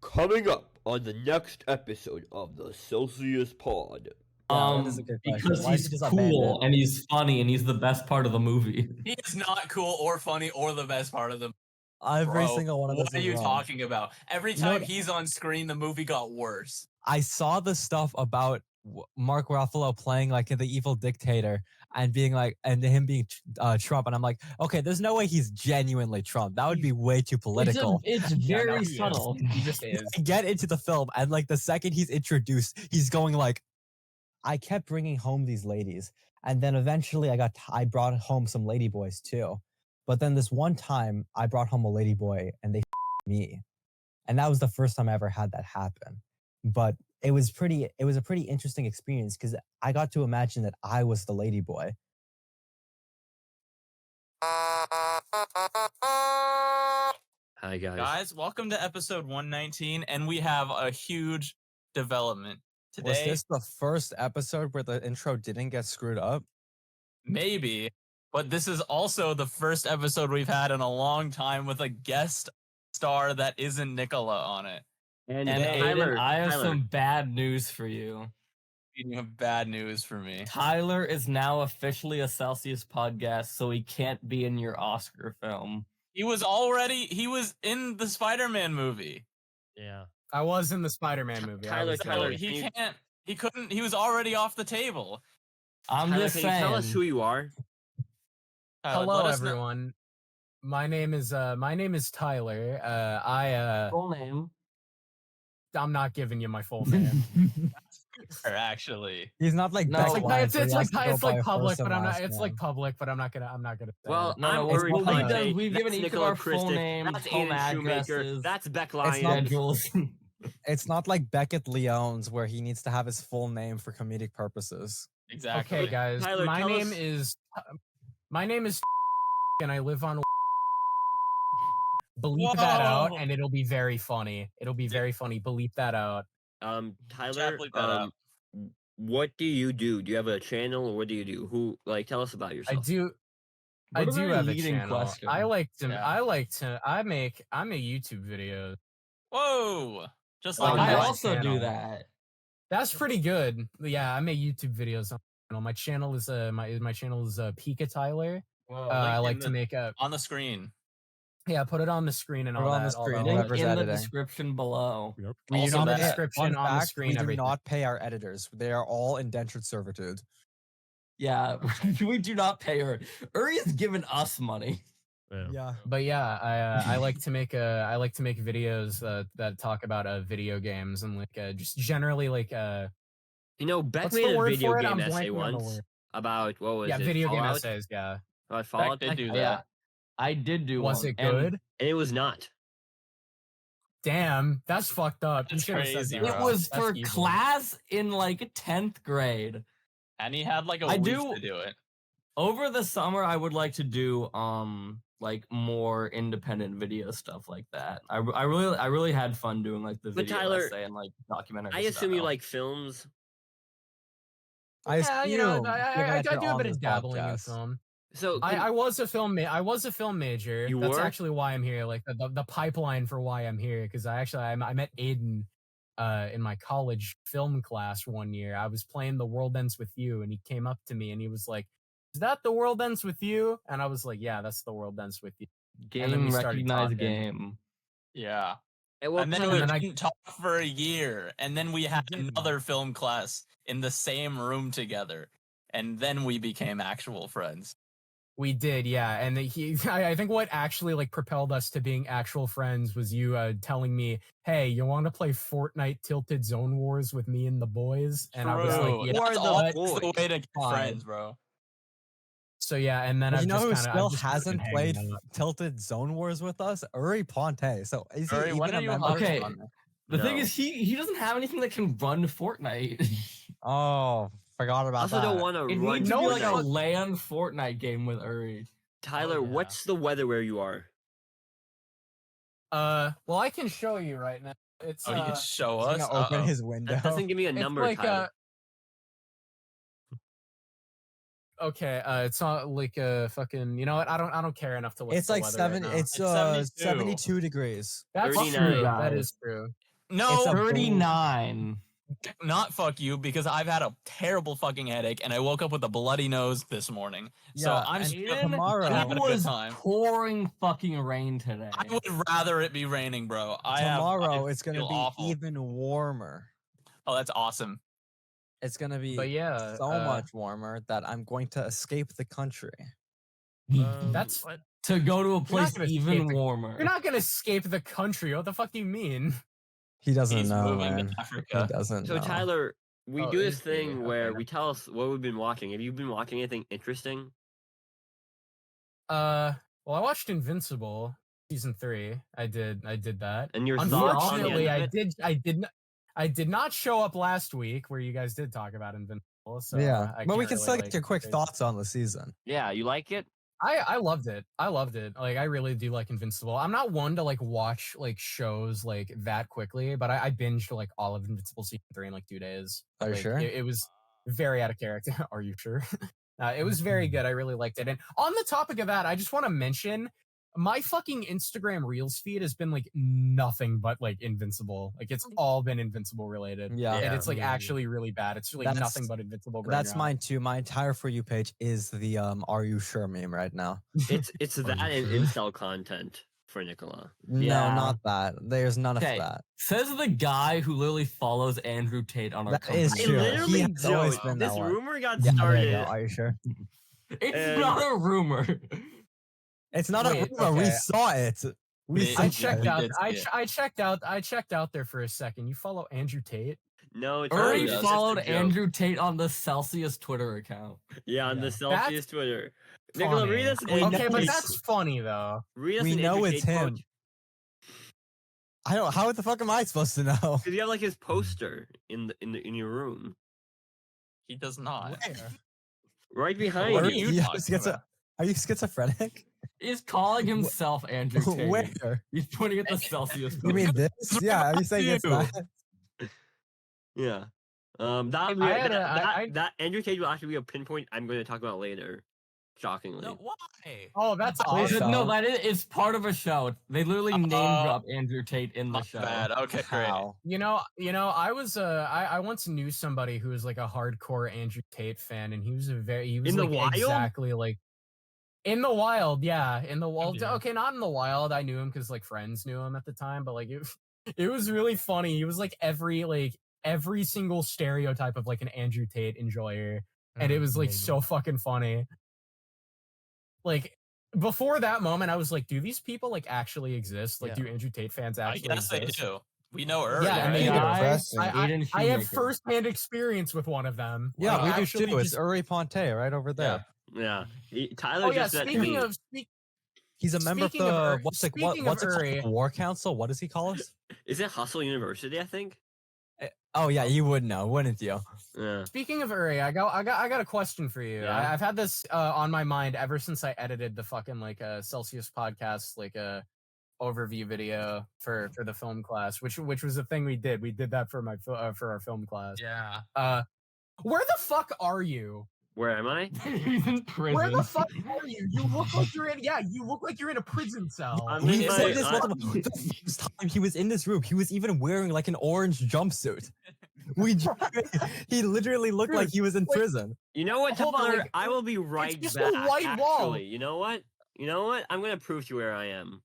Coming up on the next episode of the Celsius Pod. Yeah, that is a good question. Because Why is he's he just cool abandoned? and he's funny and he's the best part of the movie. He is not cool or funny or the best part of the Every Bro, single one of those what are is you wrong. talking about? Every You know time what- he's on screen, the movie got worse. I saw the stuff about Mark Ruffalo playing like the evil dictator and being like, and him being Trump, and I'm like, okay, there's no way he's genuinely Trump. That would be way too political. It's Yeah, no, very he is. subtle. He just is. I get into the film, and like the second he's introduced, he's going like, I kept bringing home these ladies, and then eventually I brought home some ladyboys too. But then this one time I brought home a ladyboy and they me. And that was the first time I ever had that happen. But it was a pretty interesting experience because I got to imagine that I was the ladyboy. Hi guys. Guys, welcome to episode 119, and we have a huge development today. Was this the first episode where the intro didn't get screwed up? Maybe, but this is also the first episode we've had in a long time with a guest star that isn't Nicola on it. And Aiden, I have Tyler. some bad news for you. You have bad news for me. Tyler is now officially a Celsius podcast, so he can't be in your Oscar film. He was in the Spider-Man movie. Yeah. I was in the Spider-Man movie. Tyler, So Tyler, he was already off the table. I'm Tyler, just can saying. you tell us who you are? Tyler, Hello, let us know- everyone. My name is Tyler. Full name. I'm not giving you my full name. Actually. He's not like No, Beck it's like- Lyons, so he has to go it's by like a public, first and but I'm not. last It's name. like public, but I'm not gonna. Say Well, it. No, I'm it's Uri what we've done. Ponte. We've given That's each of Nicola our full Christic. names, That's home Aiden Shoemaker. addresses. That's Beck not- Lyons. schedules. It's not like Beckett Leones where he needs to have his full name for comedic purposes. Exactly. Okay, guys. Tyler, my tell name us- is. My name is. And I live on. Bleep that out, Whoa. and it'll be very funny. It'll be very funny. Bleep that out. Tyler, bleep that out. what do you do? Do you have a channel, or what do you do? Tell us about I yourself. do. What I a do very have a leading channel. question. I like to. Yeah. I make YouTube videos. Whoa. Just Oh, like I my that. also channel. do that. That's pretty good. Yeah, I make YouTube videos. My channel is my channel is Pika Tyler. Whoa, I in like to the- make a on the screen. put it on the screen and Put all it on that. the all screen, that. link whoever's in the editing. description below. Yep. We use Also on the that- description Fun on the fact, screen. we do Everything. not pay our editors. They are all indentured servitude. Yeah, we do not pay her. Uri has given us money. Yeah. But yeah, I like to make videos that talk about video games and just generally Beck what's made the a word video for it? game I'm essay blanking on the once word. about what was Yeah, it? video game Fallout? essays. Yeah. About Beck Fallout, did do Yeah, that. I did do Was one. it and good? and it was not. Damn, that's fucked up. You That's should've said crazy, that. It bro. was That's for evil. class in like 10th grade. And he had like a I week do- to do it. Over the summer, I would like to do like more independent video stuff like that. I really had fun doing like the But video Tyler, essay and like documentary. I assume you style. like films. I Yeah, you know, assume, I given that do you're a on bit this of dabbling in podcast. film. So I was a film major. You That's were? actually why I'm here. Like the pipeline for why I'm here, because I met Aiden in my college film class one year. I was playing The World Ends With You, and he came up to me and he was like, "Is that The World Ends With You?" And I was like, "Yeah, that's The World Ends With You." And then Game we started recognized talking. game. Yeah. at what And then point we and then I- didn't talk for a year. And then we had didn't. another film class in the same room together. And then we became actual friends. We did, yeah. And I think what actually like propelled us to being actual friends was you telling me, "Hey, you want to play Fortnite Tilted Zone Wars with me and the boys?" And I was True. like, "Yeah." Who are That's the always boys? the way to get Fine. friends, bro. So yeah, and then But I've you know just who kinda, still I've just been hasn't hanging played out. Tilted Zone Wars with us? Uri Ponte. So is he Uri, even when a are you member? Okay. on there? The thing No. is, he doesn't have anything that can run Fortnite. Oh, forgot I about also that. don't want to It run. needs to be like a Fortnite. LAN Fortnite game with Uri. Tyler, Oh, yeah. what's the weather where you are? Well, I can show you right now. It's Oh, you can show He's us? gonna open Uh-oh. his window. That doesn't give me a it's number, like Tyler. okay, it's not like a fucking. You know what? I don't care enough to look. It's at the like weather seven. Right now. It's It's 72. 72 degrees. That's 39. true. That Guys. is true. No, It's a 39. not fuck you, because I've had a terrible fucking headache and I woke up with a bloody nose this morning. So Yeah, I'm and straight Aiden, tomorrow- having it a good was time. pouring fucking rain today. I would rather it be raining, bro. Tomorrow I it's gonna feel be awful. even warmer. Oh, that's awesome. It's gonna be But yeah, so much warmer that I'm going to escape the country. That's What? to go to a place gonna even escape the- warmer. you're not gonna escape the country. What the fuck do you mean? He doesn't He's know, moving man. to He Africa. doesn't So know. Tyler, we Oh, do this is he? thing where Okay. we tell us what we've been watching. Have you been watching anything interesting? Well, I watched Invincible season 3. I did that. And your thoughts on the end Unfortunately, of it? I did not show up last week where you guys did talk about Invincible. So Yeah, I but we can't can really, still like, get your quick say- thoughts on the season. Yeah, you like it? I loved it. I loved it. Like I really do like Invincible. I'm not one to like watch like shows like that quickly, but I binged like all of Invincible season 3 in like 2 days. Are you Like, sure? It was very out of character. Are you sure? It was very good. I really liked it. And on the topic of that, I just want to mention my fucking Instagram Reels feed has been like nothing but like Invincible. Like it's all been Invincible related. Yeah. And it's like Yeah. actually really bad. It's really That's- nothing but Invincible. going That's on. mine too. My entire For You page is the "Are you sure" meme right now. It's Are that you and sure? incel content for Nicola. Yeah. No, not that. There's none of Okay. that. Says the guy who literally follows Andrew Tate on our That is I true. literally He has always don't. been This that one. rumor got Yeah, there you started. go. Are you sure? It's And- not a rumor. It's not Wait, a rumor. We okay. saw it. We It- saw I Yeah, checked we out. did see it. I checked out there for a second. You follow Andrew Tate? No, it's Uri not. It's just a followed joke. Andrew Tate on the Celsius Twitter account. Yeah, on the Yeah. Celsius Twitter. Nicola, read us an We know Okay, but it's- that's funny though. read us we an know Andrew it's Tate him. quote, I don't. How the fuck am I supposed to know? 'cause you have like his poster in your room, He does not. right behind What are you. you Yeah, talking about? Are you schizophrenic? He's calling himself Andrew Tate. Where? He's pointing at the Celsius. You mean Twitter. this? Yeah, are you saying it's you. that? Yeah. That, I had that Andrew Tate will actually be a pinpoint I'm going to talk about later. Shockingly. No, why? Oh, that's Please awesome. don't. No, that is it's part of a show. They literally name drop Andrew Tate in the My show. bad. Okay, great. How? You know, I was I once knew somebody who was like a hardcore Andrew Tate fan, and he was In the like wild? exactly like in the wild, yeah, in the wild. Yeah. Okay, not in the wild. I knew him because like friends knew him at the time, but like it was really funny. He was like every single stereotype of like an Andrew Tate enjoyer, and it was like so fucking funny. Like before that moment, I was like, do these people like actually exist? Like, Yeah. do Andrew Tate fans I actually guess they exist? do. We know Uri. Yeah, and right? they do. Depressing. Aiden I have Shoemaker. first-hand experience with one of them. Yeah, Like, we do actually too. It's just- Uri Ponte right over there. Yeah. Tyler Oh yeah, just said to speaking me, of He's a member of Speaking of the Uri- what's it speaking of called? Uri- The War Council? What does he call us? is it Hustle University, I think? Oh yeah, you would know, wouldn't you? Yeah. Speaking of Uri, I got a question for you. Yeah? I've had this on my mind ever since I edited the fucking like Celsius podcast like overview video for the film class, which was a thing we did. We did that for for our film class. Yeah. Where the fuck are you? Where am I? He's in prison. Where the fuck are you? You look like you're in. Yeah, you look like you're in a prison cell. I'm We in my- said this I- the first time he was in this room. He was even wearing like an orange jumpsuit. He literally looked like he was in Wait. prison. You know what, Hold on, Tyler? like, I will be right just back. a white wall. Actually, you know what? You know what? I'm gonna prove to you where I am.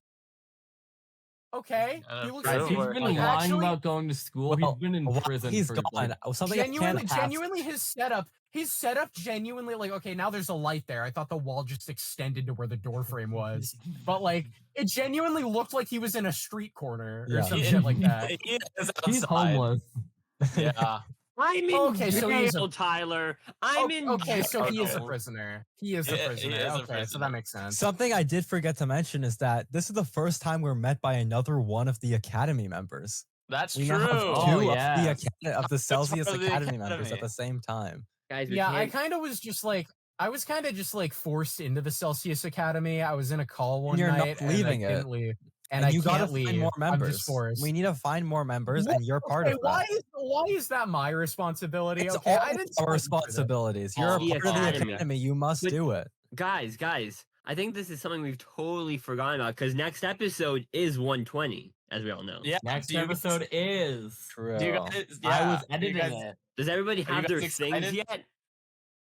Okay, he looks Guys, True. he's like been Like, lying actually, about going to school. Well, He's been in While prison. he's for gone. like, Something I genuinely, can't have. genuinely, his setup genuinely like okay. Now there's a light there. I thought the wall just extended to where the door frame was, but like it genuinely looked like he was in a street corner or Yeah. some shit like that. He is he's outside. homeless. Yeah. I'm in Okay, so he's jail, a- Tyler. I'm in Okay, so he is a jail. prisoner. He is a Yeah, he prisoner. is a Okay, so prisoner. that makes sense. Something I did forget to mention is that this is the first time we're met by another one of the Academy members. That's We true. now have Oh, two yeah. of the Celsius part of the Academy members Academy. at the same time. Guys, we Yeah, I can't- kind of was just like I was kind of just like forced into the Celsius Academy. I was in a call one you're not night leaving and I it. didn't leave. And I you gotta can't leave. find more I'm members. just forced. We need to find more members, and you're part Okay, of that. why is that my responsibility? It's okay, all I didn't our sign responsibilities. You're a All part the of the Academy. Academy. You must But- do it. guys, I think this is something we've totally forgotten about because next episode is 120. as we all know. Yeah. Next do you guys- episode is. True. Do you guys? Yeah. I was do you editing guys- it. Does everybody Are you have their guys things excited? yet?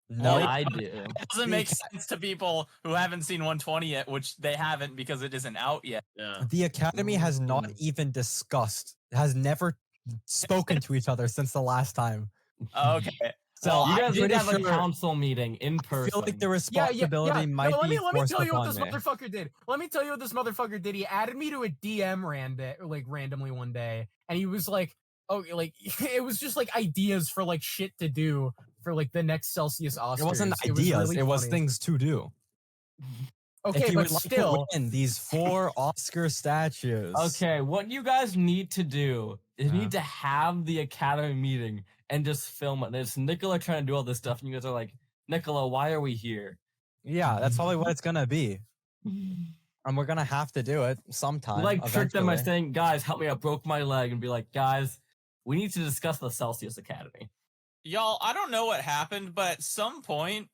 No, Yeah, I do. It doesn't make sense to people who haven't seen 120 yet, which they haven't because it isn't out yet. Yeah. the Academy has not Ooh. even discussed, has never spoken to each other since the last time. Okay. So Well, You I'm guys did pretty have a sure. council meeting in I person. feel like the Yeah, responsibility might no, be let me forced tell you what upon this me. motherfucker did. Let me tell you what this motherfucker did. He added me to a DM randomly one day, and he was like, "Oh, like it was just like ideas for like shit to do for like the next Celsius Oscars." It wasn't was ideas, really it was funny. things to do. Okay, if you but would like still, to win these 4 Oscar statues. Okay, what you guys need to do is you need to have the Academy meeting and just film it. And it's Nicola trying to do all this stuff, and you guys are like, Nicola, why are we here? Yeah, that's probably what it's gonna be. And we're gonna have to do it sometime. You like trick them by eventually. saying, guys, help me, I broke my leg, and be like, guys, we need to discuss the Celsius Academy. Y'all, I don't know what happened, but at some point,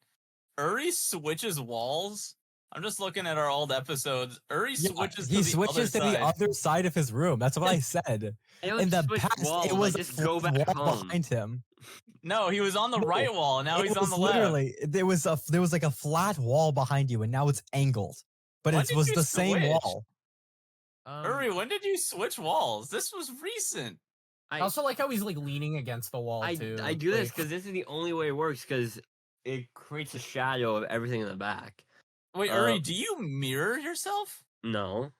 Uri switches walls. I'm just looking at our old episodes. Uri Yeah, switches he to the other switches to side. the other side of his room. That's what I said. In the switch past, walls, it was like, a just go flat back wall home. behind him. No, he was on the No, right wall, and now It he's on was the left. literally there was like a flat wall behind you, and now it's angled. But When it did was you the same switch? wall. Uri, when did you switch walls? This was recent. I also like how he's like leaning against the wall I too. do this like- because this is the only way it works because it creates a shadow of everything in the back. Wait, Uri, do you mirror yourself? No,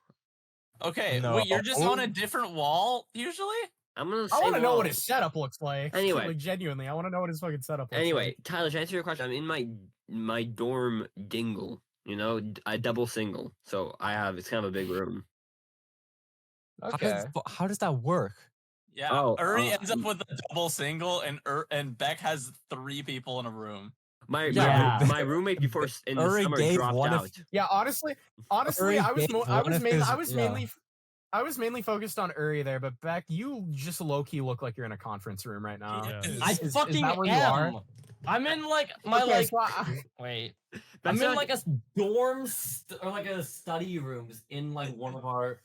Okay, No. wait, you're just on a different wall usually? I'm gonna. I want to know wall. what his setup looks like. Anyway. like genuinely, I want to know what his fucking setup looks Anyway, like. Tyler, to answer your question, I'm in my dorm dingle. You know, I double single, so it's kind of a big room. How does that work? Yeah, Oh, Uri ends up with a double single, and Beck has 3 people in a room. Yeah. My roommate before in the Uri summer gave dropped one of- out. Yeah, honestly, Uri I was gave I one was of mainly his- I was yeah. mainly I was mainly focused on Uri there, but Beck, you just low key look like you're in a conference room right now. Yeah. I Is fucking that where you am. are? I'm in like my Okay, like. so Wait, But I'm so- in like a dorm or like a study rooms in like one of our.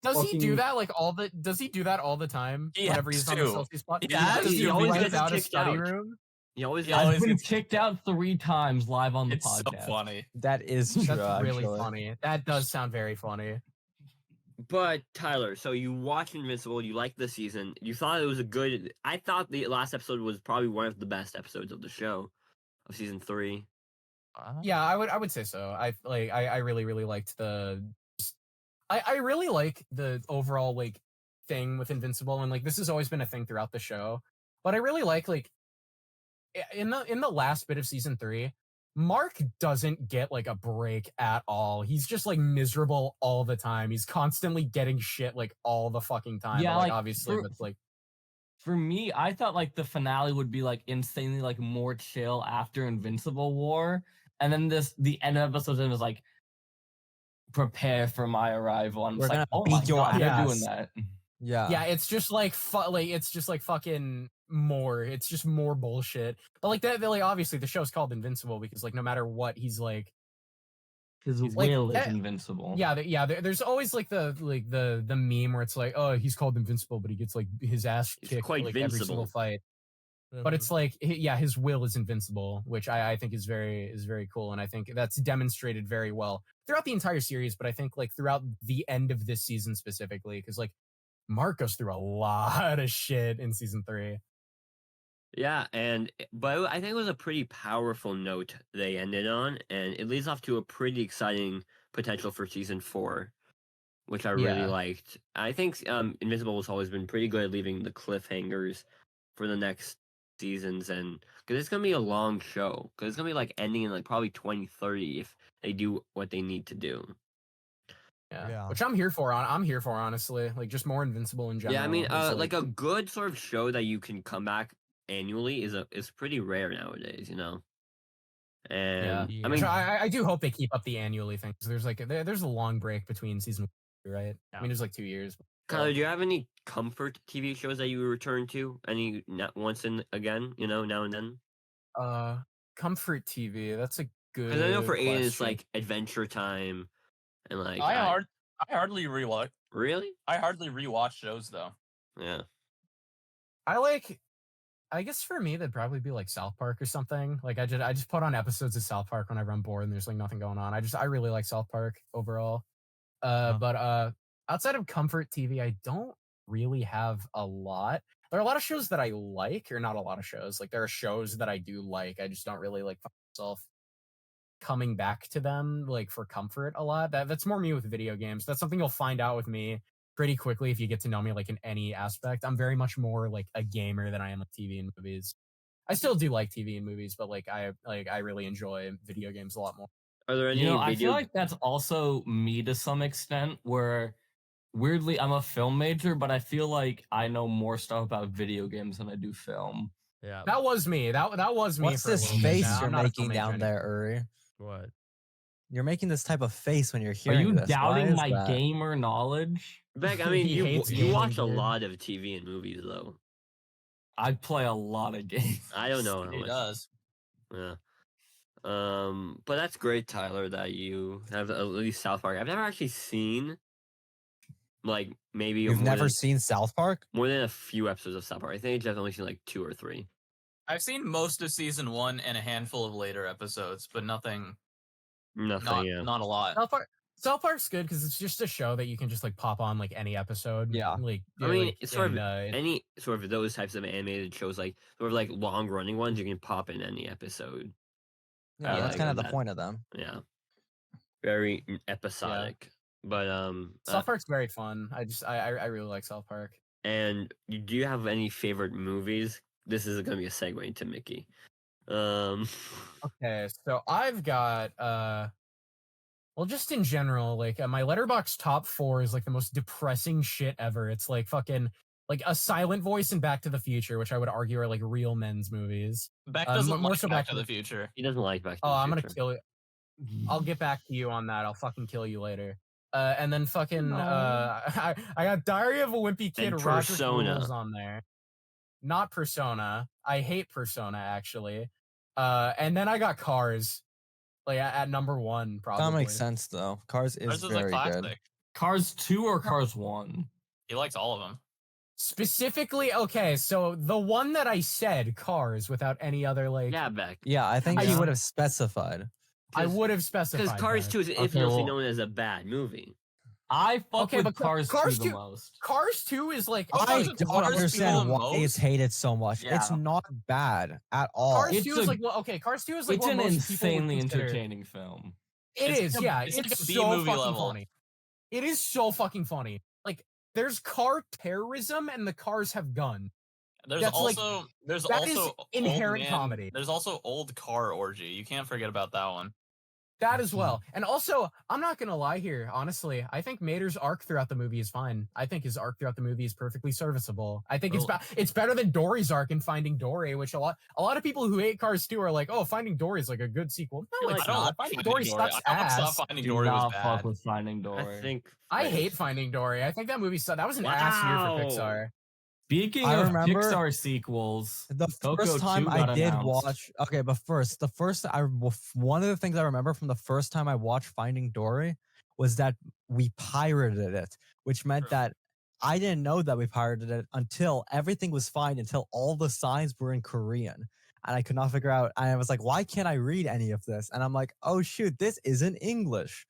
does he do fucking- that like all the? Does he do that all the time? He Whenever has he's on the to. Celsius spot, He has does to. he He always rent gets out a kicked study out. room? He always Yeah, gets- I've always been gets- kicked out 3 times live on the It's so podcast. funny. That is true. That's really actually. funny. That does sound very funny. But Tyler, so you watched Invincible, you liked the season, you thought it was a good. I thought the last episode was probably one of the best episodes of the show, of season 3. Yeah, I would say so. I really liked the. I really like the overall like thing with Invincible, and like this has always been a thing throughout the show. But I really like in the last bit of season 3, Mark doesn't get like a break at all. He's just like miserable all the time. He's constantly getting shit like all the fucking time. Yeah, but, like, obviously, for- but like For me, I thought like the finale would be like insanely like more chill after Invincible War, and then the end of episode was like prepare for my arrival. I'm We're just like, gonna oh my beat your god, they're doing ass. that. Yeah. it's just like it's just like fucking more. It's just more bullshit. But like that, like obviously the show's called Invincible because like no matter what, he's like His like, will is that- invincible. There's always like the meme where it's like, oh, he's called Invincible, but he gets like his ass He's kicked quite like every vincible. single fight. But it's like, his will is invincible, which I think is very cool, and I think that's demonstrated very well throughout the entire series. But I think like throughout the end of this season specifically, because like Mark goes through a lot of shit in season 3. Yeah, but I think it was a pretty powerful note they ended on, and it leads off to a pretty exciting potential for season 4, which I really Yeah. liked. I think Invincible has always been pretty good at leaving the cliffhangers for the next seasons, and because it's gonna be a long show, because it's gonna be like ending in like probably 2030 if they do what they need to do. Yeah. Which I'm here for. I'm here for, honestly. Like just more Invincible in general. Yeah, I mean, It's, like a good sort of show that you can come back annually is pretty rare nowadays, you know. And yeah. I mean, I do hope they keep up the annually thing. 'Cause there's like there's a long break between season 1, right? I mean, there's like 2 years. Kyler, do you have any comfort TV shows that you return to any once and again, you know, now and then? Comfort TV. That's a good. Because I know for Aiden it's question. like Adventure Time, and like I I hardly rewatch. Really? I hardly rewatch shows though. Yeah. I guess for me that'd probably be like South Park or something. Like I just put on episodes of South Park whenever I'm bored and there's like nothing going on. I really like South Park overall. But outside of comfort TV, I don't really have a lot. There are a lot of shows that I like, or not a lot of shows. Like there are shows that I do like. I just don't really like find myself coming back to them like for comfort a lot. That's more me with video games. That's something you'll find out with me pretty quickly if you get to know me like in any aspect. I'm very much more like a gamer than I am with TV and movies. I still do like TV and movies, but I really enjoy video games a lot more. Are there any You know, I video? feel like that's also me to some extent, where weirdly I'm a film major, but I feel like I know more stuff about video games than I do film. Yeah. That was me. That was me. What's for a this little bit. face Now, you're I'm not a making film major down anymore. there, Uri? What? You're making this type of face when you're Are hearing you this. Why doubting is my that? gamer knowledge? Beck, I mean, He you hates you gaming, watch a dude. lot of TV and movies though. I play a lot of games. I don't know how He much. does. Yeah. But that's great, Tyler, that you have at least South Park. I've never actually seen, like, maybe You've more never than, seen South Park? more than a few episodes of South Park. I think I've only seen like 2 or 3. I've seen most of season 1 and a handful of later episodes, but nothing. Nothing. Yeah. Not a lot. South Park's good because it's just a show that you can just like pop on like any episode. Yeah. Like I mean, like, it's sort of and, any sort of those types of animated shows, like sort of like long running ones, you can pop in any episode. Yeah, I that's like kind of the that. point of them. Yeah. Very episodic. But South Park's very fun. I really like South Park. and do you have any favorite movies? This is going to be a segue into Mickey. Okay, so I've got well, just in general, like my Letterboxd top 4 is like the most depressing shit ever. It's like fucking like A Silent Voice and Back to the Future, which I would argue are like real men's movies. Beck doesn't more like so Back to the Future. He doesn't like Back to Oh, the I'm gonna Future. kill you. I'll get back to you on that. I'll fucking kill you later. And then fucking I got Diary of a Wimpy Kid, And Roderick Persona. Rules on there. Not Persona. I hate Persona actually. And then I got Cars, like at number 1 probably. That makes sense though. Cars is Ours is a very classic. good. Cars 2 or Cars 1? He likes all of them. Specifically, okay, so the one that I said, Cars, without any other like, Yeah, Beck. Yeah, I think Yeah. you would have specified. I would have specified. Because Cars that. 2 is Okay, infamously well- known as a bad movie. I fuck Okay, with but Cars 2 the 2 most. Cars 2 is like Oh, I it's don't Cars understand people why it's most? hated so much. It's Yeah. not bad at all. Cars It's 2 is a- like, well, okay, Cars 2 is like It's what an most people would insanely consider- entertaining film. It It's is, like a- yeah. it's It's, like a so B-movie fucking level. funny. It is so fucking funny. Like, there's car terrorism and the cars have guns. There's That's like- also there's that is also old inherent man- comedy. There's also old car orgy. You can't forget about that one. That as well. And also, I'm not gonna lie here, honestly. I think Mater's arc throughout the movie is fine. I think his arc throughout the movie is perfectly serviceable. I think it's better than Dory's arc in Finding Dory, which a lot of people who hate Cars 2 are like, oh, Finding Dory is like a good sequel. No, I it's I don't not. like Finding Dory sucks I thought ass. Finding Do Dory was not bad. fuck with Finding Dory. I think. I hate Finding Dory. I think that movie sucked. That was an ass year for Wow. Pixar. Speaking I of remember- Pixar sequels, The Coco first time 2 I got did announced. watch, okay, but one of the things I remember from the first time I watched Finding Dory was that we pirated it, which meant True. that I didn't know that we pirated it until everything was fine, until all the signs were in Korean. And I could not figure out, I was like, why can't I read any of this? And I'm like, oh shoot, this isn't English.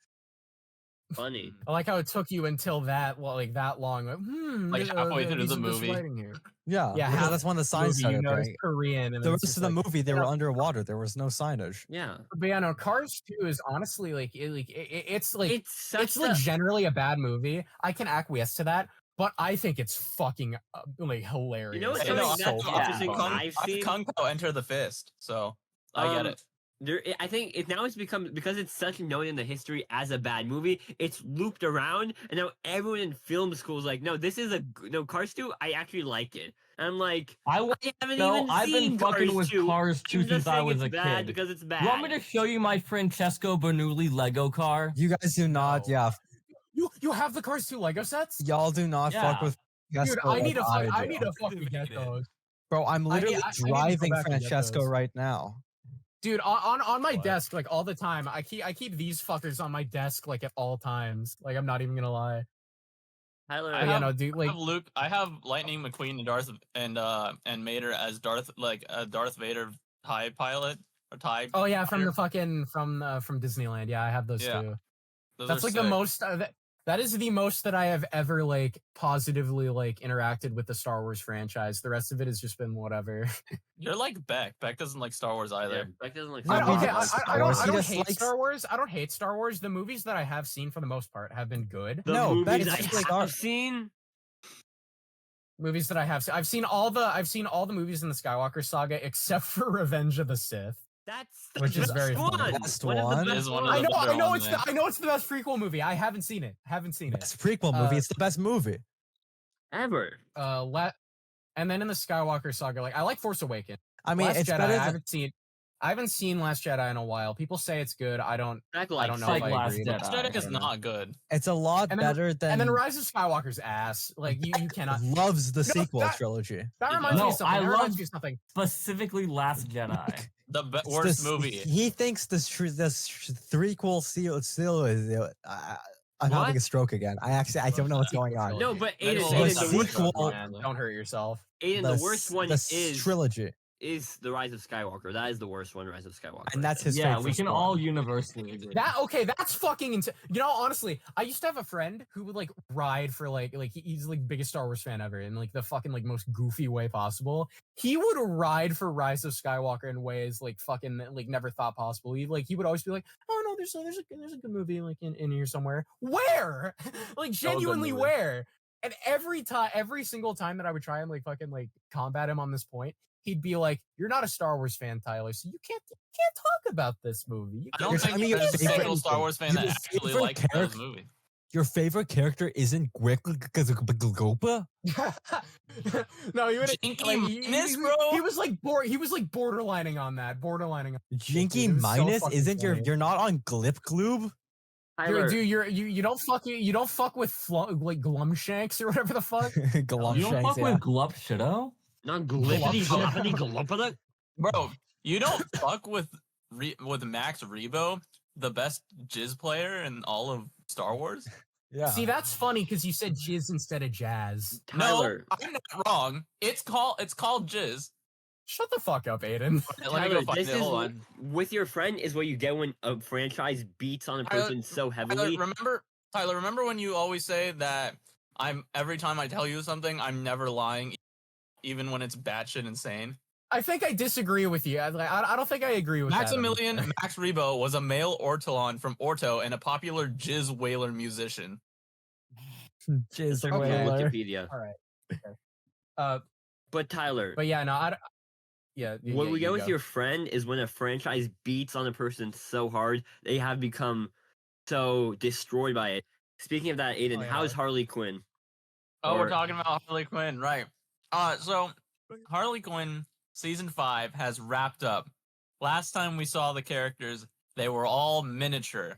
Funny. I like how it took you until that, well, like that long. Like, halfway through these the are this movie. writing here. Yeah, Yeah, because half that's when the The signs movie, you started notice appearing. Korean, and The then it's rest just of the like- movie, they were underwater. There was no signage. Yeah. But yeah, no, Cars 2 is honestly it's like It's such it's like generally a bad movie. I can acquiesce to that, but I think it's fucking like hilarious. You know what's Hey, something no, that's I'm- the I'm opposite Kung- I've I'm seen? Kung Pao Enter the Fist, so I get it. I think it's become, because it's such known in the history as a bad movie. It's looped around, and now everyone in film school is like, "No, this is Cars 2. I actually like it." And I'm like, I I haven't no, even I've seen been fucking Cars with 2. Cars 2 You just since I think was it's a bad kid. because it's bad. You want me to show you my Francesco Bernoulli Lego car? You guys do not, No. yeah, you have the Cars 2 Lego sets? y'all do not fuck Yeah. with Dude, Francesco I need to like I do. need to fucking get those. Bro, I'm literally I need to go driving back and get Francesco those. right now. Dude, on my What? desk, like all the time. I keep these fuckers on my desk, like at all times. Like I'm not even gonna lie. Tyler, I But yeah, have, no, dude, I like have Luke. I have Lightning McQueen and Darth and Mater as Darth, like a Darth Vader TIE pilot or TIE. oh yeah, from fighter. the fucking from Disneyland. Yeah, I have those Yeah, too. Those That's are like the sick. most that is the most that I have ever like positively like interacted with the Star Wars franchise. The rest of it has just been whatever. You're like Beck. Beck doesn't like Star Wars yeah, either. Beck doesn't like I Star mean, Wars. Okay, it's I Star don't Wars. I He don't just hate likes- Star Wars. I don't hate Star Wars. The movies that I have seen for the most part have been good. The No, Beck movies I just likes have Star- seen. Movies that I have seen. I've seen all the movies in the Skywalker saga except for Revenge of the Sith. That's Which the is best very one. funny. Best One of one? the It best is one of ones. the better ones, man. I know it's the best prequel movie. I haven't seen it. Best prequel movie. It's the best movie. Ever. And then in the Skywalker saga, like I like Force Awakens. I mean, Last it's Jedi, better I than. haven't seen Last Jedi in a while. People say it's good. I don't Back I like don't know like if I Last agree. Jedi. Last I Jedi is don't know. not good. It's a lot And then- better than. And then Rise of Skywalker's ass. Like you cannot. loves the You know, sequel that- trilogy. That reminds me No, of something. I That reminds love- me of something. Specifically, Last Jedi. The It's worst this- movie. He thinks this threequel still is. I'm having a stroke again. I don't know what's going on. No, but That Aiden, is Aiden, the the worst sequel- one. Don't hurt yourself. Aiden, the worst one the trilogy, is the Rise of Skywalker. That is the worst one, Rise of Skywalker. and that's his Yeah, favorite. we can one. all universally agree. That's fucking insane. You know, honestly, I used to have a friend who would like ride for he's like biggest Star Wars fan ever in like the fucking like most goofy way possible. He would ride for Rise of Skywalker in ways like fucking like never thought possible. He would always be like, oh no, there's a good movie like in here somewhere. Where? Like genuinely movie. where? And every single time that I would try and like fucking like combat him on this point, he'd be like, "You're not a Star Wars fan, Tyler, so you can't talk about this movie." You I can't don't You're think telling me your there's a favorite- single Star Wars fan your that actually favorite likes this character- movie. Your favorite character isn't Gopa? No, he would. Jinky Like, Minus, bro? He was like he was like borderlining on that. Borderlining. Jinky Dude, it was so Minus fucking isn't funny. you're not on Glip Gloob? Tyler, Dude, you don't fuck with like Glumshanks or whatever the fuck. You don't Glumshanks, fuck yeah. with Glup Shido? not glippity gloppity gloppity. Bro, you don't fuck with Max Rebo, the best jizz player in all of Star Wars? Yeah. See, that's funny because you said jizz instead of jazz. Tyler, No, I'm not wrong. It's called jizz. Shut the fuck up, Aiden. Let me Tyler, go find this it. is Hold on. with your friend is what you get when a franchise beats on a person so heavily. Tyler, remember when you always say that every time I tell you something, I'm never lying, even when it's batshit insane? I think I disagree with you. I don't think I agree with that. Maximilian Max Rebo was a male Ortolan from Orto and a popular jizz whaler musician. Jizz Check my Whaler. Wikipedia. All right. Okay. But Tyler, But yeah, no, yeah. what we get with go. your friend is when a franchise beats on a person so hard, they have become so destroyed by it. Speaking of that, Aiden, Oh, yeah. how is Harley Quinn? Oh, Or- we're talking about Harley Quinn, right? So Harley Quinn season 5 has wrapped up. Last time we saw the characters, they were all miniature.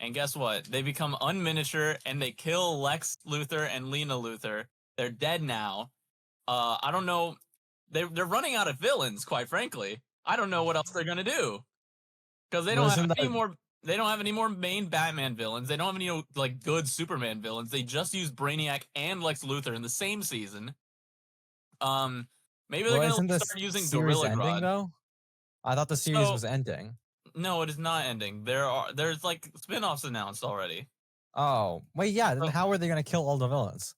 And guess what? They become unminiature and they kill Lex Luthor and Lena Luthor. They're dead now. I don't know. They're running out of villains, quite frankly. I don't know what else they're gonna do. Because they don't Wasn't have any that- more. They don't have any more main Batman villains. They don't have any like good Superman villains. They just use Brainiac and Lex Luthor in the same season. Maybe they're Well, gonna isn't start this using series Gorilla ending Grodd. though? I thought the series So- was ending. No, it is not ending. There's like spin-offs announced already. Oh, wait, yeah. Then So- how are they gonna kill all the villains?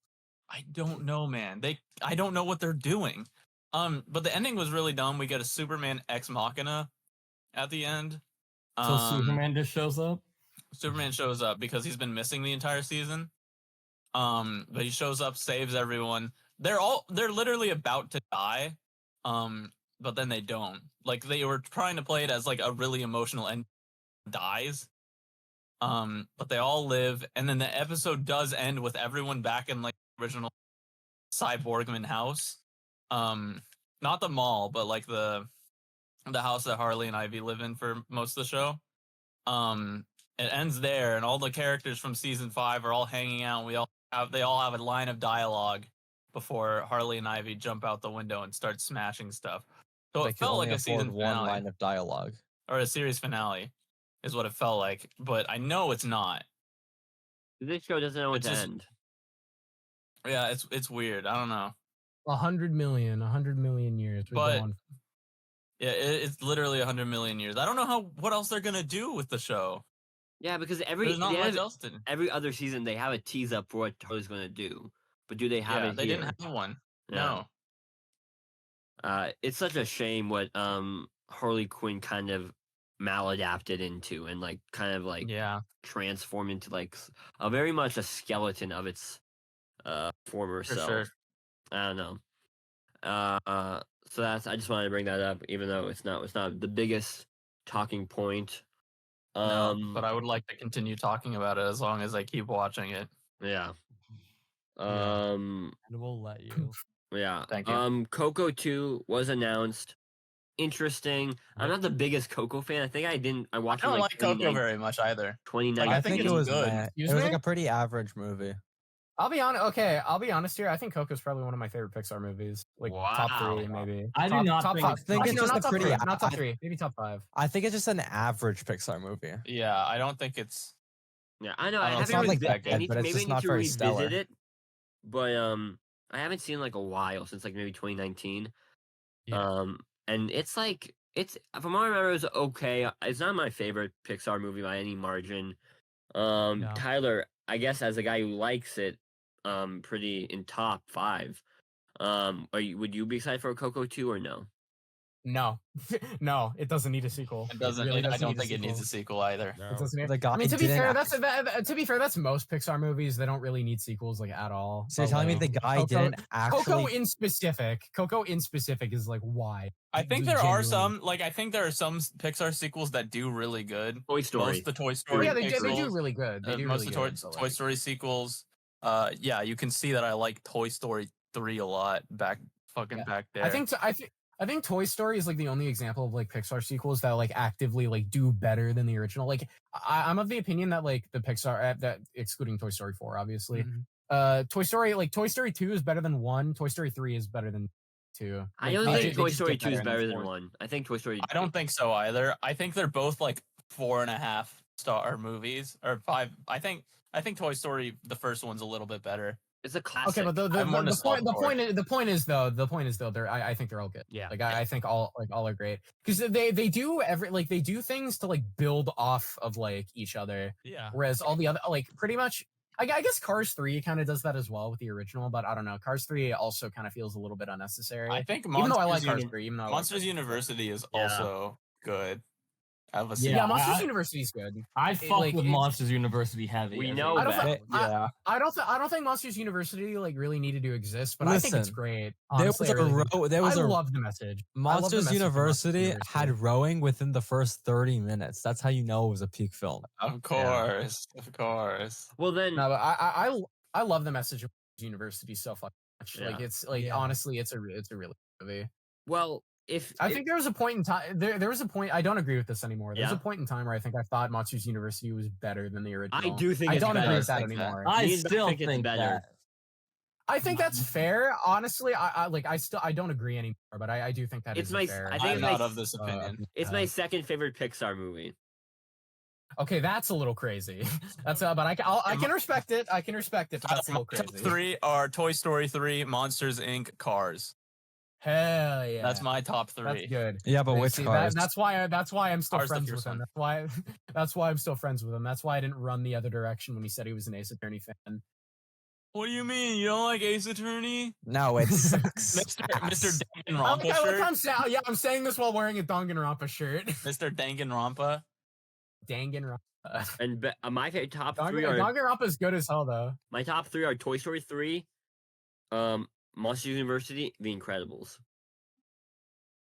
I don't know, man. I don't know what they're doing. But the ending was really dumb. We get a Superman Ex Machina at the end. So Superman just shows up? Superman shows up because he's been missing the entire season. But he shows up, saves everyone. They're literally about to die. But then they don't. Like they were trying to play it as like a really emotional end dies. But they all live, and then the episode does end with everyone back in like the original Cyborgman house. Not the mall, but like the house that Harley and Ivy live in for most of the show. It ends there, and all the characters from season 5 are all hanging out. They all have a line of dialogue before Harley and Ivy jump out the window and start smashing stuff. So They it can felt only like a afford season one finale. line of dialogue. or a series finale, is what it felt like. But I know it's not. This show doesn't know when It's to just- end. Yeah, it's weird. I don't know. 100 million years. We But- go on. Yeah, it's literally 100 million years. I don't know what else they're gonna do with the show. Yeah, because There's not much else to. every other season they have a tease up for what Toad's gonna do, but do they have Yeah, it they here? didn't have one. Yeah. No. It's such a shame what Harley Quinn kind of maladapted into and like kind of like Yeah. transformed into like a very much a skeleton of its former For self. sure. I don't know. So I just wanted to bring that up, even though it's not the biggest talking point. No, but I would like to continue talking about it as long as I keep watching it. Yeah. Yeah. And we'll let you. Yeah. Thank you. Coco 2 was announced. Interesting. I'm not the biggest Coco fan. I think I watched I it don't like like Coco very much either. 2019. I I think think it it's was good. meh. Excuse It was me? like a pretty average movie. I'll be honest. Okay, I'll be honest here. I think Coco's probably one of my favorite Pixar movies. Like top Wow. 3, maybe. I do top, not top think five. it's think Actually, it's no, just not a top pretty- 3. Not top I- 3. Maybe top 5. I think it's just an average Pixar movie. Yeah, I don't think it's. Yeah, I know. I I don't know, haven't it's not like revi- that I bad, need but to, it's maybe just I need not to very revisit stellar. it, but I haven't seen like a while since like maybe 2019. Yeah. And it's like it's from what I remember, it was okay. It's not my favorite Pixar movie by any margin. No. Tyler, I guess as a guy who likes it, pretty in top 5. Would you be excited for a Coco 2 or no? No, no, it doesn't need a sequel. It doesn't. really I doesn't don't need think it needs a sequel either. No. It doesn't need- The guy I mean, to be didn't fair, act- to be fair, that's most Pixar movies. They don't really need sequels like at all. So you're But, telling me like, the guy Coco- didn't Coco actually? in specific is like why? I think Just there are genuinely. some. Like I think there are some Pixar sequels that do really good. Toy Story. Most of the Toy Oh, Story. yeah, they do Pixels, really good. They do most really of good. the but, Toy like, Story sequels. Yeah, you can see that I like Toy Story 3 a lot back Yeah. back there. I think Toy Story is like the only example of like Pixar sequels that like actively like do better than the original. Like I'm of the opinion that like the Pixar that excluding Toy Story 4, obviously. Mhm. Toy Story 2 is better than 1. Toy Story 3 is better than 2. I Like, don't they think ju- they Toy just Story get 2 is in better than fourth. 1. I think Toy Story. I don't think so either. I think they're both like 4.5 star movies or 5. I think Toy Story the first one's a little bit better. It's a classic. Okay, but I'm more nostalgic for it. the point is though I think they're all good. Yeah. Like I think all are great because they do they do things to like build off of like each other, Yeah. whereas all the other like pretty much I guess Cars 3 kind of does that as well with the original, but I don't know. Cars 3 also kind of feels a little bit unnecessary. I think even though I like Monsters Cars 3, even though I like Monsters Cars 3. University is Yeah. also good. I have a Yeah, Yeah, Monsters I- University is good. I fuck like, with it- Monsters University heavy. We as know a- I don't that. think- Yeah. I don't think Monsters University like really needed to exist, but I think it's Listen, great. There was Honestly, I a really do. there was I a love the message. I love the Monsters message of University Monsters had rowing within the first 30 minutes. That's how you know it was a peak film. Of course. Well then, No, but I love the message of University so fucking much. Like Yeah. it's like Yeah. honestly, it's a really good movie. well, if I think there was a point in time. There was a point. I don't agree with this anymore. There's Yeah. a point in time where I think I thought Monsters University was better than the original. I do think I it's don't better. agree with that think that. anymore. I Me and Beck still think it's think better. that. I think that's fair. Honestly, I don't agree anymore, but I do think that It's is my- fair. I think I'm it's not my- of this opinion. it's my second favorite Pixar movie. Okay, that's a little crazy. That's but I can respect it. I can respect it. But that's a little Top crazy. 3 are Toy Story 3, Monsters Inc., Cars. Hell yeah. That's my top 3. That's good. Yeah, but which See, cars? that's why I'm still Cars the friends first with him. one. That's why I'm still friends with him. That's why I didn't run the other direction when he said he was an Ace Attorney fan. What do you mean? You don't like Ace Attorney? No, it sucks. Mr. I Danganronpa like shirt? I'm saying. Yeah, I'm saying this while wearing a Danganronpa shirt. Mr. Danganronpa? Danganronpa. And my top 3 are Danganronpa is good as hell though. my top 3 are Toy Story 3, Monsters University, The Incredibles.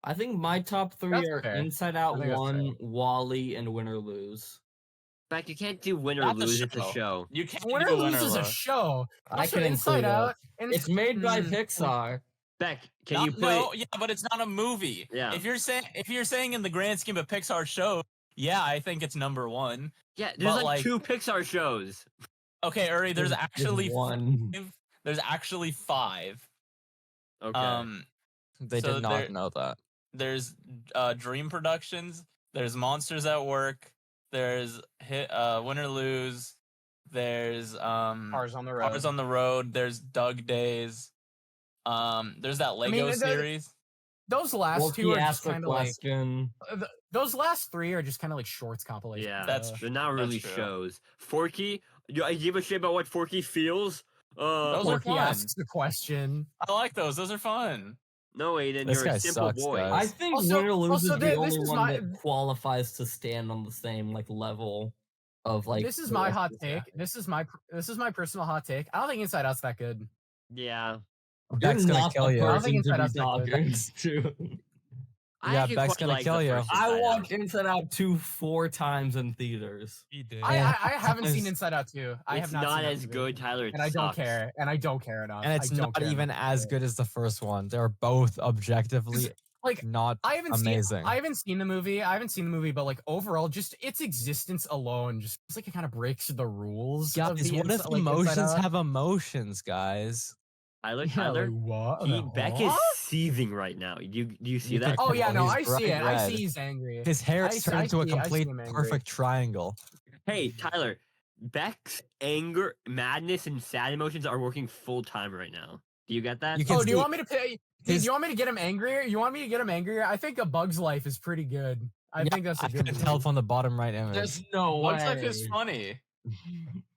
I think my top 3 That's are fair. Inside I Out think that's 1, Wally, and Win or Lose. Beck, you can't do win or That's a lose. It's a show. show. You can't Winner do Win or Lose is a Lose. show. I Also, can Inside include it. Out. It's made by Mm, Pixar. Beck, can Not- you put? no, yeah, but it's not a movie. Yeah. If you're saying in the grand scheme of Pixar show, yeah, I think it's number 1. Yeah, there's but, like like- 2 Pixar shows. Okay, Uri, there's actually one. 5. There's actually 5. Okay. They So did not there- know that. There's Dream Productions, There's Monsters at Work. There's Win or Lose. There's Cars on the Road. Cars on the Road. There's Doug Days. There's that Lego series. Those last two are just kind of like question. those last three are just kind of like shorts compilations. Yeah, they're not really shows. Forky, do I give a shit about what Forky feels? Those are Forky fun. asks the question. I like those. Those are fun. No, Aiden, This you're guy a simple sucks, boy. guys. I think Also- Win or Lose is also, the this only is one my- that qualifies to stand on the same like level of like. This is the my rest hot of the take. stack. This is my personal hot take. I don't think Inside Out's that good. Yeah. You're Beck's gonna not kill the you. I don't think person to Inside be Out's that good. talking to. I Yeah, actually Beck's quite gonna like kill the you. first I Inside watched Out. Inside Out 2 4 times in theaters. He did. I And haven't seen sometimes- Inside Out 2. I It's have not not seen that as movie. good, Tyler. It and I don't sucks. care. And I don't care enough. And it's I don't not care even enough. as good as the first one. They're both objectively Like not I haven't amazing. seen. I haven't seen the movie. But like overall, just its existence alone, just it's like it kind of breaks the rules. of Guys, the what if Inside- like, Inside emotions Out. have emotions, guys? Tyler, Yeah, Tyler, like, what? Beck is Huh? seething right now. Do you see You that? could- Oh yeah, no, He's I see bright it. I red. see he's angry. His hair I is see- turned I into a see- I see complete him angry. perfect triangle. Hey, Tyler, Beck's anger, madness, and sad emotions are working full time right now. Do you get that? You can Oh, do you see want me to pay? Do his- you want me to get him angrier? You want me to get him angrier? I think A Bug's Life is pretty good. I Yeah, think that's a I good can movie. tell from the bottom right image. There's no way. Bugs Life is funny.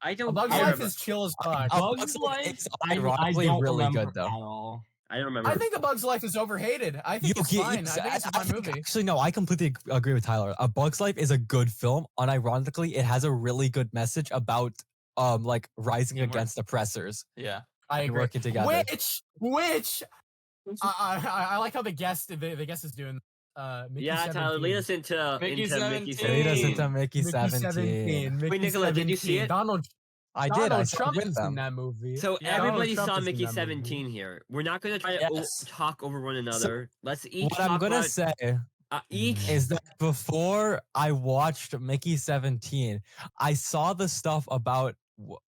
I A don't Bug's care Life about- is chill as fuck. A Bugs Bug's Life, Life is I ironically don't really remember good, though. at all. I don't remember. I think A Bug's Life is overhated. I think it's fine. I think it's a fun movie. Actually, no, I completely agree with Tyler. A Bug's Life is a good film. Unironically, it has a really good message about like rising Teamwork. against oppressors Yeah. I and agree. working together. Which I like how the guest is doing. Mickey Yeah, Tyler, 17. lead us into Mickey into Mickey 17. Lead us 17. into Mickey Mickey 17. Mickey Nicola, did you see 17. it? Donald I did. I Donald saw Trump it with is in them. that movie. So Yeah, everybody Donald Trump saw is in Mickey that 17 here. We're not going to try to Yes. talk over one another. Let's each What I'm talk gonna about say each. is that before I watched Mickey 17, I saw the stuff about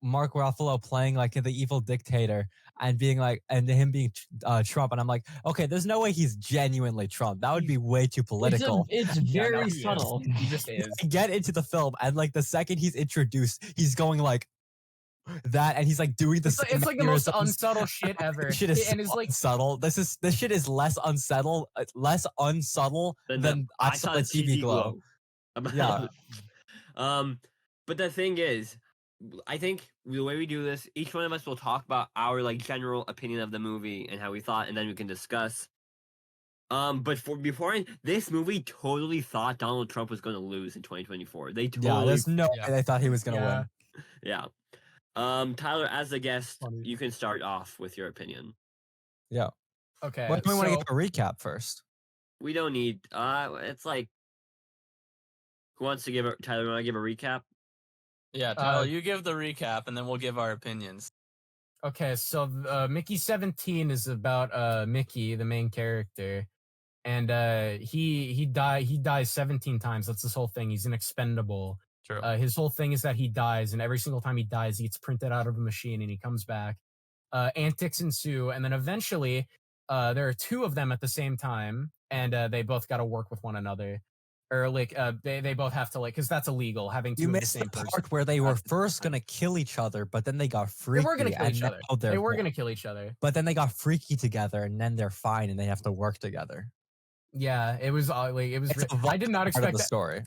Mark Ruffalo playing like the evil dictator and being like, and him being Trump, and I'm like, okay, there's no way he's genuinely Trump. That would be way too political. It's Yeah, no, very he is. subtle. He just is. I get into the film, and like the second he's introduced, he's going like that, and he's like doing the It's like the most mannerisms. unsubtle shit ever. This shit is and it's so like unsubtle. This shit is less unsubtle than I saw the TV Glow. Yeah. But the thing is, I think the way we do this, each one of us will talk about our like general opinion of the movie and how we thought, and then we can discuss. But this movie totally thought Donald Trump was going to lose in 2024. They Yeah, totally, there's no Yeah. way they thought he was gonna Yeah. win. yeah. Tyler, as the guest, Funny. you can start off with your opinion. okay. But we want to so- give a recap first. We don't need. It's like, who wants to give a Tyler? Want to give a recap? Yeah, Tyler, you give the recap and then we'll give our opinions. Okay, so Mickey 17 is about Mickey, the main character, and he dies 17 times. That's his whole thing. He's an expendable. True. His whole thing is that he dies, and every single time he dies, he gets printed out of a machine, and he comes back. Antics ensue, and then eventually, there are two of them at the same time, and they both got to work with one another, or like they both have to like because that's illegal having two You of the missed same the person. part where they were first gonna kill each other, but then they got They freaky. were gonna kill and each other. now they're They were one. gonna kill each other. But then they got freaky together, and then they're fine, and they have to work together. Yeah, it was like it was. It's a I did not part of expect the that. story.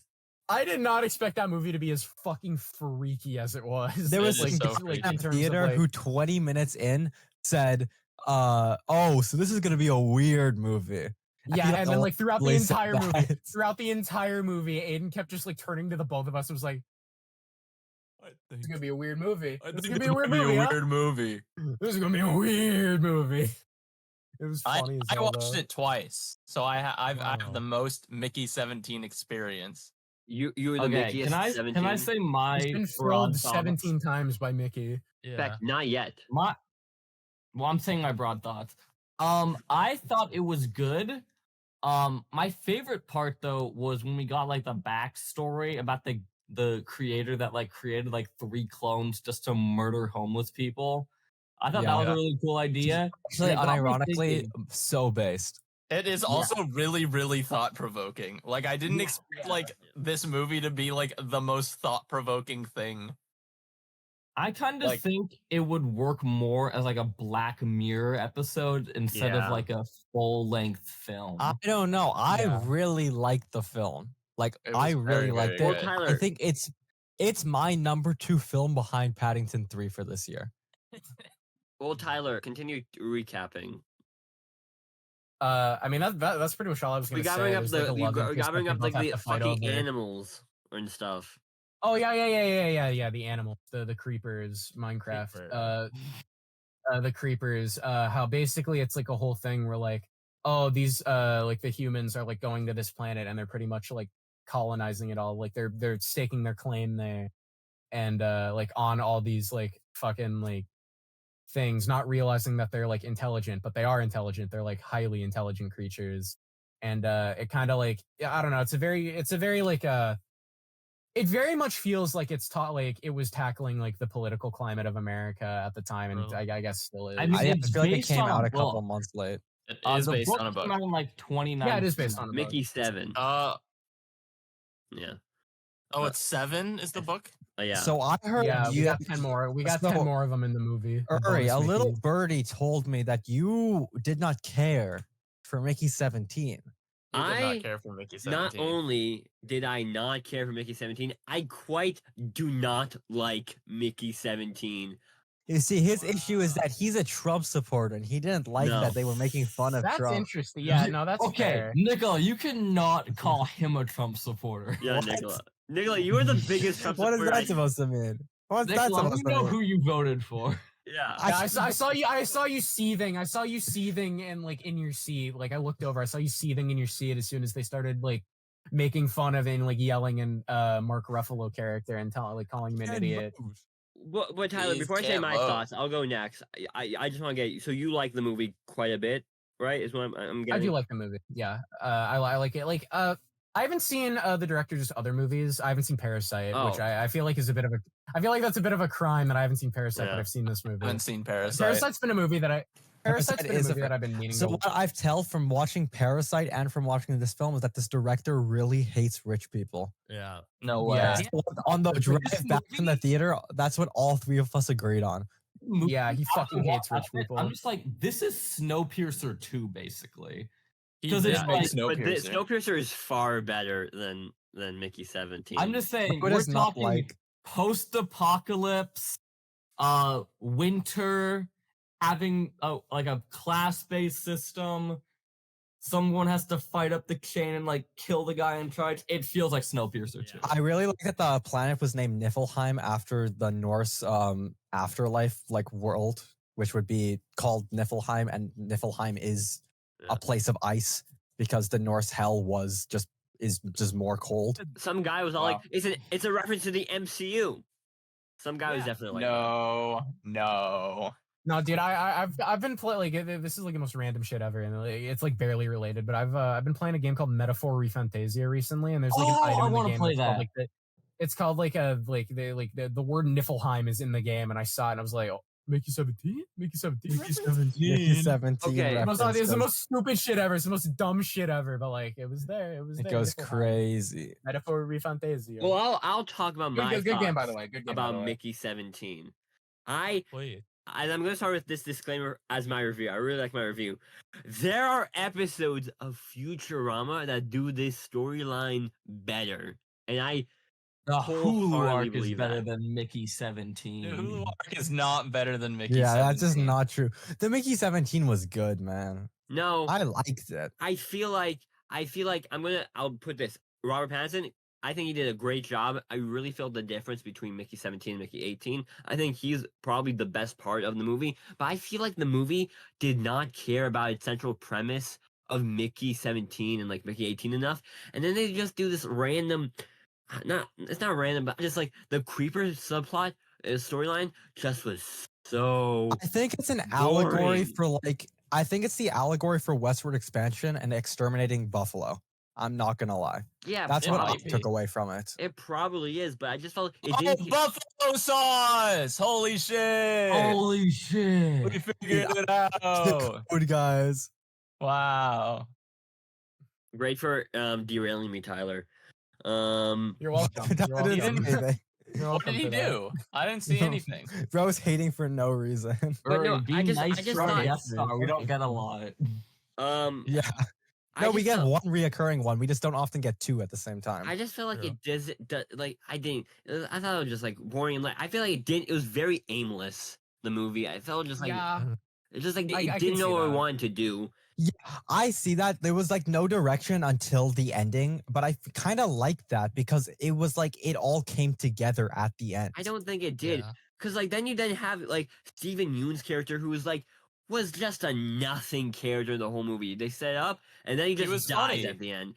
I did not expect that movie to be as fucking freaky as it was. There was It is a so guy freaky. in in terms of, theater like- who 20 minutes in said, "Oh, so this is gonna be a weird movie." Yeah, and then like throughout the Literally said entire movie, that. Aiden kept just like turning to the both of us and was like, "This is gonna be a weird movie. This is gonna be a weird movie. huh? movie. This is gonna be a weird movie." It was I funny as I hell. watched though. it twice, so I have Wow. the most Mickey 17 experience. You were the Okay, Mickiest can I 17? say my He's been broad trolled thoughts? 17 times by Mickey. Yeah. Beck, not yet. Well, I'm saying my broad thoughts. I thought it was good. My favorite part though was when we got like the backstory about the creator that like created like 3 clones just to murder homeless people. I thought that was Yeah. a really cool idea. Actually, And it got me unironically, thinking. so based. It is also really, really thought provoking. Like I didn't expect like this movie to be like the most thought provoking thing. I kind of Like- think it would work more as like a Black Mirror episode instead of Yeah. like a full length film. I don't know. I Yeah. really liked the film. Like It I was really very, liked very it. good. Well, I Tyler, think it's my number 2 film behind Paddington 3 for this year. Tyler, continue recapping. I mean that's pretty much all I was We gonna got say. bring up There's, like, a love we interest got that bring they up both like have the to fight fucking over. animals and stuff. Oh yeah. The animals, the creepers, Minecraft. Creeper. The creepers. How basically it's like a whole thing where like, oh, these like the humans are like going to this planet and they're pretty much like colonizing it all. Like they're staking their claim there, and like on all these like fucking like things, not realizing that they're like intelligent, but they are intelligent. They're like highly intelligent creatures, and it kind of like, I don't know. It's a very like it very much feels like it's taught like it was tackling like the political climate of America at the time, and Really? I guess still is. I mean, I it's feel like it based came on a out a couple book. months late. It is The based book on a book. came out in like 2019. Yeah, it is based on a book. Mickey 7. Yeah. Oh, it's 7 is the book? Yeah. So I heard Yeah, we you got 10 more. We got so- 10 more of them in the movie. the Uri, bonus a little Mickeys. birdie told me that you did not care for Mickey 17. Who did I not care for Mickey 17? Not only did I not care for Mickey 17, I quite do not like Mickey 17. You see, his issue is that he's a Trump supporter, and he didn't like No. that they were making fun of That's Trump. interesting. Yeah, no, that's okay, fair. Nicola, you cannot call him a Trump supporter. Yeah, What? Nicola. Nicola, you are the biggest Trump What is supporter. that supposed to mean? What's that Nicola, supposed we to know mean? who you voted for. Yeah. Yeah, I saw you seething. I saw you seething and like in your seat. Like I looked over, I saw you seething in your seat as soon as they started like making fun of it and like yelling in Mark Ruffalo character and calling him an idiot. But Tyler, Please before I say can't my vote. thoughts, I'll go next. I just want to get so you like the movie quite a bit, right? Is what I'm getting. I do like the movie. Yeah, I like it. Like I haven't seen the director's other movies. I haven't seen Parasite, which Oh. I feel like is a bit of a. I feel like that's a bit of a crime that I haven't seen Parasite, but Yeah. I've seen this movie. I haven't seen Parasite. Parasite's been a movie that Parasite Parasite's been a is a movie fa- that I've been meaning So to. what I've tell from watching Parasite and from watching this film is that this director really hates rich people. Yeah. No way. Yeah. On the Wait, drive this back from the movie- theater, that's what all three of us agreed on. Yeah, he fucking hates rich people. I'm just like, this is Snowpiercer 2, basically. He 'Cause did it's make like- But Snowpiercer. Snowpiercer is far better than Mickey 17. I'm just saying, Who we're does not talking like? post-apocalypse, winter, having like a class-based system. Someone has to fight up the chain and like kill the guy in charge. It feels like Snowpiercer 2. I really like that the planet was named Niflheim after the Norse afterlife like world, which would be called Niflheim, and Niflheim is Yeah. a place of ice because the Norse hell is just more cold. Some guy was all Wow. like, it's a reference to the MCU. Some guy was definitely like, No. No, dude, I've been playing like this is like the most random shit ever, and like, it's like barely related. But I've been playing a game called Metaphor Refantasia recently, and there's like an Oh, item I in the wanna game play that's called, that. like it's called like the word Niflheim is in the game, and I saw it and I was like, oh, Mickey 17, Mickey 17, Mickey 17 Okay. reference It's the goes- most stupid shit ever. It's the most dumb shit ever. But like, it was there. It was it there. goes Niflheim. crazy. Metaphor Refantasia. well, I'll talk about my good game, by thoughts the way. Good game, by about the way. Mickey 17. Wait. I'm going to start with this disclaimer as my review. I really like my review. There are episodes of Futurama that do this storyline better, and I The Hulu wholeheartedly arc is believe better that. than Mickey 17. The Hulu arc is not better than Mickey Yeah, 17. that's just not true. The Mickey 17 was good, man. no. I liked it. I feel like I'll put this. Robert Pattinson, I think he did a great job. I really felt the difference between Mickey 17 and Mickey 18. I think he's probably the best part of the movie, but I feel like the movie did not care about its central premise of Mickey 17 and like Mickey 18 enough. And then they just do this random it's not random, but just like the creeper subplot storyline just was so I think it's an allegory boring. for I think it's the allegory for westward expansion and exterminating buffalo. I'm not gonna lie. yeah, That's it what I might be. took away from it. It probably is, but I just felt it Oh, didn't. buffalo sauce! Holy shit! Holy shit. We figured it out! Good guys. Wow. Great for derailing me, Tyler. You're welcome. That You're didn't welcome. say anything. You're What welcome did he for that. do? I didn't see anything. Bro's hating for no reason. But no, Rory, be I just nice thought- for Death Star. We don't get a lot. Yeah. I No, we just get felt- one reoccurring one. We just don't often get two at the same time. I just feel like True. it does like I didn't. I thought it was just like boring. Like I feel like it didn't. It was very aimless. The movie. I felt just like Yeah. it's just like I it can didn't know see what it that. wanted to do. Yeah, I see that. There was like no direction until the ending, but I kind of liked that because it was like it all came together at the end. I don't think it did. Yeah. Cause like then you have like Steven Yeun's character who was just a nothing character in the whole movie. They set up and then he just was dies funny. at the end.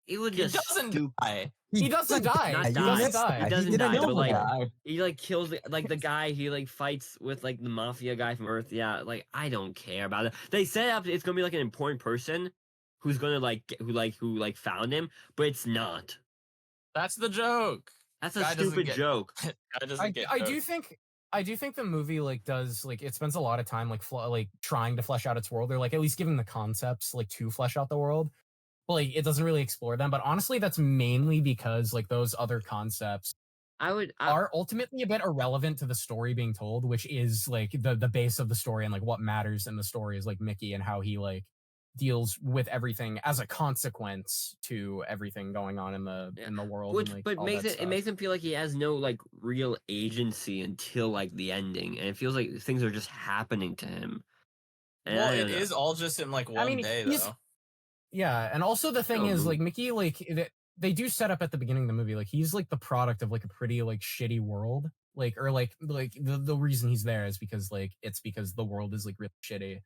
It was He just doesn't stupid. die. He doesn't die. Not He die. doesn't missed die. that. He doesn't didn't die, know but like that. he like kills like the guy he like fights with like the mafia guy from Earth. Yeah, like I don't care about it. They set up it's gonna be like an important person who's gonna who found him, but it's not. That's the joke. That's a Guy doesn't stupid get- joke. Guy doesn't get I do jokes. think the movie like does like it spends a lot of time like like trying to flesh out its world, or like at least giving the concepts like to flesh out the world. But like it doesn't really explore them. But honestly, that's mainly because like those other concepts I are ultimately a bit irrelevant to the story being told, which is like the base of the story, and like what matters in the story is like Mickey and how he like deals with everything as a consequence to everything going on in the world. which and, like, but all makes that it stuff. makes him feel like he has no like real agency until like the ending, and it feels like things are just happening to him. And Well, I it don't know. is all just in like one mean, day he's- though. Yeah, and also the thing Oh, is, no. like Mickey, like they do set up at the beginning of the movie, like he's like the product of like a pretty like shitty world, like or like the reason he's there is because like it's because the world is like really shitty,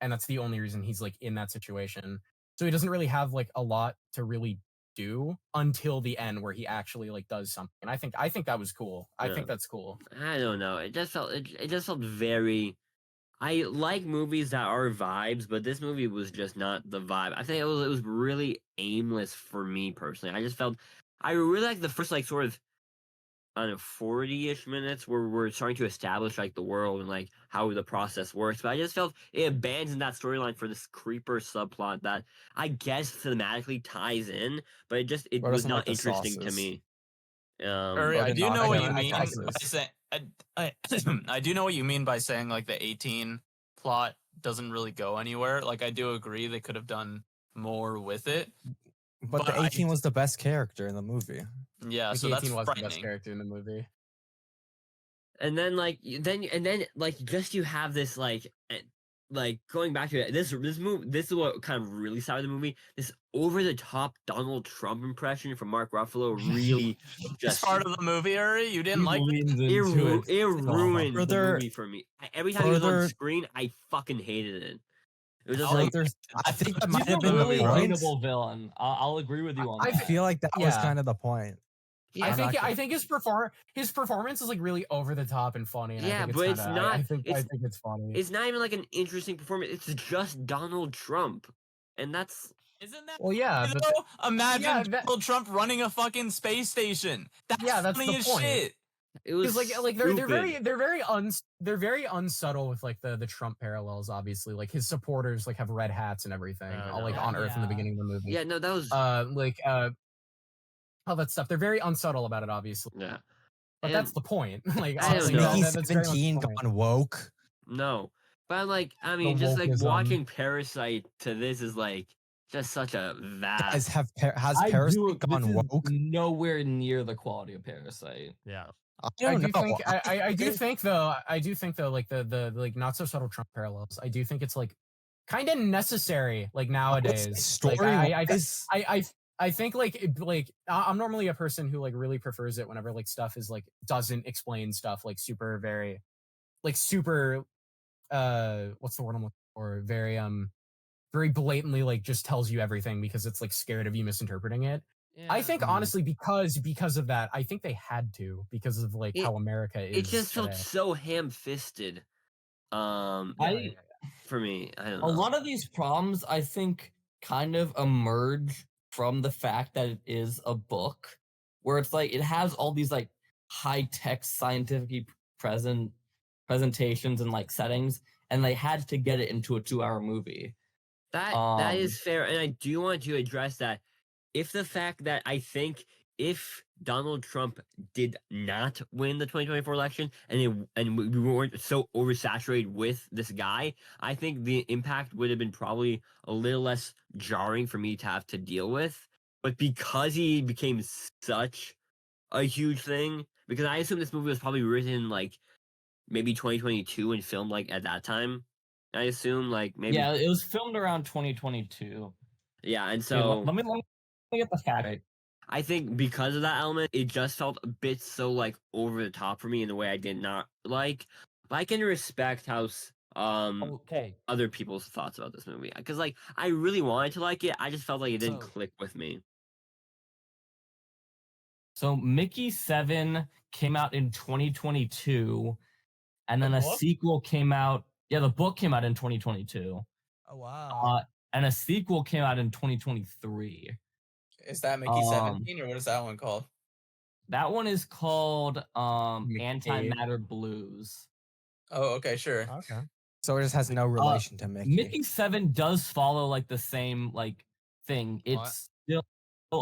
and that's the only reason he's like in that situation. So he doesn't really have like a lot to really do until the end where he actually like does something. And I think that was cool. I Yeah. think that's cool. I don't know. It just felt very. I like movies that are vibes, but this movie was just not the vibe. I think it was really aimless for me personally. I just felt I really like the first like sort of I don't know 40-ish minutes where we're starting to establish like the world and like how the process works. But I just felt it abandoned that storyline for this creeper subplot that I guess thematically ties in, but it Or was doesn't not like the interesting to sauces. me. Uri, Or I did do not know what like you the mean by sauces. saying. I do know what you mean by saying like the 18 plot doesn't really go anywhere. Like I do agree they could have done more with it. But But the 18 was the best character in the movie. Yeah, Mickey so that's 18 was the best frightening. character in the movie. And then like like just you have this like going back to it, this movie, this is what kind of really started the movie. This over the top Donald Trump impression from Mark Ruffalo really This just part of the movie, Uri, you didn't like. leans it, into it ruined the Further- movie for me. Every time he was on further- screen, I fucking hated it. It was just I'll like I think that He's might a have been really the point. hateable villain. I'll agree with you on I I that. feel like that was Yeah. kind of the point. I I'm think not I think his performance is like really over the top and funny. And Yeah, I think but it's it's kinda, not- I think it's- it's funny. it's not even like an interesting performance. It's just Donald Trump, and that's Isn't that Well, yeah, funny, but though? Imagine yeah, that- Donald Trump running a fucking space station. That's Yeah, that's funny the as point. shit. it was because like they're stupid. they're very unsubtle with like the Trump parallels. Obviously, like his supporters like have red hats and everything, Yeah, all, like no. on Earth in the Yeah. beginning of the movie. Yeah, no, that was All that stuff. They're very unsubtle about it, obviously. yeah. But And- that's the point. Like I don't honestly, know. Mickey that's very much the 17 point. gone woke. No, but like I mean, just like wokeism. watching Parasite to this is like just such a vast. Has I Parasite do. gone This is woke? nowhere near the quality of Parasite. Yeah. I I don't do know. think I do think though like the like not so subtle Trump parallels. I do think it's like kind of necessary like nowadays. Story Like, wise, I think like I'm normally a person who like really prefers it whenever like stuff is like doesn't explain stuff like super very like super what's the word I'm looking for, very blatantly like just tells you everything because it's like scared of you misinterpreting it. I think Mhm. honestly because of that, I think they had to because of like It- how America is. It just felt today. so ham-fisted. I For me, I don't a know. lot of these problems I think kind of emerge from the fact that it is a book where it's like it has all these like high-tech scientific presentations and like settings, and they had to get it into a 2-hour movie. That Um, is fair, and I do want to address that. If the fact that I think if Donald Trump did not win the 2024 election and we weren't so oversaturated with this guy, I think the impact would have been probably a little less jarring for me to have to deal with. But because he became such a huge thing, because I assume this movie was probably written like maybe 2022 and filmed like at that time. I assume like maybe yeah, it was filmed around 2022. yeah, and Here, so let me get the fact right. I think because of that element, it just felt a bit so like over the top for me in a way I did not like. But I can respect how Okay. other people's thoughts about this movie because like I really wanted to like it, I just felt like it didn't So- click with me. So Mickey 7 came out in 2022, and then The a book? sequel came out. Yeah, the book came out in 2022. Oh wow. And a sequel came out in 2023. Is that Mickey 17 or what is that one called? That one is called Mickey. Antimatter Blues. Oh, okay, sure. Okay. So it just has no relation to Mickey. Mickey 7 does follow like the same like thing. What? It's still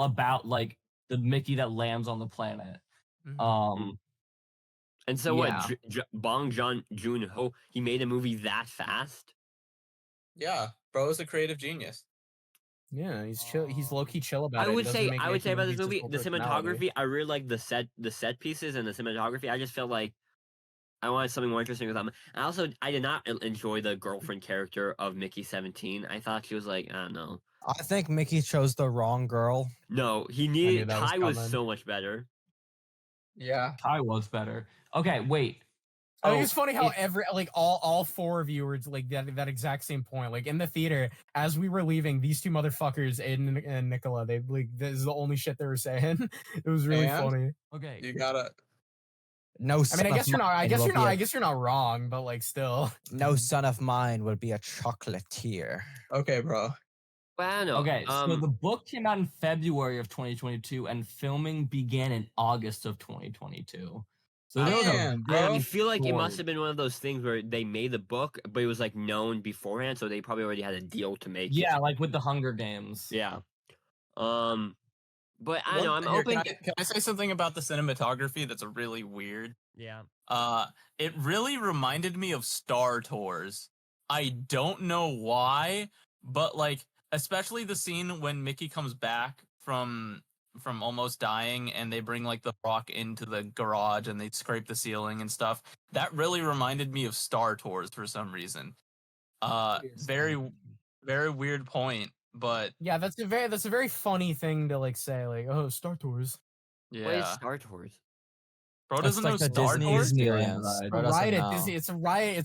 about like the Mickey that lands on the planet. Mhm. And so yeah. what? Bong Joon-ho, he made a movie that fast. Yeah, bro is a creative genius. Yeah, he's chill. He's low key chill about I it. He would doesn't say make I would say making about this movies his movie, whole the personality. cinematography. I really like the set pieces and the cinematography. I just felt like I wanted something more interesting with them. I did not enjoy the girlfriend character of Mickey 17. I thought she was like, I don't know. I think Mickey chose the wrong girl. No, he knew needed that was Kai was coming. so much better. Yeah. Kai was better. Okay, wait. I think Oh, it's funny how it- every like all four of you were like that exact same point. Like in the theater, as we were leaving, these two motherfuckers, Aiden and Nicola, they like this is the only shit they were saying. It was really And? funny. Okay. You gotta No I son mean, I of guess you're not. I mine guess will you're be not. a- I guess you're not wrong, but like still. No son of mine would be a chocolatier. okay, bro. But I don't know. okay, so the book came out in February of 2022 and filming began in August of 2022. So there was a Damn, big I bro. feel like it must story. have been one of those things where they made the book, but it was like known beforehand, so they probably already had a deal to make Yeah, it. like with the Hunger Games. Yeah. But I don't know. I'm open. Can I say something about the cinematography that's really weird? Yeah. It really reminded me of Star Tours. I don't know why, but like especially the scene when Mickey comes back from almost dying and they bring like the rock into the garage and they scrape the ceiling and stuff. That really reminded me of Star Tours for some reason. Very very weird point, but Yeah, that's a very funny thing to like say. Like, oh, Star Tours. What is yeah. Star Tours? Bro That's doesn't like know the Star Disney Tours? experience. ride. Bro A doesn't ride at know. Disney. It's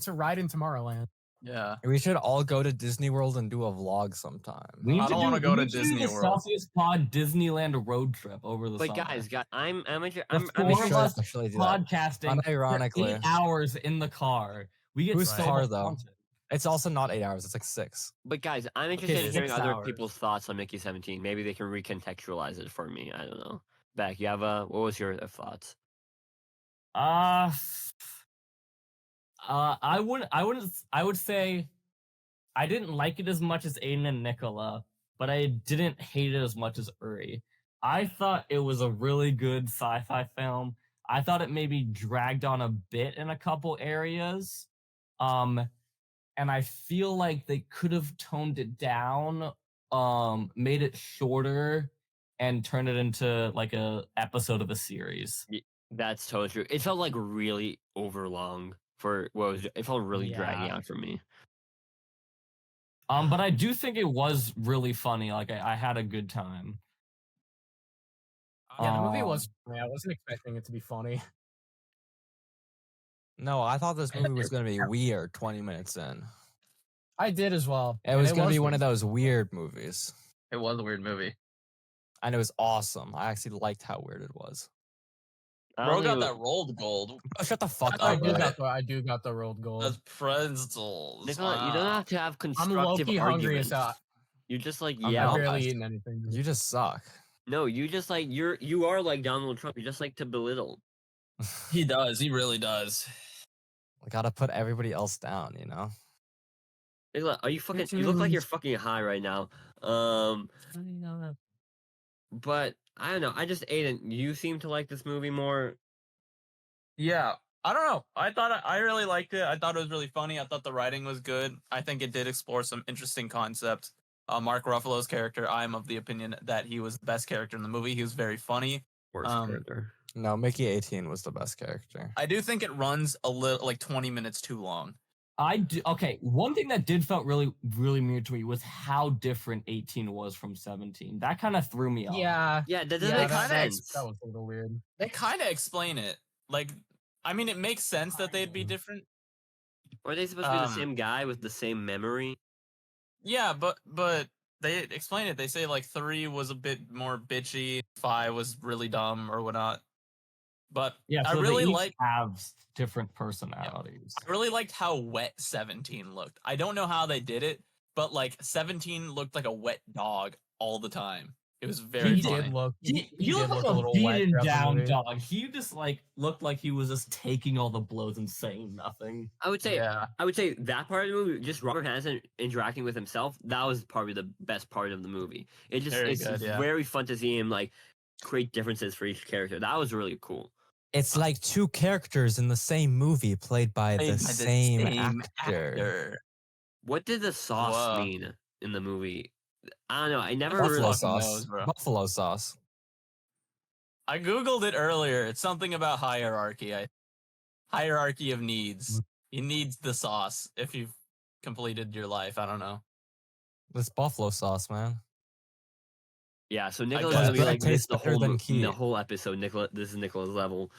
a ride in Tomorrowland. Yeah. We should all go to Disney World and do a vlog sometime. We need I to don't do- wanna go we to need do Disney the World. Celsius Pod Disneyland road trip over the But summer. guys, I'm The I'm four of interested. us actually do that. podcasting for Unironically. 8 hours in the car. We get Whose so car, much though? content. It's also not 8 hours. It's like 6. But guys, I'm interested in Okay, hearing 6 other hours. people's thoughts on Mickey 17. Maybe they can recontextualize it for me. I don't know. Beck, you have what was your thoughts? I would say I didn't like it as much as Aiden and Nicola, but I didn't hate it as much as Uri. I thought it was a really good sci-fi film. I thought it maybe dragged on a bit in a couple areas. And I feel like they could have toned it down, made it shorter, and turned it into like a episode of a series. That's totally true. It felt like really overlong for what was. It felt really dragging Yeah. out for me. But I do think it was really funny. Like I had a good time. Yeah, the movie Um, was funny. I wasn't expecting it to be funny. No, I thought this movie was going to be weird 20 minutes in. I did as well. It and was going to be one weird. of those weird movies. It was a weird movie. And it was awesome. I actually liked how weird it was. I Bro don't got think that rolled gold. Oh, shut the fuck I up. do Right? got the rolled gold. That's pretzels. Nicola, you don't have to have I'm constructive low-key hungry arguments. as hell. You just like I've yell. barely eaten anything. You just suck. No, you just like you are like Donald Trump. You just like to belittle. He does. He really does. I gotta put everybody else down, you know? Nicola, are you fucking? 18 You look like you're movies. fucking high right now. But I don't know. I just Aiden, you seem to like this movie more. Yeah, I don't know. I really liked it. I thought it was really funny. I thought the writing was good. I think it did explore some interesting concepts. Mark Ruffalo's character, I'm of the opinion that he was the best character in the movie. He was very funny. Worst character. No, Mickey 18 was the best character. I do think it runs a little like 20 minutes too long. Okay, one thing that did felt really weird to me was how different 18 was from 17. That kind of threw me off. Yeah. Yeah, that doesn't Yeah, make sense. that was a little weird. They kind of explain it. Like, I mean, it makes sense that they'd be different. Or are they supposed to be the same guy with the same memory? Yeah, but they explain it. They say like 3 was a bit more bitchy, 5 was really dumb or whatnot. But Yeah, I so really they each like have different personalities. I really liked how wet 17 looked. I don't know how they did it, but like 17 looked like a wet dog all the time. It was very He funny. did look. He did looked look like a little wet beaten throughout the down movie. dog. He just like looked like he was just taking all the blows and saying nothing. I would say Yeah. that part of the movie, just Robert Pattinson interacting with himself, that was probably the best part of the movie. It's good, yeah. very fun to see him like create differences for each character. That was really cool. It's like two characters in the same movie played by the same actor. What did the sauce Whoa. mean in the movie? I don't know. I never Buffalo really. sauce. knows, bro. Buffalo sauce. I googled it earlier. It's something about hierarchy. Hierarchy of needs. You need the sauce if you've completed your life. I don't know. It's buffalo sauce, man. Yeah, so Nicola's guess. gonna be Bread like this tastes the better whole than Key. the whole episode. Nicola, this is Nicola's level.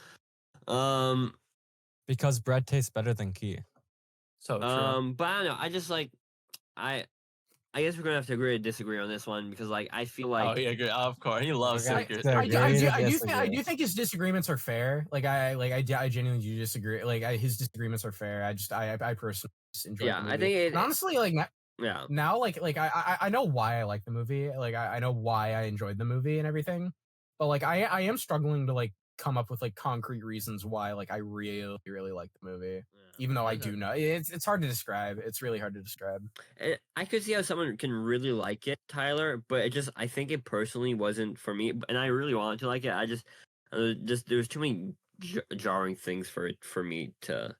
Because bread tastes better than key. So true. But I don't know. I just like I guess we're gonna have to agree to disagree on this one because like I feel like Oh, he agree. Of course, he loves Okay. Snickers. There- I do think his disagreements are fair. I genuinely do disagree. His disagreements are fair. I personally just enjoy. Yeah, the I movie. think it- And honestly, like yeah. now, I know why I like the movie. Like I know why I enjoyed the movie and everything. But like I am struggling to like come up with like concrete reasons why like I really like the movie. Even though I do know it's hard to describe. It's really hard to describe. I could see how someone can really like it, Tyler, but I think it personally wasn't for me, and I really wanted to like it. I just there's too many jarring things for me to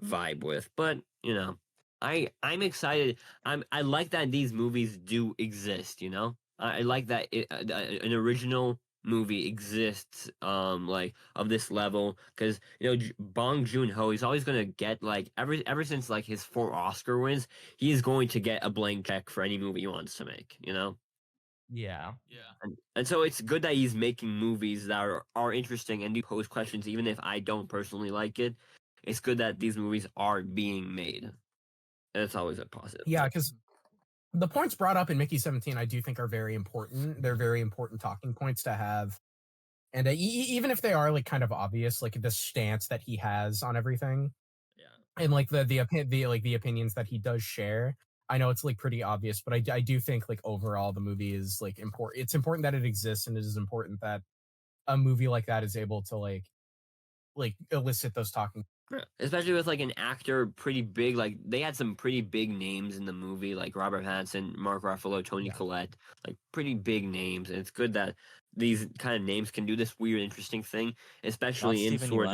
vibe with. But you know, I'm excited. I like that these movies do exist. You know, I like that an original movie exists like of this level because you know Bong Joon-ho, he's always going to get like ever since like his 4 Oscar wins, he is going to get a blank check for any movie he wants to make, you know. Yeah. And so it's good that he's making movies that are interesting and do pose questions even if I don't personally like it. It's good that these movies are being made, and it's always a positive. Yeah, because the points brought up in Mickey 17, I do think are very important. They're very important talking points to have. And even if they are like kind of obvious, like the stance that he has on everything, Yeah. and like the opinions that he does share, I know it's like pretty obvious, but I do think like overall the movie is like important. It's important that it exists, and it is important that a movie like that is able to like elicit those talking. Yeah, especially with like an actor pretty big, like they had some pretty big names in the movie, like Robert Pattinson, Mark Ruffalo, Toni Collette, like pretty big names, and it's good that these kind of names can do this weird, interesting thing, especially in sort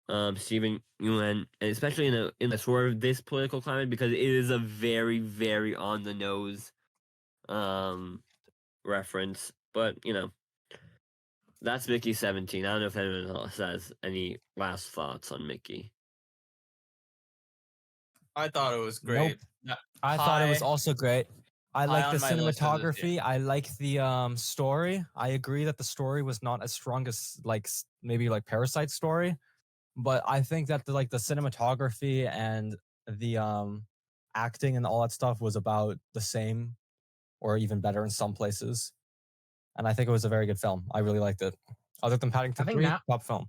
of Steven Yeun, and especially in a sort of this political climate because it is a very, very on the nose reference, but you know. That's Mickey 17. I don't know if anyone else has any last thoughts on Mickey. I thought it was great. I thought it was High- also great. I like on the my list of this cinematography. I like the story. I agree that the story was not as strong as like maybe like Parasite's story, but I think that the cinematography and the acting and all that stuff was about the same or even better in some places. And I think it was a very good film. I really liked it. Other than Paddington 3, top film.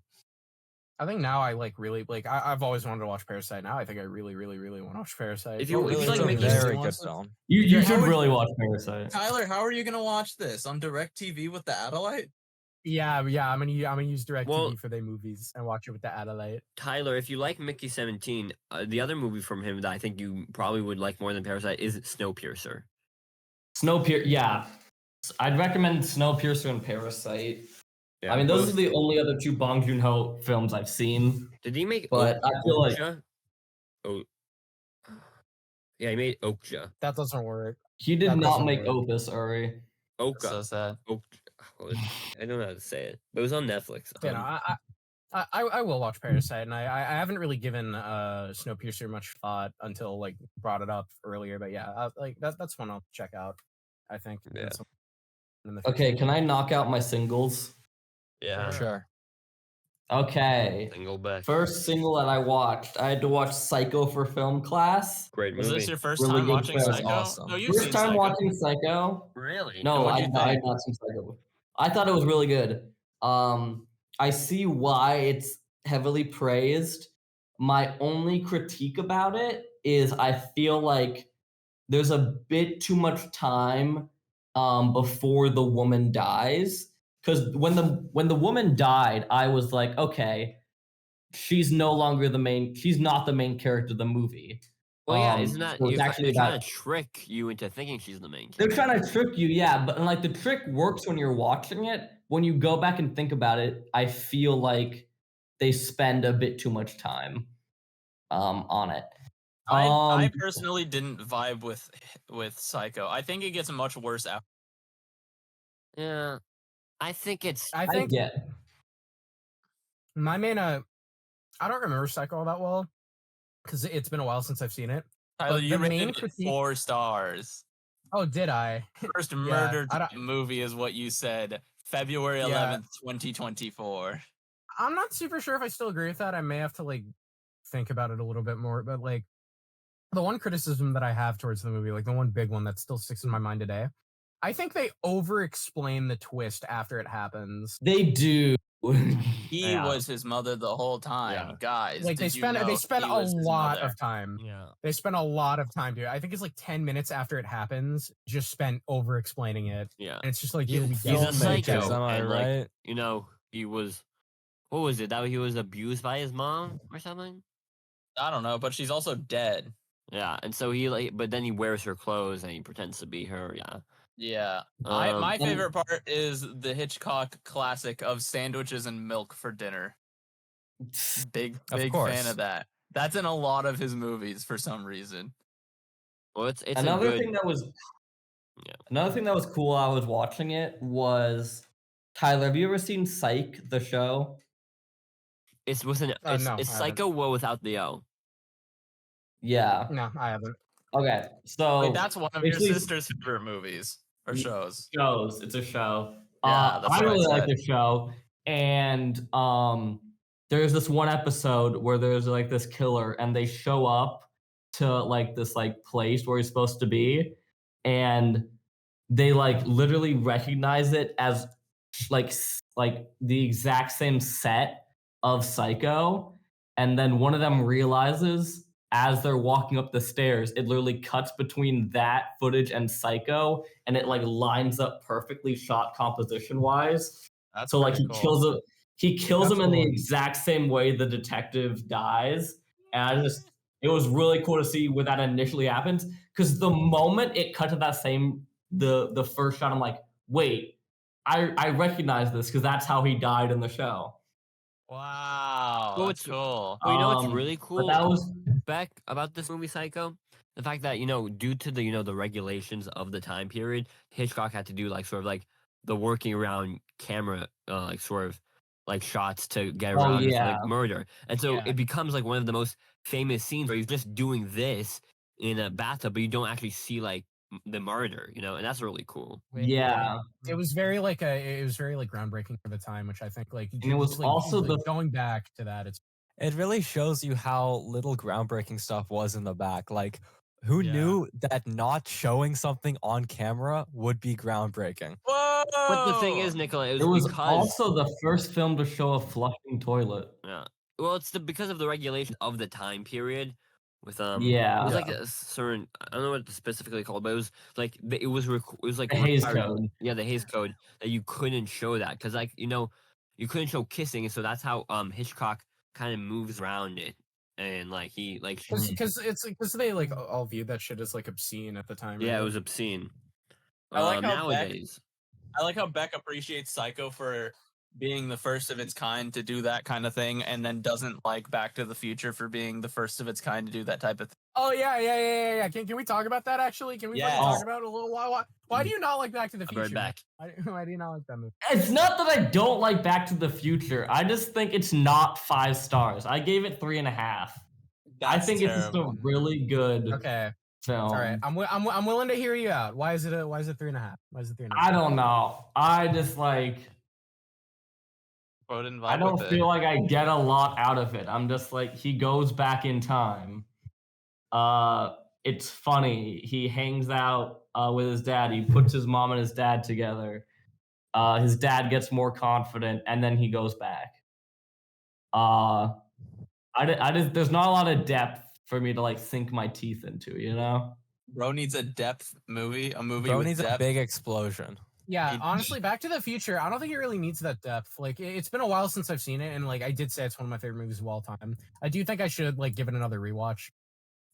I think now I like really like I've always wanted to watch Parasite. Now I think I really want to watch Parasite. If you It's like a Mickey's very good film. You should how would- really watch Parasite. Tyler, how are you gonna watch this on DirecTV with the Adelaide? Yeah. I'm gonna use DirecTV Well- for their movies and watch it with the Adelaide. Tyler, if you like Mickey 17, the other movie from him that I think you probably would like more than Parasite is Snowpiercer. Snowpiercer, yeah. I'd recommend Snowpiercer and Parasite. Yeah, I mean, those both- are the only other two Bong Joon-ho films I've seen. Did he make But I feel like Okja? Oh, yeah, he made Okja. That doesn't work. he did That not doesn't make work. Opus, Uri. That's so Oka. sad. I don't know how to say it, but it was on Netflix. You know, I will watch Parasite, and I haven't really given Snowpiercer much thought until like brought it up earlier. But yeah, that's one I'll check out. I think. Yeah. In the Okay, future. can I knock out my singles? Yeah. Sure. Okay. Single back. First single that I watched, I had to watch Psycho for film class. Great Was movie. this your first Really time good watching film. Psycho? Awesome. No, you've First seen time Psycho. watching Psycho. Really? No, what'd I you had think? not seen Psycho. I thought it was really good. I see why it's heavily praised. My only critique about it is I feel like there's a bit too much time before the woman dies. Because when the woman died, I was like, okay, she's no longer the main. She's not the main character of the movie. Well, yeah, isn't that so it's you're actually trying about- to trick you into thinking she's the main They're character? trying to trick you, yeah, but like the trick works when you're watching it. When you go back and think about it, I feel like they spend a bit too much time on it. I personally didn't vibe with Psycho. I think it gets much worse after. Yeah, I think it's. I I think get my main I don't remember Psycho all that well because it's been a while since I've seen it. Tyler, But you the rated main it critique- 4 stars. Oh, did I? First Yeah, murder I don't- movie is what you said. February Yeah. 11th, 2024. I'm not super sure if I still agree with that. I may have to like think about it a little bit more. But like the one criticism that I have towards the movie, like the one big one that still sticks in my mind today, I think they over-explain the twist after it happens. they do. He Yeah. was his mother the whole time, Yeah. guys. Like they did you spend know they spend he a was his lot mother? of time. Yeah. They spend a lot of time, dude. I think it's like 10 minutes after it happens, just spent over-explaining it. Yeah, And it's just like, He's here we he's go. a psycho, am I and, like, right? you know, he was. What was it? That he was abused by his mom or something? I don't know, but she's also dead. Yeah, and so he like, but then he wears her clothes and he pretends to be her. Yeah. Yeah. Um, My and- favorite part is the Hitchcock classic of sandwiches and milk for dinner. Big Of fan course. of that. That's in a lot of his movies for some reason. Well, it's Another a good. thing that was Yeah. Another thing that was cool while I was watching it was Tyler, have you ever seen Psych, the show? It's with an. No, It's I haven't. Psycho Will without the O. Yeah. No, I haven't. Okay. So Wait, that's one of your basically- sister's favorite movies or Ye- shows. shows. It's a show. Yeah, that's I what I really like said. the show, and there's this one episode where there's like this killer, and they show up to like this like place where he's supposed to be, and they like literally recognize it as like the exact same set of Psycho, and then one of them realizes as they're walking up the stairs, it literally cuts between that footage and Psycho, and it like lines up perfectly shot composition wise. That's So like pretty he cool. kills him, That's in the cool. exact same way the detective dies, and it was really cool to see when that initially happens. Because the moment it cut to that same the first shot, I'm like, wait, I recognize this because that's how he died in the show. Wow, Well, that's it's- cool. Well, you know what's Um, really But cool that was back about this movie, Psycho? The fact that due to the the regulations of the time period, Hitchcock had to do like sort of like the working around camera, like sort of like shots to get Oh, around this, yeah. like murder, and so Yeah. it becomes like one of the most famous scenes where he's just doing this in a bathtub, but you don't actually see like the murder, and that's really cool. yeah. It was very like groundbreaking for the time, which I think like And it was just, like, also like, the- going back to that. It's It really shows you how little groundbreaking stuff was in the back. Like, who Yeah. knew that not showing something on camera would be groundbreaking? Whoa! But the thing is, Nicola, It was because also the first film to show a flushing toilet. yeah. Well, it's because of the regulation of the time period with it Yeah. was like a certain, I don't know what it's specifically called, but it was like it was like The Hays required- Code. Yeah, the Hays Code, that you couldn't show that because like you couldn't show kissing, and so that's how Hitchcock kind of moves around it, and like he like Because they like all viewed that shit as like obscene at the time. yeah, it right? was obscene. I like how Nowadays. I like how Beck appreciates Psycho for being the first of its kind to do that kind of thing, and then doesn't like Back to the Future for being the first of its kind to do that type of thing. Oh yeah. Can we talk about that actually? Can we fucking Yes. talk about it a little while? Why do you not like Back to the I'll be Future? right man? back. Why do you not like that movie? It's not that I don't like Back to the Future. I just think it's not 5 stars. I gave it 3.5. I That's think it's just a terrible. really good Okay, film. all right. I'm willing to hear you out. Why is it 3.5? Why is it 3.5? I don't know. I just like Bro didn't I vibe don't with feel it. like I get a lot out of it. I'm just like he goes back in time. It's funny. He hangs out with his dad. He puts his mom and his dad together. His dad gets more confident, and then he goes back. I just there's not a lot of depth for me to like sink my teeth into, you know? Bro needs a depth movie, a movie Bro with needs a depth. big explosion. Yeah, It- honestly, Back to the Future, I don't think it really needs that depth. Like, it's been a while since I've seen it, and like I did say it's one of my favorite movies of all time. I do think I should like give it another rewatch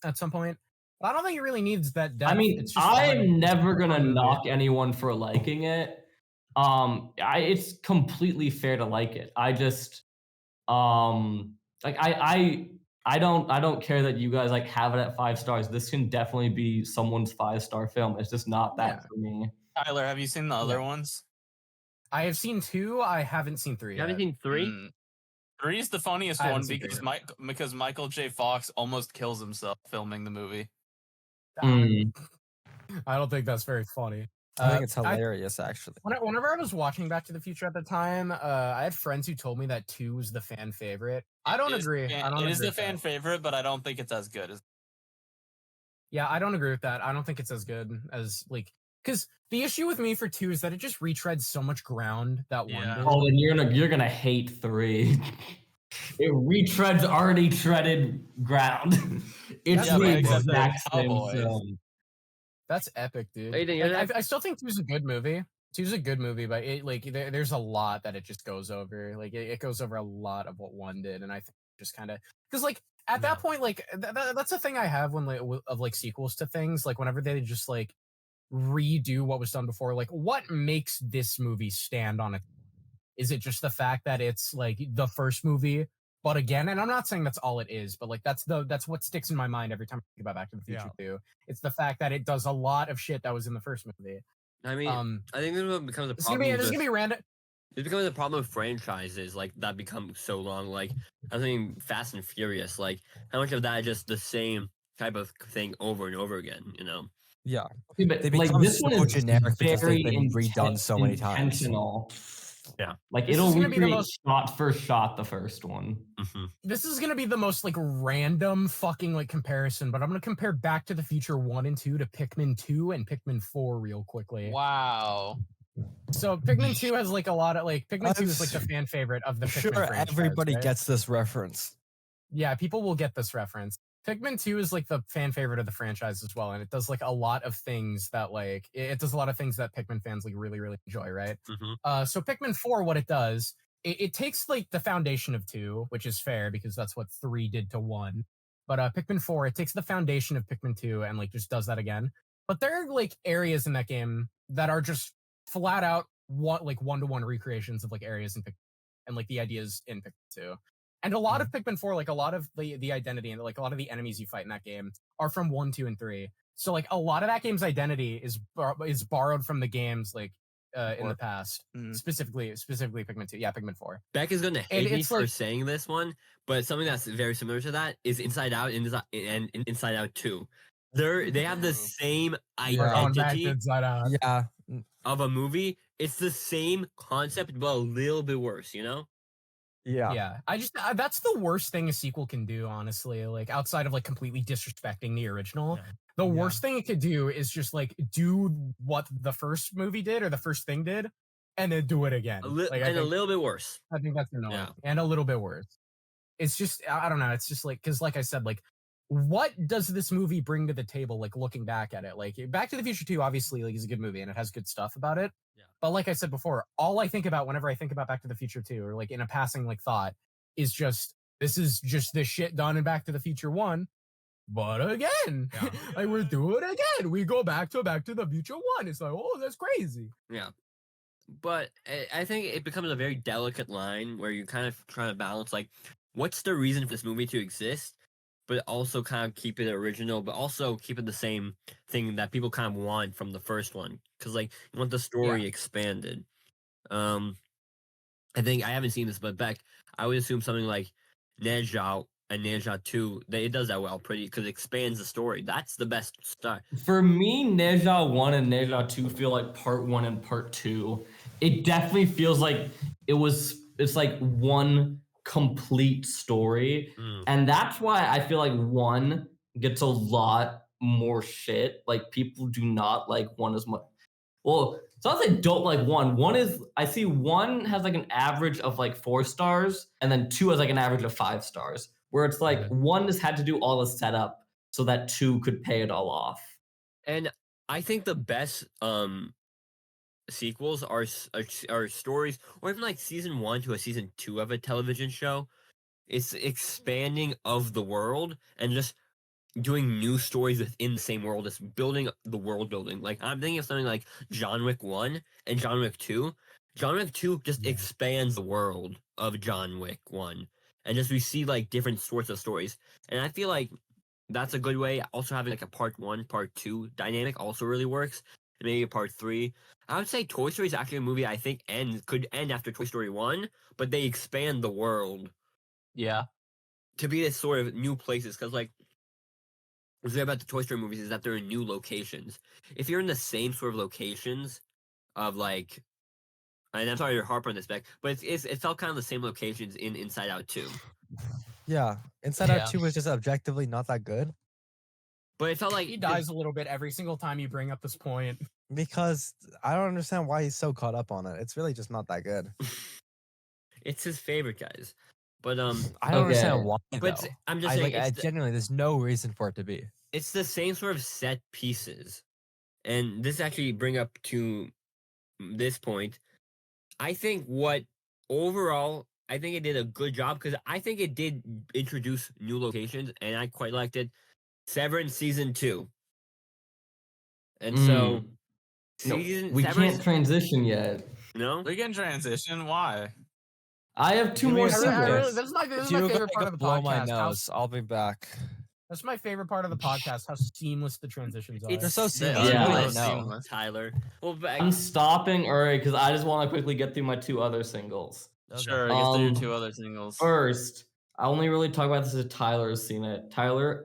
at some point. But I don't think it really needs that depth. I mean, It's just like, I'm never gonna movie. knock anyone for liking it. It's completely fair to like it. I just like I don't care that you guys like have it at 5 stars. This can definitely be someone's 5-star film. It's just not that Yeah. for me. Tyler, have you seen the other Yeah. ones? I have seen 2. I haven't seen 3 You yet. haven't seen 3? 3 is the funniest I haven't one seen three because Michael J. Fox almost kills himself filming the movie. Mm. I don't think that's very funny. I think it's hilarious, actually. Whenever I was watching Back to the Future at the time, I had friends who told me that 2 was the fan favorite. I don't It is the agree. fan- I don't it agree is the with fan that. favorite, but I don't think it's as good as. Yeah, I don't agree with that. I don't think it's as good as like because the issue with me for 2 is that it just retreads so much ground that one Yeah. did. Oh, then you're gonna hate 3. It retreads already treaded ground. It's Yeah, the but except they're exact same cowboys. film. That's epic, dude. Aiden, you're Like, not- I still think 2's a good movie. 2's a good movie, but it like there's a lot that it just goes over. Like it goes over a lot of what 1 did, and I think just kind of because like at that point, like that's a thing I have when like of like sequels to things. Like whenever they just like redo what was done before, like what makes this movie stand on it? Is it just the fact that it's like the first movie? But again, and I'm not saying that's all it is, but like that's what sticks in my mind every time I think about Back to the Future 2. It's the fact that it does a lot of shit that was in the first movie. I mean, I think this is what becomes a There's problem. gonna be random. It becomes a problem with franchises like that become so long. Like I think Fast and Furious, like how much of that is just the same type of thing over and over again, you know? Yeah. Yeah, but, They like, become this so one is generic because they've very been redone so many times. intentional. Yeah. Like This it'll is gonna be the recreate most- shot for shot the first one. Mm-hmm. This is gonna be the most like random fucking like comparison, but I'm gonna compare Back to the Future 1 and 2 to Pikmin 2 and Pikmin 4 real quickly. Wow. So Pikmin 2 has like a lot of like Pikmin 2 I'm is like the fan favorite of the Pikmin Sure, franchise, everybody right? gets this reference. Yeah, people will get this reference. Pikmin 2 is like the fan favorite of the franchise as well, and it does like a lot of things that like it does a lot of things that Pikmin fans like really, really enjoy, right? Mm-hmm. So Pikmin 4, what it does, it takes like the foundation of 2, which is fair because that's what 3 did to 1. But Pikmin 4, it takes the foundation of Pikmin 2 and like just does that again. But there are like areas in that game that are just flat out one-to-one recreations of like areas in Pikmin and like the ideas in Pikmin 2. And a lot of Pikmin 4, like a lot of the identity and like a lot of the enemies you fight in that game are from 1, 2, and 3. So like a lot of that game's identity is borrowed from the games like in the past, specifically Pikmin 2. Yeah, Pikmin 4. Beck is gonna And hate me it's for like- saying this one, but something that's very similar to that is Inside Out and Inside Out 2. They have the same We're going back to identity Inside Out. Yeah. of a movie. It's the same concept, but a little bit worse, you know? Yeah, I just that's the worst thing a sequel can do, honestly. Like outside of like completely disrespecting the original, the worst thing it could do is just like do what the first movie did or the first thing did, and then do it again. Like, A little bit worse. I think that's annoying, Yeah. and a little bit worse. It's just I don't know. It's just like because like I said, like what does this movie bring to the table? Like looking back at it, like Back to the Future 2, obviously, like is a good movie and it has good stuff about it. Yeah. But like I said before, all I think about whenever I think about Back to the Future 2, or like in a passing like thought, is just this is just the shit done in Back to the Future 1. But again, Yeah. like we're doing it again. We go back to the Future 1. It's like, oh, that's crazy. Yeah. But I think it becomes a very delicate line where you're kind of trying to balance, like, what's the reason for this movie to exist, but also kind of keep it original, but also keep it the same thing that people kind of want from the first one. Because, like, you want the story expanded. I think, I haven't seen this, but Beck, I would assume something like Neja and Neja 2, it does that well pretty, because it expands the story. That's the best start. For me, Neja 1 and Neja 2 feel like part 1 and part 2. It definitely feels like it's like one complete story. And that's why I feel like 1 gets a lot more shit. Like people do not like 1 as much. Well, it's not that they don't like 1. 1 is, I see 1 has like an average of like 4 stars, and then 2 has like an average of 5 stars. Where it's like 1 just had to do all the setup so that 2 could pay it all off. And I think the best sequels are stories, or even like season 1 to a season 2 of a television show. It's expanding of the world and just doing new stories within the same world. It's building the world building. Like, I'm thinking of something like John Wick 1 and John Wick 2. John Wick 2 just expands the world of John Wick 1. And just we see like different sorts of stories. And I feel like that's a good way. Also having like a part 1, part 2 dynamic also really works. And maybe a part 3. I would say Toy Story is actually a movie I think could end after Toy Story 1, but they expand the world. Yeah. To be this sort of new places, because like what's great about the Toy Story movies is that they're in new locations. If you're in the same sort of locations of like, and I'm sorry to harp on this back, but it felt kind of the same locations in Inside Out 2. Yeah, Inside Out 2 was just objectively not that good But it felt like He dies a little bit every single time you bring up this point. because I don't understand why he's so caught up on it. It's really just not that good. It's his favorite, guys. But I don't understand Okay. why. But though. I'm just I, saying, like, genuinely, there's no reason for it to be. it's the same sort of set pieces, and this actually bring up to this point. I think overall, I think it did a good job because I think it did introduce new locations, and I quite liked it. Severance season 2, and so No, season we Severance. can't transition yet. No, We can transition. Why? I have 2 Give me more a second. singles. This is my If favorite you part of the blow my podcast. nose, I'll be back. That's my favorite part of the podcast. How seamless the transitions are. They're so They seamless. are Yeah. really No. seamless, Tyler. Well, I'm stopping early because I just want to quickly get through my 2 other singles. Sure, I guess they're your Um, 2 other singles. First, I only really talk about this if Tyler has seen it. Tyler,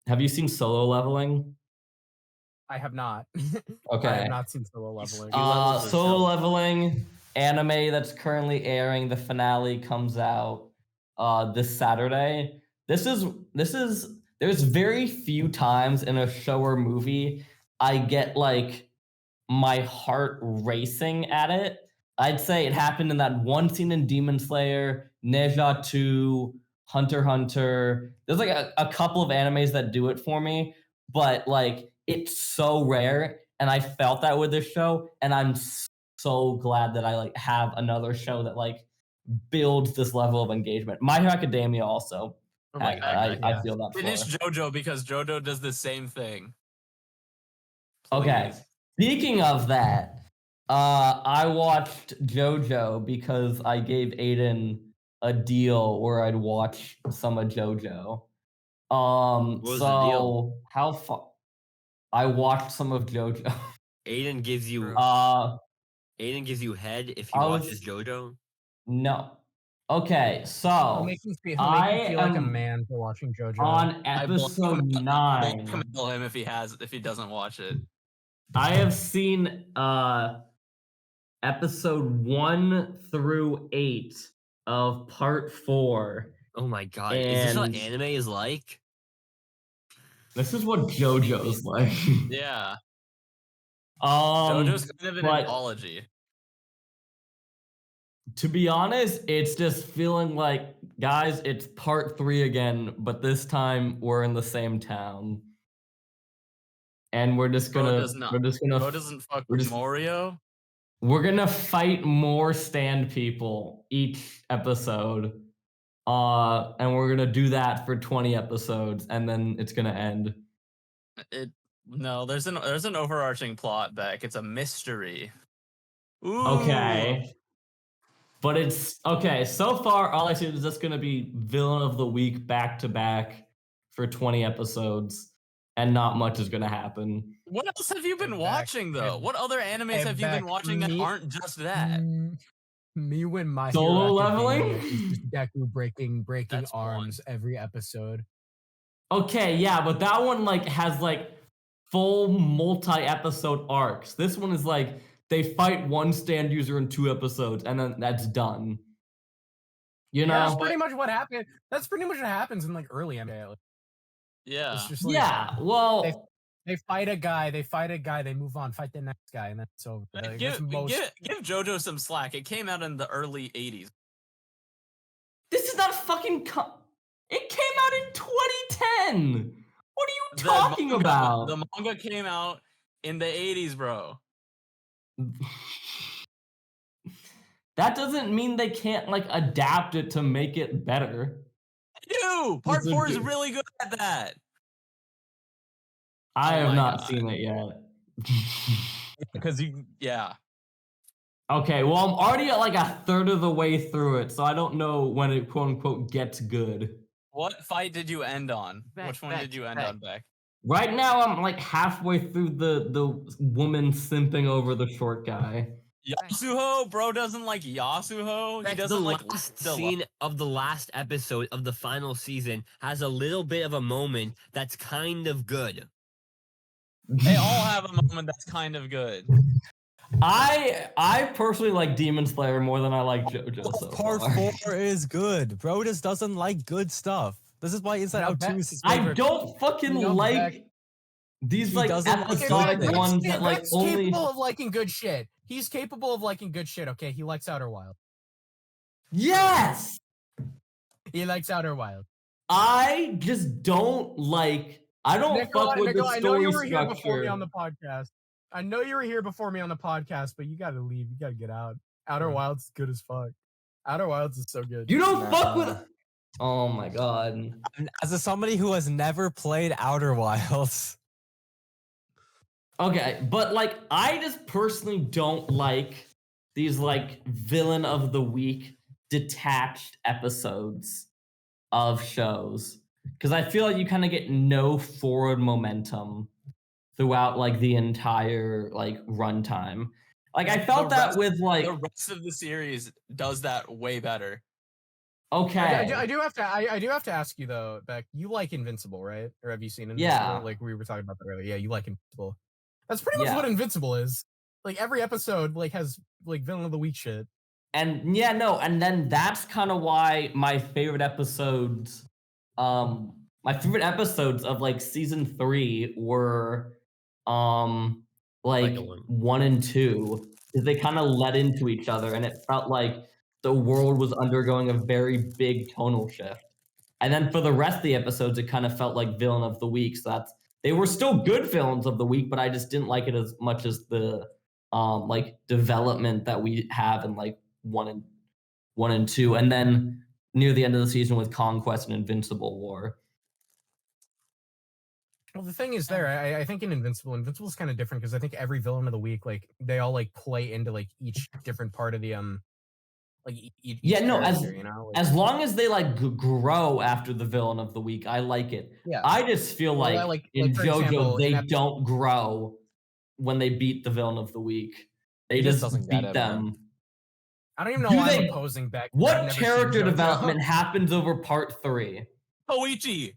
have you seen Solo Leveling? I have not. Okay. I have not seen Solo Leveling. levels of Solo show. Leveling anime that's currently airing. The finale comes out this Saturday. This is there's very few times in a show or movie I get like my heart racing at it. I'd say it happened in that one scene in Demon Slayer, Neja 2, Hunter x Hunter. There's like a couple of animes that do it for me, but like it's so rare, and I felt that with this show, and I'm so glad that I like have another show that like builds this level of engagement. My Hero Academia also. Oh my God, I feel that Finish for. Jojo because Jojo does the same thing. Okay. Please. Speaking of that, I watched Jojo because I gave Aiden a deal where I'd watch some of Jojo. What was the deal? How far? I watched some of Jojo. Aiden gives you head if he I watches was- JoJo. No. Okay, He'll so make me feel I like a am man for watching JoJo. on I episode will 9. compel him if he doesn't watch it. I have seen episode 1 through 8 of part 4. Oh my God, is this what And- anime is like? This is what JoJo's like. Yeah. Um, Jojo's kind of an but- anthology. to be honest, it's just feeling like Guys, it's part 3 again, but this time we're in the same town. And we're just Bro gonna does not. we're just gonna Bro doesn't fuck we're with just- Morio. we're gonna fight more stand people each episode. And we're gonna do that for 20 episodes, and then it's gonna end. No, there's an overarching plot, Beck. It's a mystery. Ooh. Okay. But it's okay. So far, all I see is just gonna be villain of the week back to back for 20 episodes, and not much is gonna happen. What else have you been Beck, watching though? and- What other animes and have you been Beck, watching that me- aren't just that? Me when my Solo Hero Academia leveling? is just Deku breaking That's one. arms every episode. Okay, yeah, but that one like has like full multi-episode arcs. This one is like they fight one stand user in 2 episodes, and then that's done. You know? That's pretty much what happened. That's pretty much what happens in like early anime. Yeah. It's just like Yeah. Well, they fight a guy, they move on, fight the next guy, and then it's over. Like, that's Give Jojo some slack. It came out in the early 80s. this is not fucking. It came out in 2010. What are you The talking manga- about? The manga came out in the 80s, bro. That doesn't mean they can't like adapt it to make it better. Ew! Part It's a 4 is good- really good at that. I Oh have my not God. seen it yet. Because yeah. Okay, well, I'm already at like a third of the way through it, so I don't know when it quote unquote gets good. What fight did you end on? Beck, Which one Beck, did you end Beck. on, Beck? Right now, I'm like halfway through the woman simping over the short guy. Yasuho? Bro doesn't like Yasuho? He Beck, doesn't the like last the scene of the last episode of the final season has a little bit of a moment that's kind of good. They all have a moment that's kind of good. I personally like Demon Slayer more than I like JoJo. So Part far. 4 is good. Bro just doesn't like good stuff. This is why Inside No, Out 2 Beck- is his I favorite. don't fucking You know, like Beck- these He like doesn't like episodic good things. ones that like Beck's only. capable of liking good shit. He's capable of liking good shit. Okay, he likes Outer Wild. Yes, He likes Outer Wild. I just don't like. I don't fuck with the I know story you were here before me structure. on the podcast. I know you were here before me on the podcast, but you gotta leave. You gotta get out. Outer Wild's good as fuck. Outer Wilds is so good. You don't fuck with. Nah. Oh my god. And as somebody who has never played Outer Wilds, Okay, but like I just personally don't like these like villain of the week detached episodes of shows because I feel like you kind of get no forward momentum throughout like the entire like runtime. Like I felt The that rest- with like The rest of the series does that way better. okay, I do have to ask you though, Beck. You like Invincible, right? Or have you seen Invincible? Yeah. Like we were talking about that earlier. Yeah, you like Invincible. That's pretty much Yeah. what Invincible is. Like every episode, like has like villain of the week shit. and yeah, no, and then that's kind of why my favorite episodes of like season 3 were like Like 1 and 2 because they kind of led into each other and it felt like the world was undergoing a very big tonal shift. And then for the rest of the episodes, it kind of felt like villain of the week. So they were still good villains of the week, but I just didn't like it as much as the like development that we have in like 1 and 2, and then near the end of the season with Conquest and Invincible War. Well, the thing is, I think in Invincible is kind of different because I think every villain of the week, like they all like play into like each different part of the like each Yeah, no, character, you know, like, As long as they like grow after the villain of the week, I like it. yeah. I just feel Well, like, like in for JoJo example, in they episode- don't grow when they beat the villain of the week. They He just just doesn't get beat it, them. man. I don't even know Do why they- I'm opposing Beck. I've What never seen character JoJo. development happens over part 3? Koichi,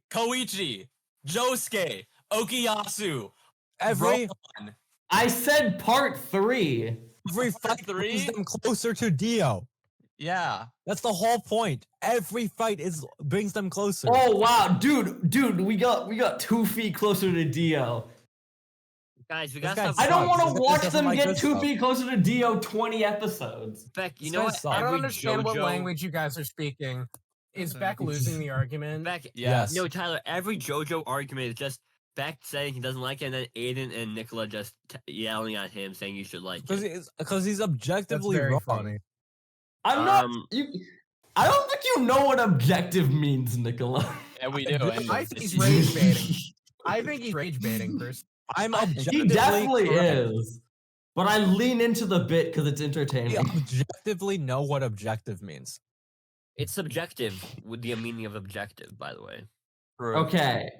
Josuke, Okuyasu. every Rohan. I said part 3. fight brings 3? them closer to Dio. Yeah. That's the whole point. Every fight brings them closer. Oh wow, dude, we got 2 feet closer to Dio. Guys, we This got guy some. I don't sucks. want This to guy watch doesn't them like get good 2 stuff. feet closer to Dio 20 episodes. Beck, you This know guy what? sucks. I don't Every understand what JoJo language you guys are speaking. Is Beck losing the argument? Beck, Yes. no, Tyler. Every JoJo argument is just Beck saying he doesn't like it, and then Aiden and Nicola just yelling at him saying you should like it. Because he's That's objectively very wrong. funny. I'm not. Um, I don't think you know what objective means, Nicola. Yeah, we do. And I think he's it's- rage baiting. I think he's rage baiting, Chris. I'm He objectively definitely correct. is. But I lean into the bit because it's We entertaining. objectively know what objective means. it's subjective with the meaning of objective, by the way. Okay.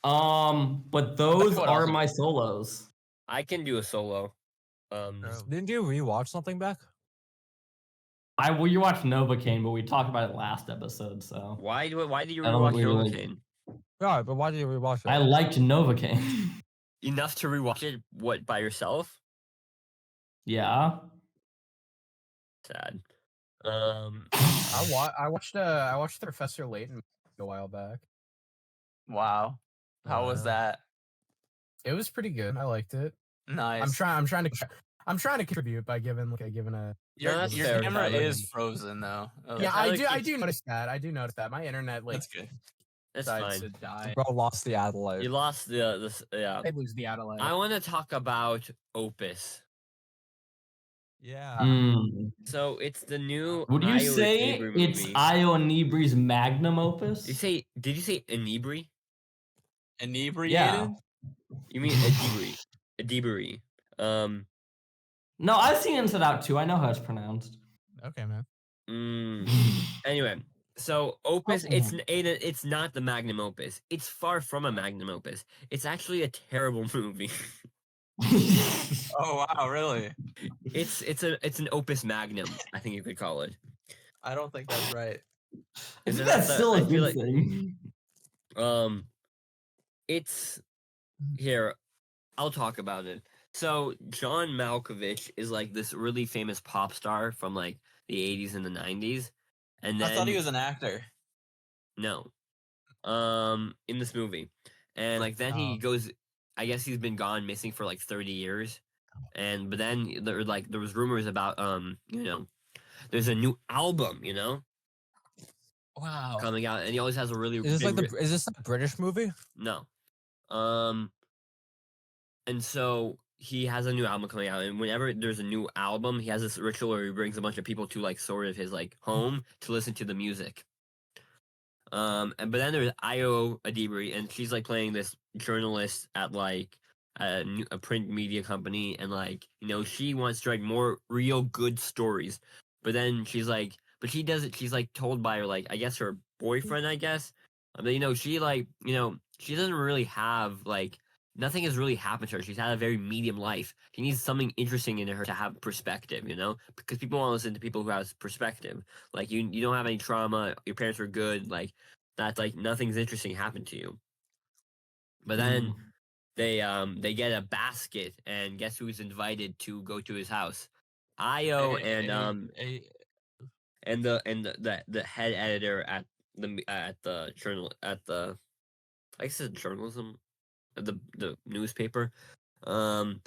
But those What are else? my solos. I can do a solo. Didn't you rewatch something back? We watched Novocaine, but we talked about it last episode, so Why do you I don't rewatch think we really- Novocaine? Yeah, but why did you rewatch it? I liked Novocaine. Enough to rewatch it? What, by yourself? Yeah. Sad. I watched the Professor Layton a while back. Wow. How was that? It was pretty good. I liked it. Nice. I'm trying to contribute by giving a No, Your, that's your fair, camera Tyler. is frozen though. Oh, yeah. Tyler I keeps- do notice that. I do notice that my internet that's good. That's decides fine. to die. Bro lost the Adelaide. You lost yeah. I lose the Adelaide. I want to talk about Opus. Yeah. So it's the new. Would you Io say Inibri it's movie. Io Inibri's magnum opus? Did you say Inibri? Inebriated? You mean Adibri? Adibri. No, I've seen Inside Out too. I know how it's pronounced. Okay, man. Anyway, so Opus, it's not the magnum opus. It's far from a magnum opus. It's actually a terrible movie. Oh wow, really? it's an opus magnum, I think you could call it. I don't think that's right. I Isn't think that's that the- still I a feel good thing. It's here. I'll talk about it. So John Malkovich is like this really famous pop star from like the 80s and the 90s, and then I thought he was an actor. no, in this movie, and like then he goes. I guess he's been gone missing for like 30 years, but then there was rumors about there's a new album Wow. coming out, and he always has a really Is this big like is this a British movie? no, and so he has a new album coming out, and whenever there's a new album, he has this ritual where he brings a bunch of people to like sort of his like home to listen to the music. But then there's Io Adibri, and she's like playing this journalist at like a print media company, and like she wants to write more real good stories, but then she's like, but she doesn't. She's like told by her like I guess her boyfriend, I guess, that she like she doesn't really have like nothing has really happened to her. She's had a very medium life. She needs something interesting in her to have perspective, because people want to listen to people who have perspective. Like you don't have any trauma. Your parents were good. Like that's like nothing's interesting happened to you. But then they get a basket, and guess who's invited to go to his house? Io and the head editor at the journal at the I guess it's journalism. The newspaper, and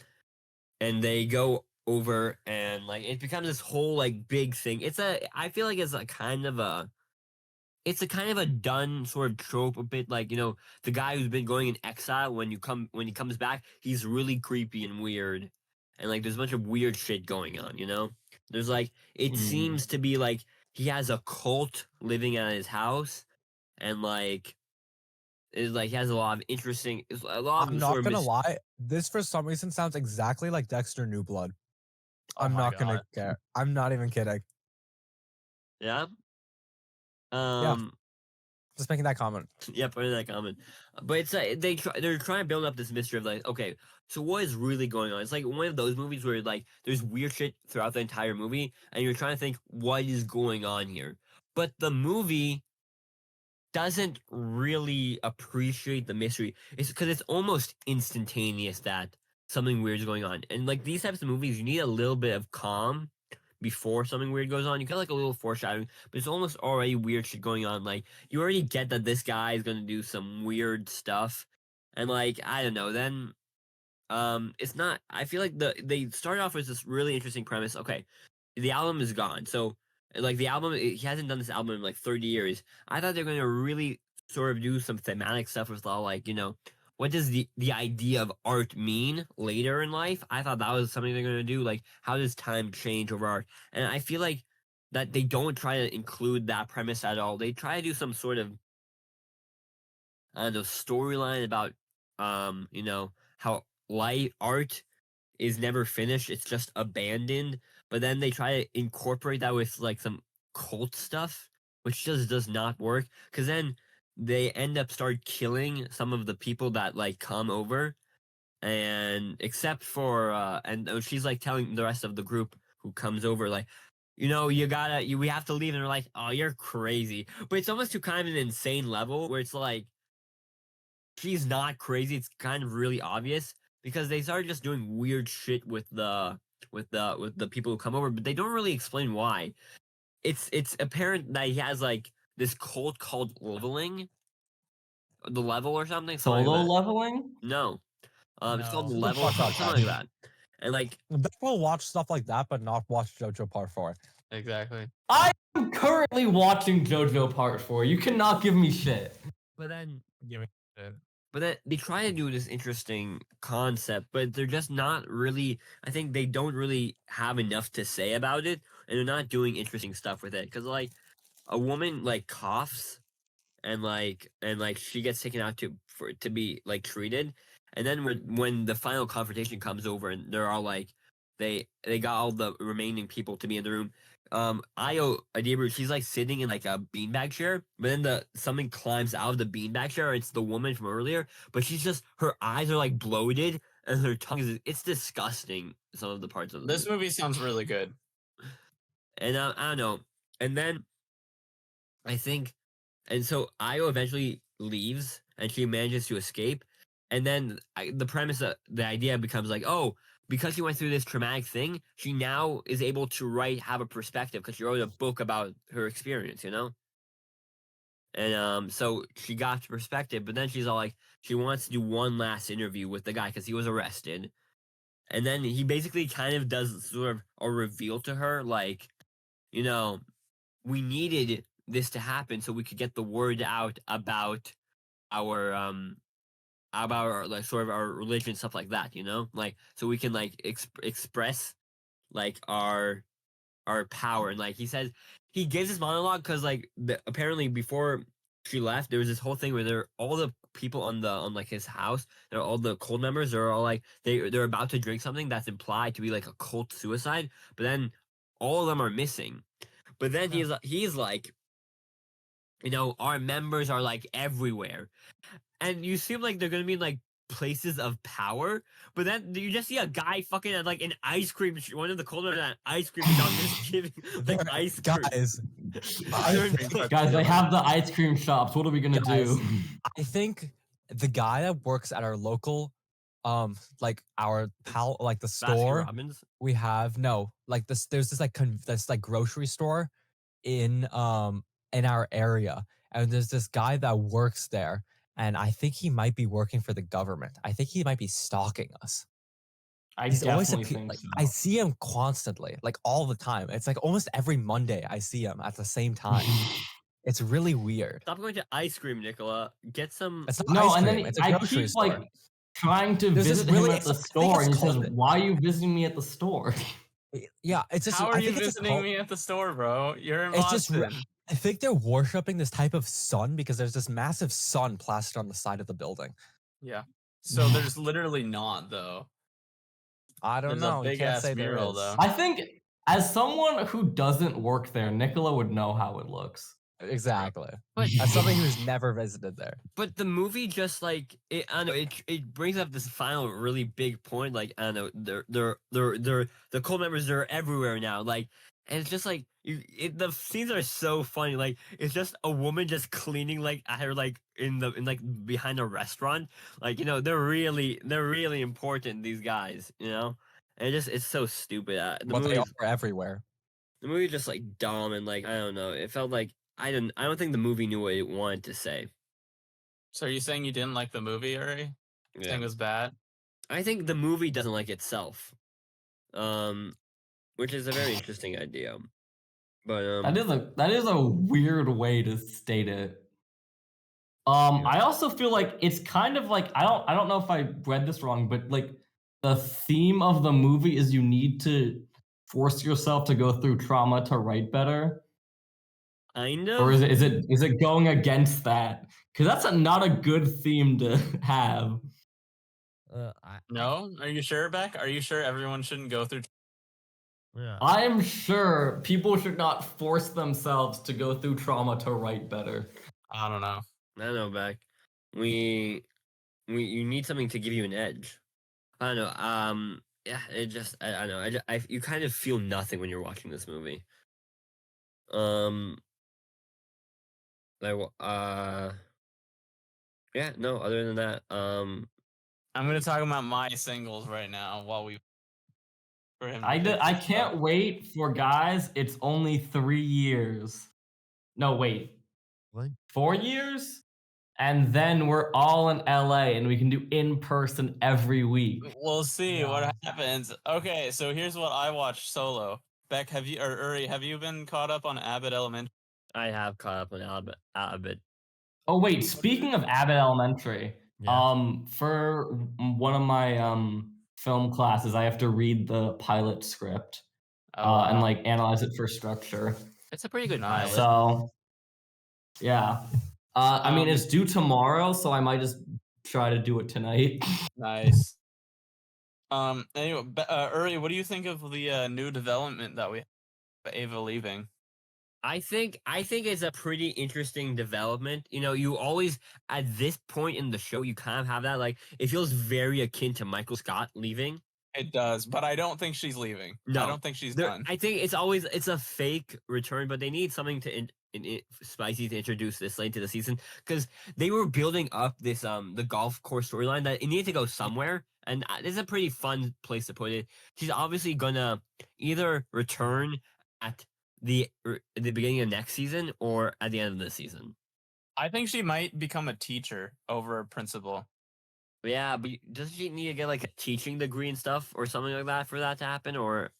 they go over, and like it becomes this whole like big thing. I feel like it's a kind of a done sort of trope a bit, like the guy who's been going in exile, when he comes back, he's really creepy and weird, and like there's a bunch of weird shit going on. There's like it seems to be like he has a cult living at his house, and like. Is like he has a lot of interesting. I'm not gonna lie. This for some reason sounds exactly like Dexter New Blood. I'm not gonna care. I'm not even kidding. Yeah. Just making that comment. Yeah, put in that comment. But it's they're trying to build up this mystery of like, okay, so what is really going on? It's like one of those movies where like there's weird shit throughout the entire movie, and you're trying to think what is going on here. But the movie doesn't really appreciate the mystery. It's because it's almost instantaneous that something weird is going on. And like these types of movies, you need a little bit of calm before something weird goes on. You got like a little foreshadowing, but it's almost already weird shit going on. Like you already get that this guy is gonna do some weird stuff, and like I don't know. Then it's not. I feel like they start off with this really interesting premise. Okay, the album is gone, so Like the album, he hasn't done this album in like 30 years. I thought they were gonna really sort of do some thematic stuff with all like, what does the idea of art mean later in life? I thought that was something they're gonna do. Like, how does time change over art? And I feel like that they don't try to include that premise at all. They try to do some sort of, I don't know, storyline about how light art is never finished, it's just abandoned. But then they try to incorporate that with like some cult stuff, which just does not work. Because then they end up start killing some of the people that like come over, and except for she's like telling the rest of the group who comes over like, we have to leave, and they're like, oh, you're crazy. But it's almost to kind of an insane level where it's like she's not crazy. It's kind of really obvious because they started just doing weird shit with the people who come over, but they don't really explain why. It's apparent that he has like this cult called leveling, the level or something. Something Solo like that. leveling? No, it's called No. Who the level, fuck got something like that? that. And like, They will watch stuff like that, but not watch JoJo Part 4. Exactly. I am currently watching JoJo Part 4. You cannot give me shit. but then Give me shit. But then they try to do this interesting concept, but they're just not really. I think they don't really have enough to say about it, and they're not doing interesting stuff with it. Because like a woman like coughs, and she gets taken out to be like treated, and then when the final confrontation comes over, and they're all like, they got all the remaining people to be in the room. Ayo Adibu, she's like sitting in like a beanbag chair, but then something climbs out of the beanbag chair. It's the woman from earlier, but she's just, her eyes are like bloated and her tongue it's disgusting. Some of the parts of This movie sounds really good. and I don't know. And then I think, and so Ayo eventually leaves and she manages to escape. And then the premise, the idea becomes like, oh, because she went through this traumatic thing, she now is able to have a perspective because she wrote a book about her experience, And so she got perspective, but then she's all like, she wants to do one last interview with the guy because he was arrested. And then he basically kind of does sort of a reveal to her, like, we needed this to happen so we could get the word out about our like sort of our religion, stuff like that, like so we can like express like our power. And like he says, he gives this monologue because like apparently before she left there was this whole thing where all the people on like his house, they're all the cult members, they're all like they're about to drink something that's implied to be like a cult suicide, but then all of them are missing. But then he's like, our members are like everywhere, and you seem like they're gonna be in like places of power, but then you just see a guy fucking at like an ice cream one of the cold at an ice cream shop just giving like ice cream. Guys, Guys, they have the ice cream shops. What are we gonna Guys, do? I think the guy that works at our local, like our pal, like the Baskin store Robbins. we have, no, like this, there's this like this like grocery store in our area, and there's this guy that works there, and I think he might be working for the government. I think he might be stalking us. I He's always definitely think like, so. I see him constantly, like all the time. It's like almost every Monday I see him at the same time. It's really weird. Stop going to ice cream, Nicola. Get some. It's not No, ice and cream. then It's a I grocery keep store. like trying to There's this visit really him at the I think store, it's and he says, called- "Why are you visiting me at the store?" Yeah, it's just. How are I you think it's just visiting called- me at the store, bro? You're in It's just. Boston. I think they're worshiping this type of sun because there's this massive sun plastered on the side of the building. Yeah. So there's literally not though. I don't There's know. a You big can't ass say there mural is. though. I think as someone who doesn't work there, Nicola would know how it looks. Exactly. But As somebody who's never visited there. But the movie just like I don't know, it brings up this final really big point. Like, I don't know, they're the cult members, they're everywhere now. Like, and it's just like the scenes are so funny. Like, it's just a woman just cleaning like at her like in like behind a restaurant. Like, they're really important, these guys. And it's so stupid. The But they movie are everywhere. the movie just like dumb, and like I don't know. It felt like I don't think the movie knew what it wanted to say. So are you saying you didn't like the movie, Uri? Yeah. Saying it was bad? I think the movie doesn't like itself, which is a very interesting idea. But That is a weird way to state it. I also feel like it's kind of like I don't know if I read this wrong, but like the theme of the movie is you need to force yourself to go through trauma to write better, kind or of. is it going against that? Because not a good theme to have. No, are you sure, Beck? Are you sure everyone shouldn't go through? Yeah. I am sure people should not force themselves to go through trauma to write better. I don't know. I don't know, Beck. You need something to give you an edge. I don't know. Yeah, it just I don't know. You kind of feel nothing when you're watching this movie. Like yeah, no. Other than that, I'm gonna talk about my singles right now while we for him. To pick I this can't up. wait for guys. It's only 3 years. No, wait, What? 4 years, and then we're all in LA and we can do in person every week. We'll see Yeah. what happens. Okay, so here's what I watched solo. Beck, have you or Uri, have you been caught up on Abbott Elementary? I have caught up on Abbott. Oh wait, speaking of Abbott Elementary, Yeah. for one of my film classes, I have to read the pilot script Oh, and wow. like analyze it for structure. It's a pretty good Nice. pilot. So yeah, I mean it's Um, due tomorrow, so I might just try to do it tonight. Nice. Anyway, Uri, what do you think of the new development that we have, Ava leaving? I think it's a pretty interesting development. You know, you always at this point in the show, you kind of have that like it feels very akin to Michael Scott leaving. It does, but I don't think she's leaving. No, I don't think she's done. I think it's a fake return, but they need something to spicy to introduce this late into the season because they were building up this the golf course storyline that it needed to go somewhere, and this is a pretty fun place to put it. She's obviously gonna either return at the beginning of next season or at the end of this season. I think she might become a teacher over a principal. Yeah, but does she need to get like a teaching degree and stuff or something like that for that to happen? Or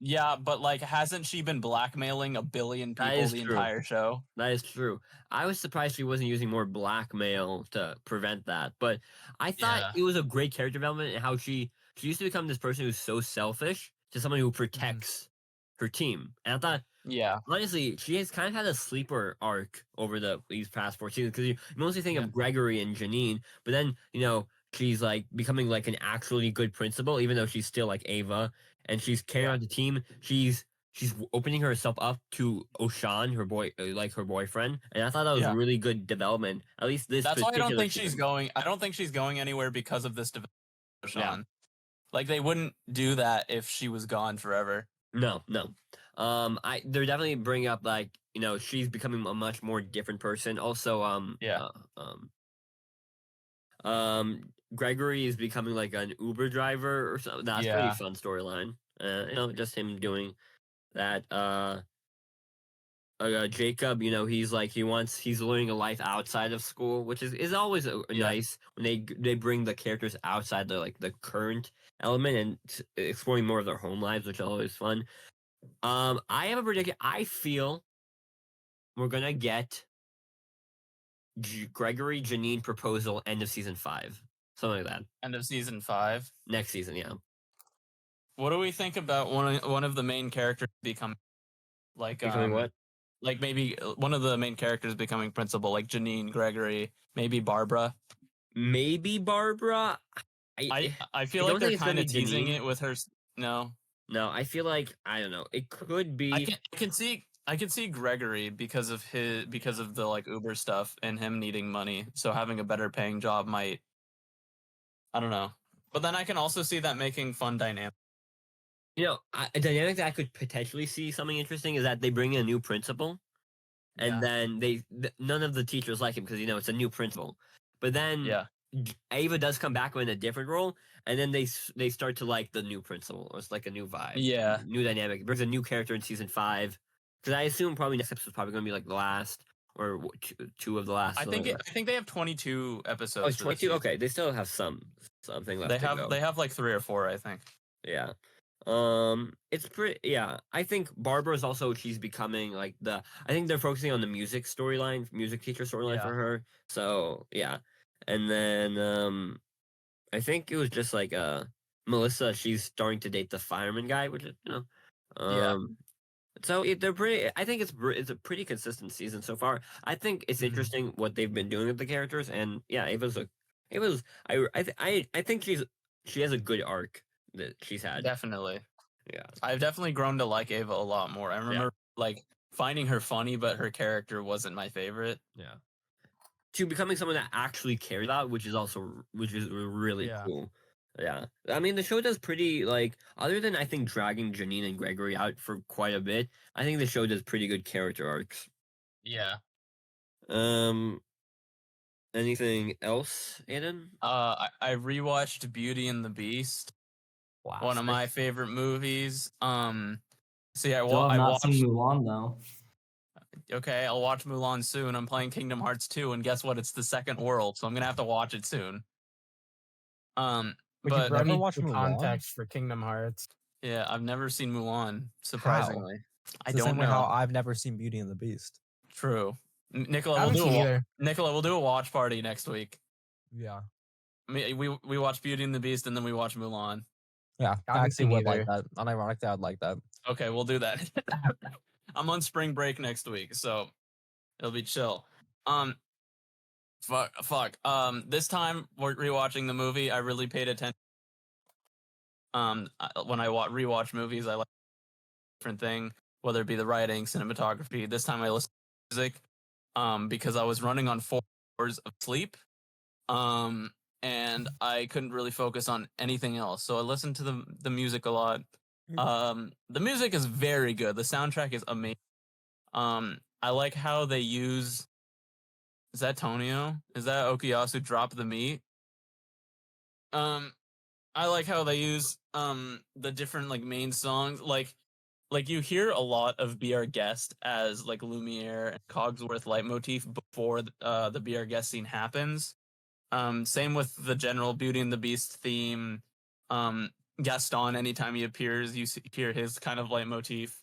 Yeah, but like, hasn't she been blackmailing a billion That people is the true. entire show? that is true. I was surprised she wasn't using more blackmail to prevent that, but I thought Yeah. it was a great character development and how she used to become this person who's so selfish to someone who protects her team. And I thought Yeah. honestly, she has kind of had a sleeper arc over these past 4 seasons because you mostly think Yeah. of Gregory and Janine, but then she's like becoming like an actually good principal, even though she's still like Ava, and she's carrying Yeah. out the team. She's opening herself up to Oshan, her boyfriend, and I thought that was Yeah. really good development. At least this. That's why I don't particular think she's season. going. I don't think she's going anywhere because of this development, Sean. Yeah. Like, they wouldn't do that if she was gone forever. No. They're definitely bringing up like she's becoming a much more different person. Also, Yeah. Gregory is becoming like an Uber driver or something. That's Yeah. pretty fun storyline. Just him doing that. Jacob, he's like he's learning a life outside of school, which is always Yeah. nice when they bring the characters outside the current element and exploring more of their home lives, which is always fun. I have a prediction. I feel we're gonna get Gregory Janine proposal end of season 5, something like that. End of season 5. Next season, yeah. What do we think about one of the main characters becoming like Becoming what? Like maybe one of the main characters becoming principal, like Janine, Gregory, maybe Barbara. Maybe Barbara. I feel don't like think they're it's gonna kind of be teasing Janine. it with her. No, No, I feel like I don't know. It could be. I can see Gregory because of the like Uber stuff and him needing money. So having a better paying job might, I don't know. But then I can also see that making fun dynamic. A dynamic that I could potentially see something interesting is that they bring in a new principal, and then none of the teachers like him because it's a new principal. But then Yeah. Ava does come back in a different role, and then they start to like the new principal. Or it's like a new vibe, Yeah. new dynamic. It brings a new character in season 5 because I assume probably next episode is probably going to be like the last or two of the last. I think they have 22 episodes. Oh, it's for this 22. season. Okay, they still have something left. They have like 3 or 4, I think. Yeah. It's pretty. Yeah, I think Barbara's also she's becoming like the. I think they're focusing on the music storyline, music teacher storyline Yeah. for her. So yeah, and then I think it was just like Melissa. She's starting to date the fireman guy, which is Yeah. So they're pretty. I think it's a pretty consistent season so far. I think it's Mhm. interesting what they've been doing with the characters, and yeah, it was. I think she has a good arc that she's had. Definitely. Yeah. I've definitely grown to like Ava a lot more. I remember like finding her funny, but her character wasn't my favorite. Yeah. To becoming someone that actually cares about, which is really Yeah. cool. Yeah, I mean the show does pretty like other than I think dragging Janine and Gregory out for quite a bit. I think the show does pretty good character arcs. Yeah. Anything else, Aiden? I rewatched Beauty and the Beast, Wow. one of my favorite movies. So yeah, Still have I not watched. seen Mulan though. Okay, I'll watch Mulan soon. I'm playing Kingdom Hearts 2, and guess what? It's the second world, so I'm gonna have to watch it soon. Would But you bring never me watched the Mulan? context for Kingdom Hearts? yeah, I've never seen Mulan. Surprisingly, I It's the don't same way how know. I've never seen Beauty and the Beast. True. I Nicola, haven't seen either. We'll do a watch party next week. Yeah. We watch Beauty and the Beast, and then we watch Mulan. Yeah. I I haven't actually seen would like either. that. Unironically, I'd like that. Okay, we'll do that. I'm on spring break next week, so it'll be chill. Fuck. This time we're rewatching the movie. I really paid attention. When I rewatch movies, I like different thing, whether it be the writing, cinematography. This time I listened to music, because I was running on 4 hours of sleep, and I couldn't really focus on anything else. So I listened to the music a lot. The music is very good. The soundtrack is amazing. I like how they use. Is that Tonio? Is that Okuyasu drop the meat? I like how they use the different like main songs. Like you hear a lot of Be Our Guest as like Lumiere and Cogsworth leitmotif before the Be Our Guest scene happens. Same with the general Beauty and the Beast theme. Gaston, anytime he appears, you hear his kind of leitmotif,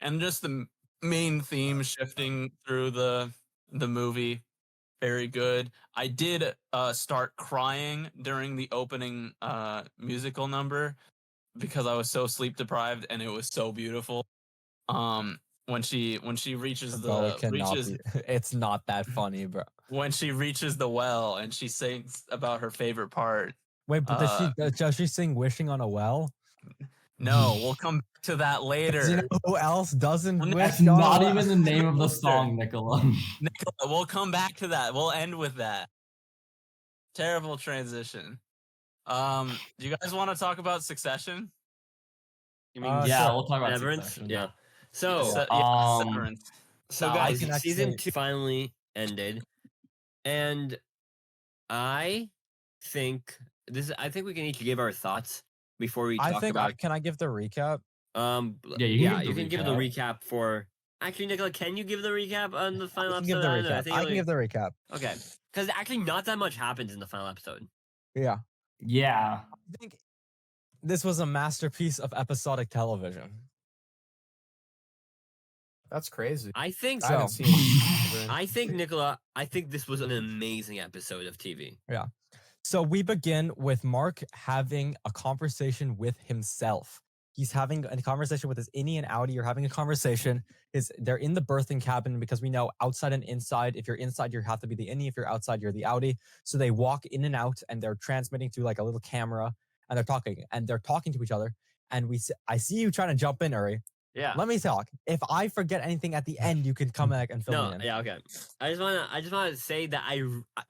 and just the main theme shifting through the movie. Very good. I did start crying during the opening musical number because I was so sleep deprived, and it was so beautiful. When she reaches Bro, it the cannot be. It's not that funny, bro. when she reaches the well and she sings about her favorite part. Wait, but does she sing "Wishing on a Well"? No, we'll come to that 'Cause later. you know who else doesn't Well, wish That's on a not well? even the name of the song, Nicola. Nicola, we'll come back to that. We'll end with that. Terrible transition. Do you guys want to talk about Succession? You mean Uh, Yeah, sure. we'll talk about Severance? Succession. Yeah. So Severance. so I guys, can actually- season 2 finally ended, and I think I think we can each give our thoughts before we I talk think. about. Can I give the recap? Yeah, You can give the recap for. Actually, Nicola, can you give the recap on the final I can episode? give the I don't know, recap. I can give the recap. Okay, because actually, not that much happens in the final episode. Yeah. Yeah. I think this was a masterpiece of episodic television. That's crazy. I think I haven't So- seen it. I think Nicola. I think this was an amazing episode of TV. So we begin with Mark having a conversation with himself. He's having a conversation with his innie and outie are having a conversation. They're in the birthing cabin because we know outside and inside. If you're inside, you have to be the innie. If you're outside, you're the outie. So they walk in and out, and they're transmitting through like a little camera, and they're talking to each other. And I see you trying to jump in, Uri. Yeah. Let me talk. If I forget anything at the end, you can come back and fill me No. in. Yeah. Okay. I just wanna say that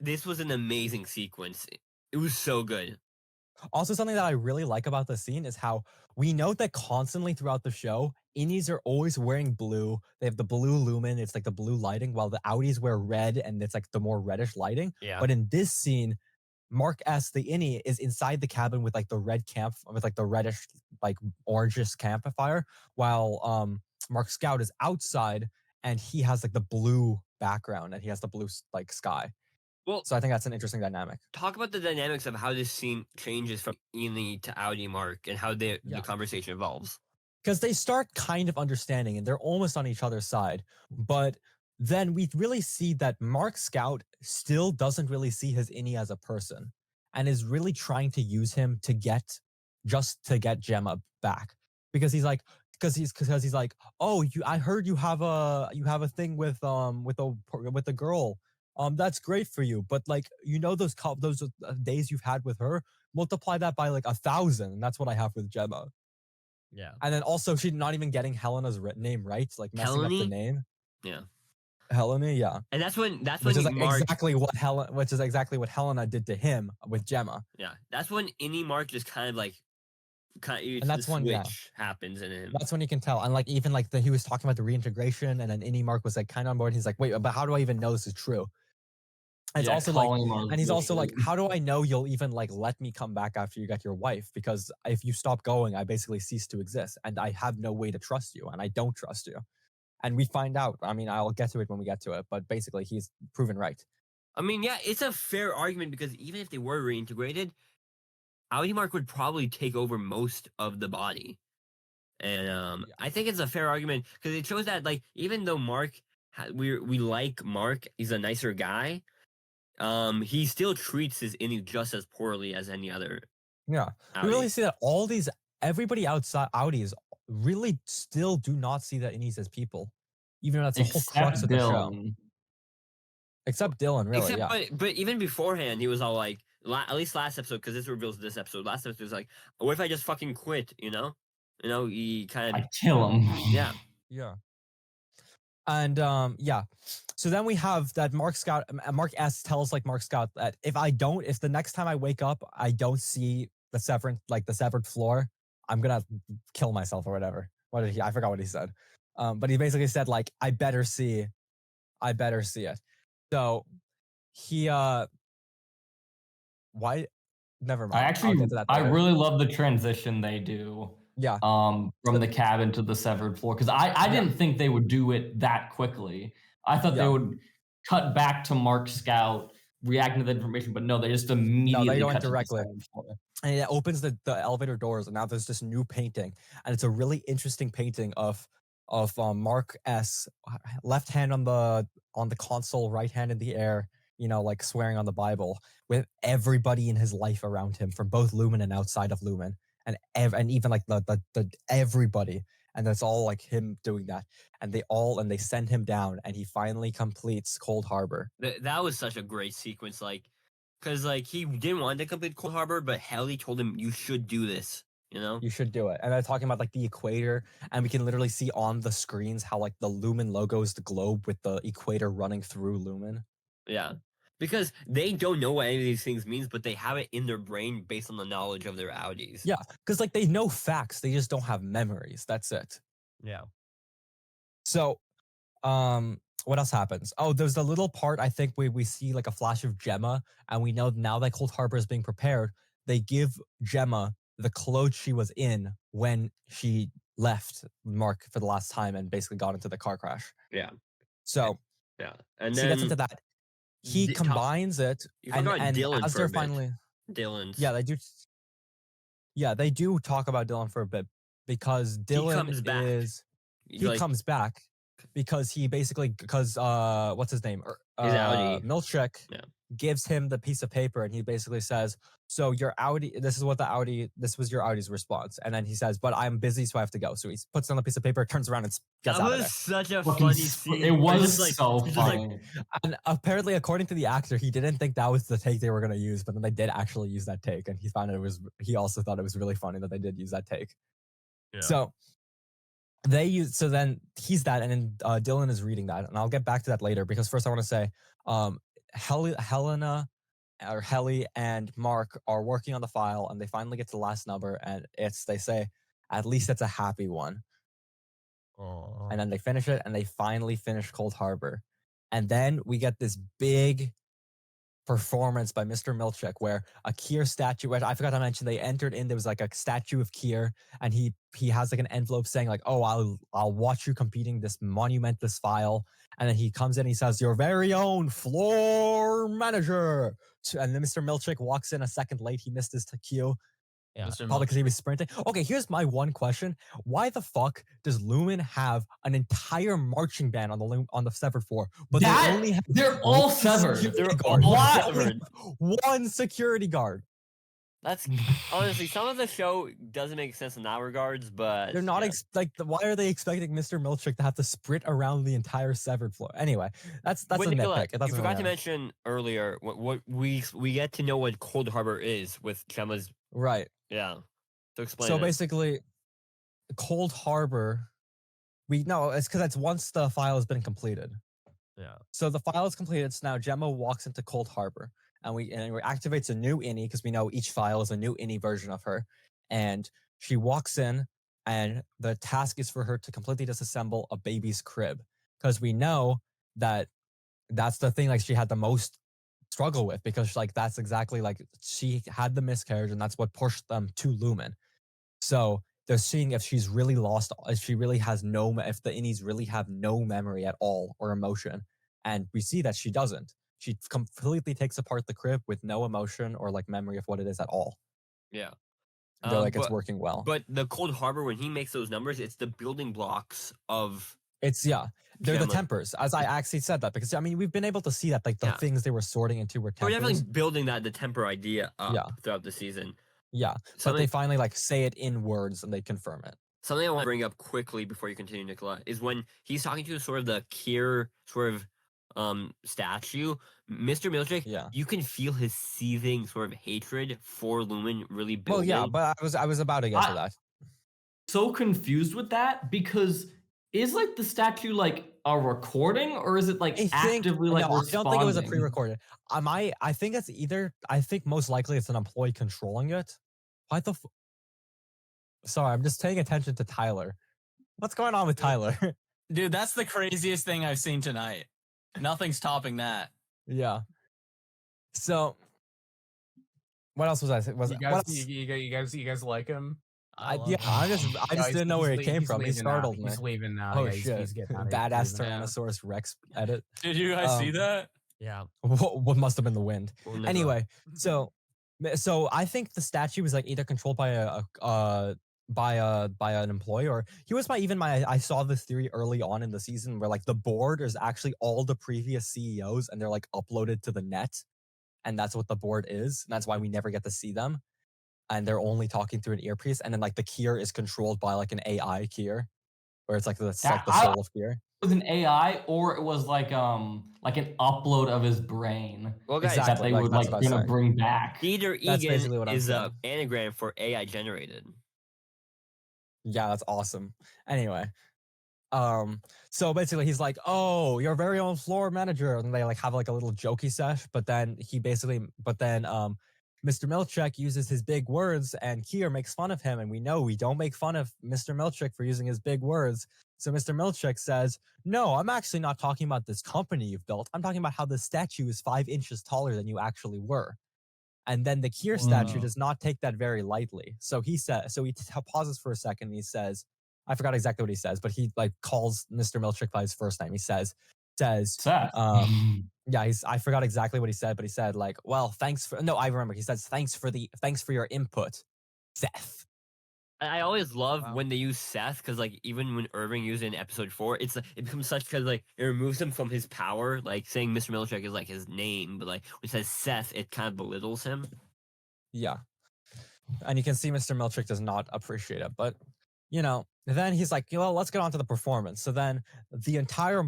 this was an amazing sequence. It was so good. Also, something that I really like about the scene is how we note that constantly throughout the show, innies are always wearing blue. They have the blue lumen, it's like the blue lighting, while the outies wear red and it's like the more reddish lighting. Yeah. But in this scene, Mark S, the innie, is inside the cabin with like the red camp, with like the reddish, like orangish campfire, while Mark Scout is outside and he has like the blue background and he has the blue like sky. Well, So I think that's an interesting dynamic. talk about the dynamics of how this scene changes from Ely to Audi Mark and how the conversation evolves. Because they start kind of understanding and they're almost on each other's side. But then we really see that Mark Scout still doesn't really see his Innie as a person and is really trying to use him to get Gemma back. Because he's like, oh, I heard you have a thing with a girl. That's great for you. But like, those days you've had with her, multiply that by like 1,000. And that's what I have with Gemma. Yeah. And then also she's not even getting Helena's name right, like messing up the Helene? name. Yeah. Helena, yeah. And that's when Which is like Mark, exactly what Helena did to him with Gemma. yeah, that's when Innie Mark just kind of And that's the when, switch happens in him. That's when you can tell. And like even like he was talking about the reintegration, and then Innie Mark was like kind of on board. He's like, wait, but how do I even know this is true? And it's also like, and he's also like, how do I know you'll even like let me come back after you get your wife? Because if you stop going, I basically cease to exist, and I have no way to trust you, and I don't trust you. And we find out. I mean, I'll get to it when we get to it, but basically, he's proven right. I mean, yeah, it's a fair argument because even if they were reintegrated, Audi Mark would probably take over most of the body. And I think it's a fair argument because it shows that like even though Mark, we like Mark, he's a nicer guy. He still treats his Innie just as poorly as any other. Yeah, we really see that everybody outside Audis really still do not see that Innies as people, even though that's the whole crux of the show. Except Dylan, really. But even beforehand, he was all like, at least last episode, because this reveals this episode. Last episode was like, what if I just fucking quit? He kind of kill him. Yeah. Yeah. And yeah. So then we have that Mark S tells like Mark Scout that if the next time I wake up, I don't see the severed floor, I'm gonna kill myself or whatever. I forgot what he said. But he basically said like, I better see it. So he why never mind. I really love the transition they do. Yeah. From the cabin to the severed floor. Because I didn't think they would do it that quickly. I thought they would cut back to Mark Scout, reacting to the information, but no, they just immediately cut directly. To the floor. And it opens the elevator doors, and now there's this new painting, and it's a really interesting painting of Mark S, left hand on the console, right hand in the air, like swearing on the Bible, with everybody in his life around him, from both Lumen and outside of Lumen, and even like the everybody, and that's all like him doing that, and they send him down, and he finally completes Cold Harbor. That was such a great sequence, because he didn't want to complete Cold Harbor, but Helly told him you should do this. You should do it. And they're talking about like the equator, and we can literally see on the screens how like the Lumen logo is the globe with the equator running through Lumen. Yeah. Because they don't know what any of these things means, but they have it in their brain based on the knowledge of their Audis. Yeah, because like they know facts, they just don't have memories. That's it. Yeah. So, what else happens? Oh, there's the little part I think we see like a flash of Gemma, and we know now that Cold Harbor is being prepared, they give Gemma the clothes she was in when she left Mark for the last time and basically got into the car crash. Yeah. So yeah, and she then gets into that. He combines it, and Dylan as they're finally Dylan's. Yeah, they do. Yeah, they do talk about Dylan for a bit because Dylan comes back because he basically what's his name? Milchek gives him the piece of paper, and he basically says, so your Audi, this was your Audi's response. And then he says, but I'm busy, so I have to go. So he puts down the piece of paper, turns around, and gets out of there. That was such a funny scene. It was so funny. And apparently, according to the actor, he didn't think that was the take they were going to use, but then they did actually use that take. And he also thought it was really funny that they did use that take. Yeah. So then he's that, and then Dylan is reading that. And I'll get back to that later, because first I want to say, Helly and Mark are working on the file, and they finally get to the last number, and they say, at least it's a happy one. Aww. And then they finish it, and they finally finish Cold Harbor. And then we get this big performance by Mr. Milchick where a Kier statue, which I forgot to mention, they entered in, there was like a statue of Kier, and he has like an envelope saying like, oh, I'll watch you competing this monumentous file. And then he comes in, he says, your very own floor manager. And then Mr. Milchick walks in a second late. He missed his cue. Yeah. Mr. Probably because he Milchick. was sprinting. Okay, here's my one question: why the fuck does Lumen have an entire marching band on the severed floor, but That- they only have they're all one severed. security They're guard? all They only severed. have one security guard. That's honestly, some of the show doesn't make sense in that regards, but They're not yeah. why are they expecting Mr. Milchick to have to sprint around the entire severed floor? Anyway, that's Wait, a Nicola, nitpick. It you doesn't forgot really to matter. mention earlier what we get to know what Cold Harbor is with Gemma's. Right. Yeah. So explain So it. basically, Cold Harbor, it's because that's once the file has been completed. Yeah. So the file is completed. So now Gemma walks into Cold Harbor, and we activates a new innie because we know each file is a new innie version of her. And she walks in, and the task is for her to completely disassemble a baby's crib because we know that that's the thing like she had the most struggle with because like that's exactly like she had the miscarriage and that's what pushed them to Lumen. So they're seeing if she's really lost, if she really has if the innies really have no memory at all or emotion. And we see that she doesn't. She completely takes apart the crib with no emotion or like memory of what it is at all. Yeah. They're like, it's but- working well. But the Cold Harbor, when he makes those numbers, it's the building blocks of. It's, they're the Gemma. tempers, as I actually said that, because I mean, we've been able to see that like the Yeah. things they were sorting into were We're tempers. definitely building the temper idea up Yeah. throughout the season. Yeah, but they Something, finally like say it in words and they confirm it. something I want to bring up quickly before you continue, Nicola, is when he's talking to sort of the Kier sort of statue, Mr. Milchick, Yeah. you can feel his seething sort of hatred for Lumen really Well, building. yeah, but I was about to get to I- that. So confused with that because is like the statue like a recording or is it like actively like no, I responding? don't think it was a pre-recorded. I think it's either. I think most likely it's an employee controlling it. Why the? Sorry, I'm just paying attention to Tyler. What's going on with Tyler? Dude, that's the craziest thing I've seen tonight. Nothing's topping that. Yeah. So, what else was I saying? You What guys, else? you guys like him? I love yeah, him. I just No, didn't know where he he's came from. He leaving now. startled me. He's leaving now. Oh yeah, shit! He's getting out of Badass here. Yeah. Tyrannosaurus Rex edit. Did you guys see Um, that? Yeah. What must have been the wind? Well, Nicola, Anyway, so I think the statue was like either controlled by by an employee or he was I saw this theory early on in the season where like the board is actually all the previous CEOs and they're like uploaded to the net, and that's what the board is, and that's why we never get to see them, and they're only talking through an earpiece, and then like the Kier is controlled by like an AI Kier, where it's like the soul of Kier. It was an AI or it was like an upload of his brain well, guys, Exactly. that they like, would that's like what I was gonna saying. bring back. Peter That's Egan basically what I'm is saying. an anagram for AI generated. Yeah, that's awesome. Anyway, so basically he's like, "Oh, your very own floor manager," and they like have like a little jokey sesh. But then Mr. Milchick uses his big words, and Kier makes fun of him, and we know we don't make fun of Mr. Milchick for using his big words. So Mr. Milchick says, "No, I'm actually not talking about this company you've built. I'm talking about how the statue is 5 inches taller than you actually were." And then the Kier statue Wow. does not take that very lightly. So he pauses for a second and he says, I forgot exactly what he says, but he like calls Mr. Milchick by his first name. He says, Seth. yeah, I forgot exactly what he said, but he said like, well, I remember. He says, thanks for your input, Seth. I always love Wow. when they use Seth because, like, even when Irving used it in episode 4, it becomes such because like it removes him from his power. Like saying Mr. Milchick is like his name, but like when it says Seth, it kind of belittles him. Yeah. And you can see Mr. Milchick does not appreciate it. But, then he's like, well, let's get on to the performance. So then the entire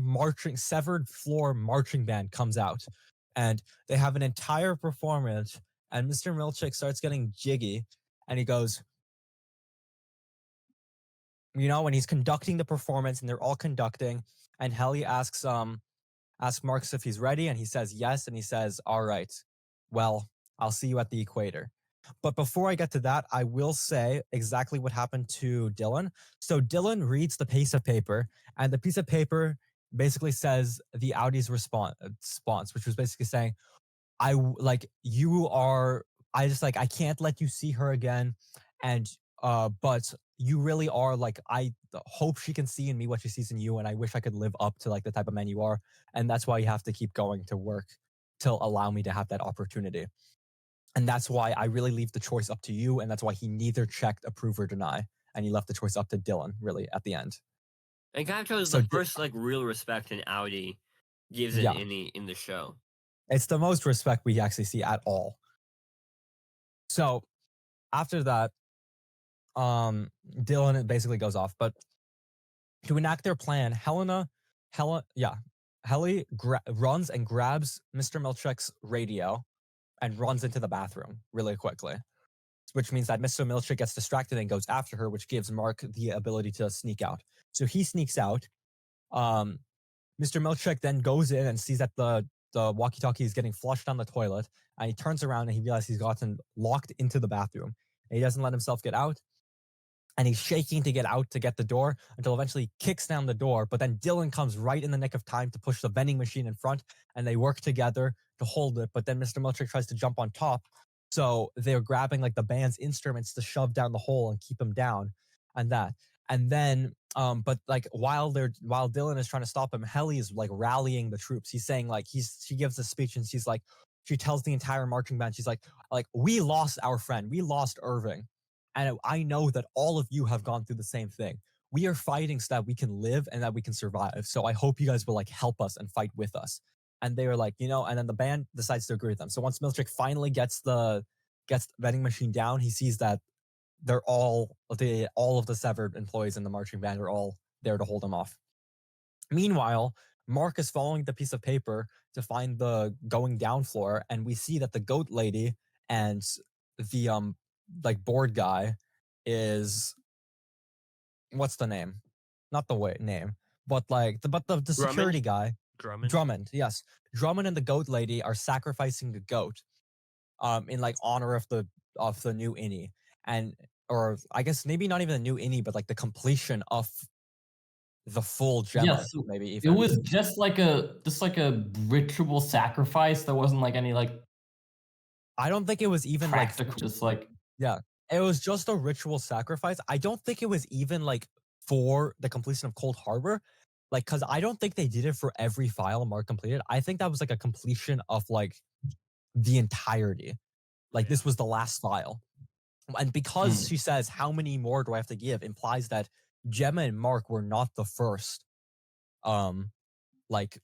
severed floor marching band comes out and they have an entire performance. And Mr. Milchick starts getting jiggy and he goes, when he's conducting the performance and they're all conducting, and Helly asks Marcus if he's ready, and he says yes, and he says, all right, well, I'll see you at the equator. But before I get to that, I will say exactly what happened to Dylan. So Dylan reads the piece of paper, and the piece of paper basically says the Audi's response, which was basically saying, like you are. I just like I can't let you see her again, and but you really are like I hope she can see in me what she sees in you, and I wish I could live up to like the type of man you are, and that's why you have to keep going to work to allow me to have that opportunity. And that's why I really leave the choice up to you. And that's why he neither checked, approve, or deny. And he left the choice up to Dylan, really, at the end. And kind of shows So the first like real respect an Audi gives Yeah. in the show. It's the most respect we actually see at all. So after that, Dylan basically goes off. But to enact their plan, Helly runs and grabs Mr. Milchick's radio and runs into the bathroom really quickly, which means that Mr. Milchick gets distracted and goes after her, which gives Mark the ability to sneak out. So he sneaks out. Mr. Milchick then goes in and sees that the walkie-talkie is getting flushed down the toilet, and he turns around and he realizes he's gotten locked into the bathroom. And he doesn't let himself get out, and he's shaking to get out to get the door until eventually he kicks down the door. But then Dylan comes right in the nick of time to push the vending machine in front, and they work together to hold it. But then Mr. Milchick tries to jump on top, so they're grabbing like the band's instruments to shove down the hole and keep him down, and that. And then, but like while Dylan is trying to stop him, Helly is like rallying the troops. He's saying like she gives a speech and she tells the entire marching band, she's like we lost our friend, we lost Irving, and I know that all of you have gone through the same thing. We are fighting so that we can live and that we can survive. So I hope you guys will like help us and fight with us. And they were like, and then the band decides to agree with them. So once Milchick finally gets the vending machine down, he sees that they're all of the severed employees in the marching band are all there to hold him off. Meanwhile, Mark is following the piece of paper to find the going down floor, and we see that the goat lady and the like board guy is what's the name? Not the name, but like the security guy. Drummond, yes. Drummond and the goat lady are sacrificing the goat in like honor of the new innie. And or I guess maybe not even the new innie, but like the completion of the full Gemma, Yes, maybe it even. was just like a ritual sacrifice. There wasn't like any like I don't think it was even practical, just like yeah. It was just a ritual sacrifice. I don't think it was even like for the completion of Cold Harbor. Like, cause I don't think they did it for every file Mark completed. I think that was like a completion of like the entirety. Like this was the last file. And because she says, how many more do I have to give, implies that Gemma and Mark were not the first like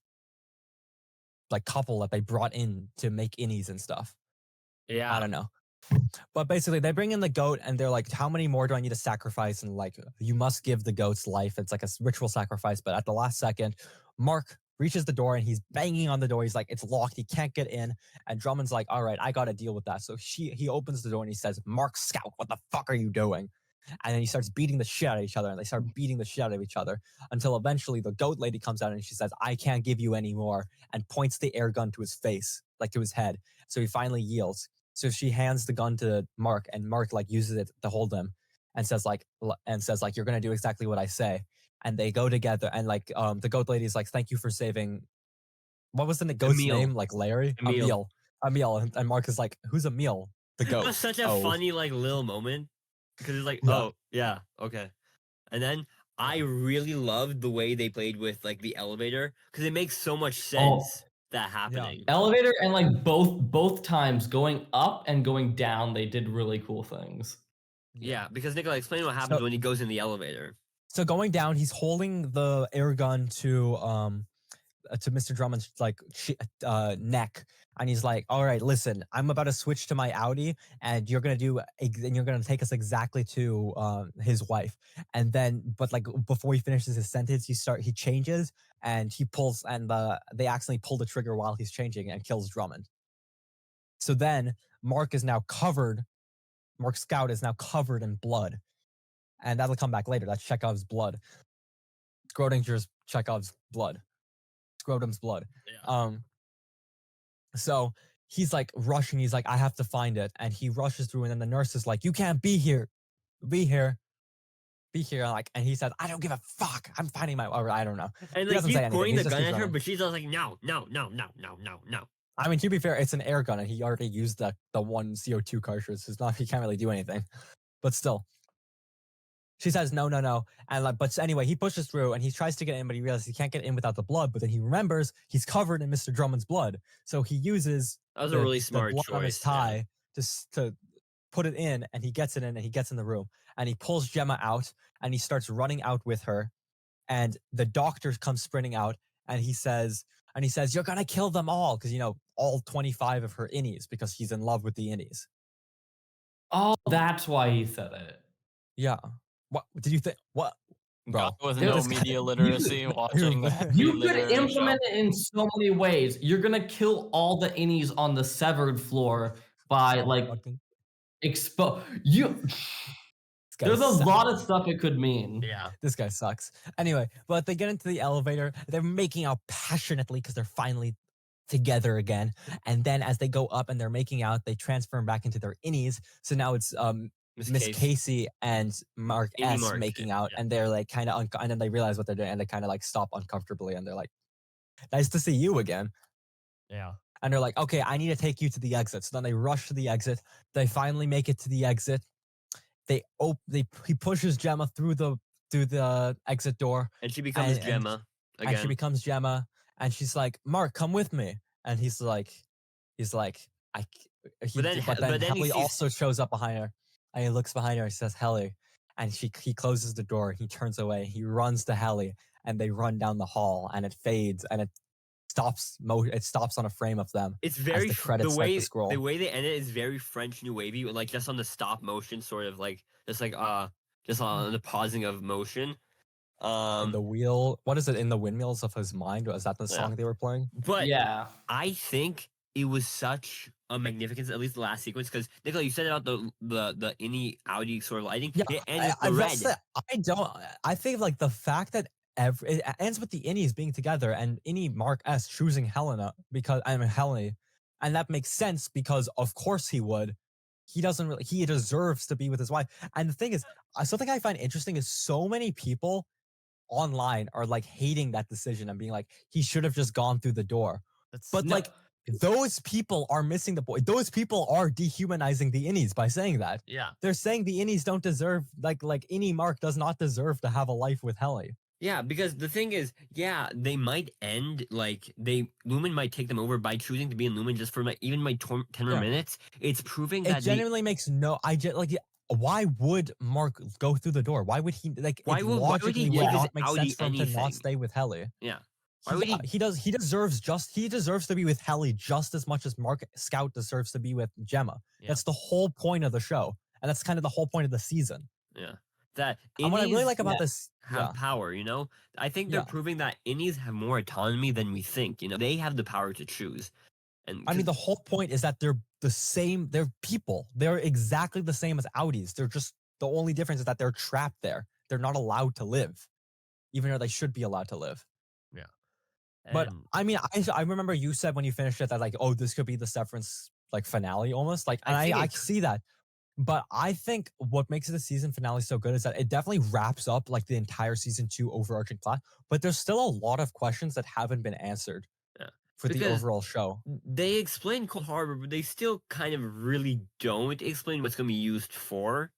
couple that they brought in to make innies and stuff. Yeah. I don't know. But basically they bring in the goat and they're like, how many more do I need to sacrifice? And like, you must give the goat's life. It's like a ritual sacrifice. But at the last second, Mark reaches the door and he's banging on the door. He's like, it's locked. He can't get in. And Drummond's like, all right, I got to deal with that. So he opens the door and he says, Mark Scout, what the fuck are you doing? And then he starts beating the shit out of each other, and they start beating the shit out of each other until eventually the goat lady comes out and she says, I can't give you any more, and points the air gun to his face, like to his head. So he finally yields. So she hands the gun to Mark, and Mark like uses it to hold him and says like, you're going to do exactly what I say. And they go together, and like the goat lady is like, thank you for saving, what was the goat's Emil. name? Like Larry? Emil. And Mark is like, who's Emil? The goat. It was such a funny like little moment because it's like, oh yeah, okay. And then I really loved the way they played with like the elevator because it makes so much sense that happening. Elevator, and like both times going up and going down, they did really cool things. Yeah, because Nicola, explain what happens when he goes in the elevator. So going down, he's holding the air gun to Mr. Drummond's like neck, and he's like, all right, listen, I'm about to switch to my Audi, and you're gonna take us exactly to his wife. And then, but like before he finishes his sentence, he changes and he pulls, and they accidentally pull the trigger while he's changing and kills Drummond. So then Mark Scout is now covered in blood, and that'll come back later. That's Chekhov's blood. Schrodinger's Chekhov's blood. Scrotum's blood. Yeah. So he's like rushing. He's like, I have to find it. And he rushes through. And then the nurse is like, you can't be here. Be here. Like, and he said, I don't give a fuck. I'm finding my, or I don't know. And like he's pointing the gun at her, but she's all like, no. I mean, to be fair, it's an air gun, and he already used the one CO2 cartridge. So it's not he can't really do anything, but still. She says no, no, no, and like, but anyway, he pushes through and he tries to get in, but he realizes he can't get in without the blood. But then he remembers he's covered in Mr. Drummond's blood, so he uses That was a really smart blood on his choice. Yeah. tie to put it in, and he gets it in, and he gets in the room, and he pulls Gemma out, and he starts running out with her, and the doctor comes sprinting out, and he says, "You're gonna kill them all," because all 25 of her innies, because he's in love with the innies. Oh, that's why he said it. Yeah. What did you think? What, bro? Guy with Dude, no this guy- media literacy watching the You could literary show. implement it in so many ways. You're gonna kill all the innies on the severed floor by like Fucking- expose you. this guy There's a sucks. lot of stuff it could mean. Yeah. This guy sucks. Anyway, but they get into the elevator. They're making out passionately because they're finally together again. And then as they go up and they're making out, they transfer them back into their innies. So now it's Miss Casey and Mark Innie S Mark, making out, yeah. and they're like kind of, and then they realize what they're doing, and they kind of like stop uncomfortably, and they're like, "Nice to see you again." Yeah. And they're like, "Okay, I need to take you to the exit." So then they rush to the exit. They finally make it to the exit. He pushes Gemma through the exit door, And she becomes And- Gemma again. and she becomes Gemma, and she's like, "Mark, come with me." And he's like, "I." But then Helly he sees- also shows up behind her, and he looks behind her. And he says, "Helly," and he closes the door. He turns away. He runs to Helly, and they run down the hall, and it fades, and it stops. It stops on a frame of them. It's very the credits start to scroll. the way they end it is very French New Wavy, like just on the stop motion, sort of like just on the pausing of motion. In the wheel, what is it? In the windmills of his mind? Was that the Yeah. song they were playing? But Yeah. I think it was such a magnificence, at least the last sequence, because Nicola, you said about the innie Audi sort of lighting. Yeah, it ends with the red. I think like the fact that it ends with the innies being together and innie Mark S choosing Helena because Helena, and that makes sense because of course he would. He deserves to be with his wife. And the thing is, something I find interesting is so many people online are like hating that decision and being like, he should have just gone through the door. But No, like, those people are missing the point. Those people are dehumanizing the innies by saying that. Yeah. They're saying the innies don't deserve, like innie Mark does not deserve to have a life with Helly. Yeah, because the thing is, yeah, they might end like Lumen might take them over by choosing to be in Lumen just for like even 10 more Yeah. minutes. It's proving It that genuinely makes no. Why would Mark go through the door? Why would he like? Why it would he logically give would his not make Audi sense for him to anything? not stay with Helly. Yeah. Why would He deserves to be with Helly just as much as Mark Scout deserves to be with Gemma. Yeah. That's the whole point of the show, and that's kind of the whole point of the season. Yeah. That And what I really innies like about this, have power, I think they're Yeah. proving that innies have more autonomy than we think. They have the power to choose. And I mean, the whole point is that they're the same. They're people. They're exactly the same as Audis. They're just the only difference is that they're trapped there. They're not allowed to live, even though they should be allowed to live. But I mean, I remember you said when you finished it that like, oh, this could be the Severance like finale almost. Like, and I see that. But I think what makes the season finale so good is that it definitely wraps up like the entire season 2 overarching plot. But there's still a lot of questions that haven't been answered for the Because overall show. they explain Cold Harbor, but they still kind of really don't explain what's going to be used for.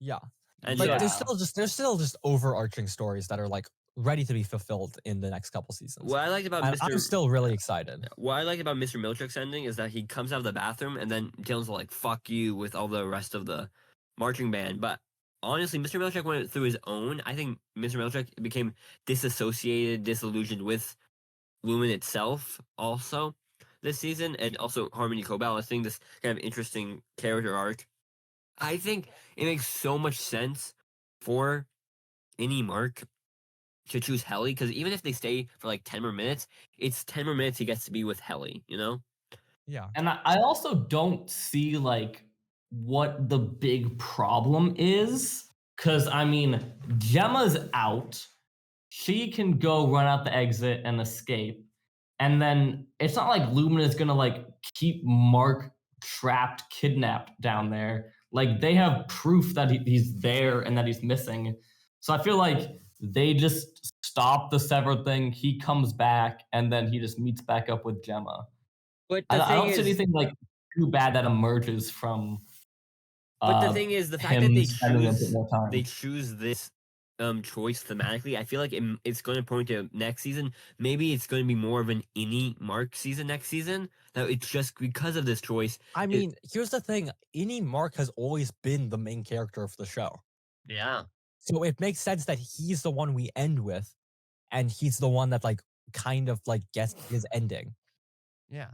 Yeah. And Like Yeah. there's still just overarching stories that are like ready to be fulfilled in the next couple seasons. What I liked about And Mr. I'm still really excited. What I liked about Mr. Milchick's ending is that he comes out of the bathroom and then Dylan's like, fuck you with all the rest of the marching band. But honestly, Mr. Milchick went through his own. I think Mr. Milchick became disillusioned with Lumen itself also this season, and also Harmony co-balancing this kind of interesting character arc. I think it makes so much sense for any Mark to choose Helly, because even if they stay for like 10 more minutes, it's 10 more minutes he gets to be with Helly, Yeah. And I also don't see like what the big problem is. Cause I mean, Gemma's out. She can go run out the exit and escape. And then it's not like Lumen is gonna like keep Mark trapped, kidnapped down there. Like they have proof that he's there and that he's missing. So I feel like they just stop the severed thing. He comes back and then he just meets back up with Gemma. But I, the I thing don't see is, anything like too bad that emerges from but the thing is, the fact that him spending a bit more time. they choose this choice thematically, I feel like it's going to point to next season. Maybe it's going to be more of an Innie Mark season next season. Now it's just because of this choice. I mean, here's the thing: Innie Mark has always been the main character of the show, Yeah, so it makes sense that he's the one we end with, and he's the one that like kind of like gets his ending. Yeah.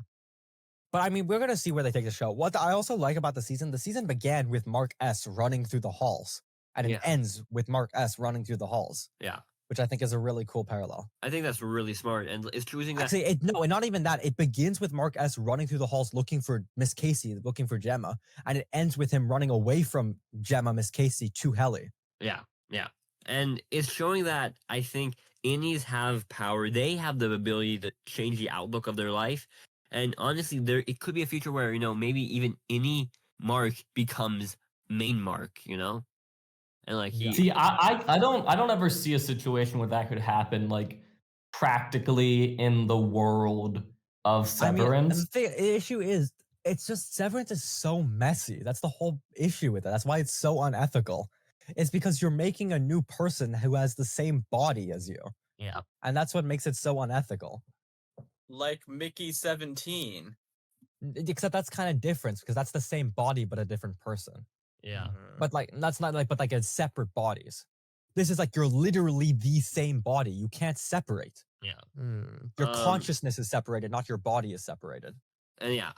But I mean, we're gonna see where they take the show. What I also like about the season began with Mark S running through the halls, and it Yeah. ends with Mark S running through the halls, yeah. which I think is a really cool parallel. I think that's really smart, and it's choosing that. Actually, no, and not even that. It begins with Mark S running through the halls looking for Miss Casey, looking for Gemma, and it ends with him running away from Gemma, Miss Casey, to Helly. Yeah, yeah. And it's showing that I think Innies have power. They have the ability to change the outlook of their life. And honestly, it could be a future where, maybe even Innie Mark becomes main Mark, And like Yeah. See, I don't ever see a situation where that could happen, like practically in the world of I mean, Severance. the issue is, it's just Severance is so messy. That's the whole issue with it. That's why it's so unethical. It's because you're making a new person who has the same body as you. Yeah. And that's what makes it so unethical. Like Mickey 17. Except that's kind of different because that's the same body but a different person. Yeah. But like that's not like, but like as separate bodies. This is like you're literally the same body. You can't separate. Yeah. Your Um, consciousness is separated, not your body is separated. and yeah,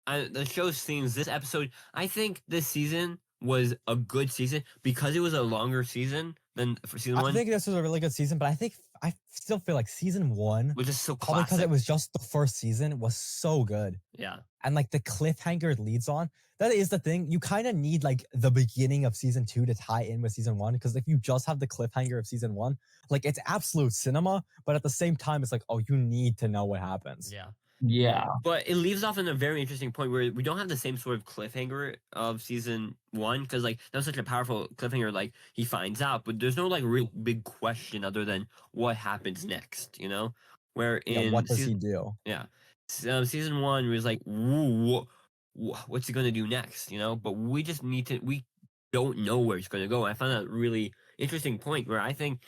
the show's themes this episode, I think this season was a good season because it was a longer season than for season I one, think this was a really good season, but I still feel like season one, which is so probably because classic. it was just the first season, was so good. Yeah. And like the cliffhanger it leads on, that is the thing. You kind of need like the beginning of season two to tie in with season one. Because if you just have the cliffhanger of season one, like it's absolute cinema, but at the same time, it's like, oh, you need to know what happens. Yeah. Yeah. But it leaves off in a very interesting point where we don't have the same sort of cliffhanger of season one, because like that was such a powerful cliffhanger. Like he finds out, but there's no like real big question other than what happens next. Where in Yeah, what does he do? yeah, season one was like, what's he gonna do next? But we just we don't know where he's gonna go. I found that really interesting point where I think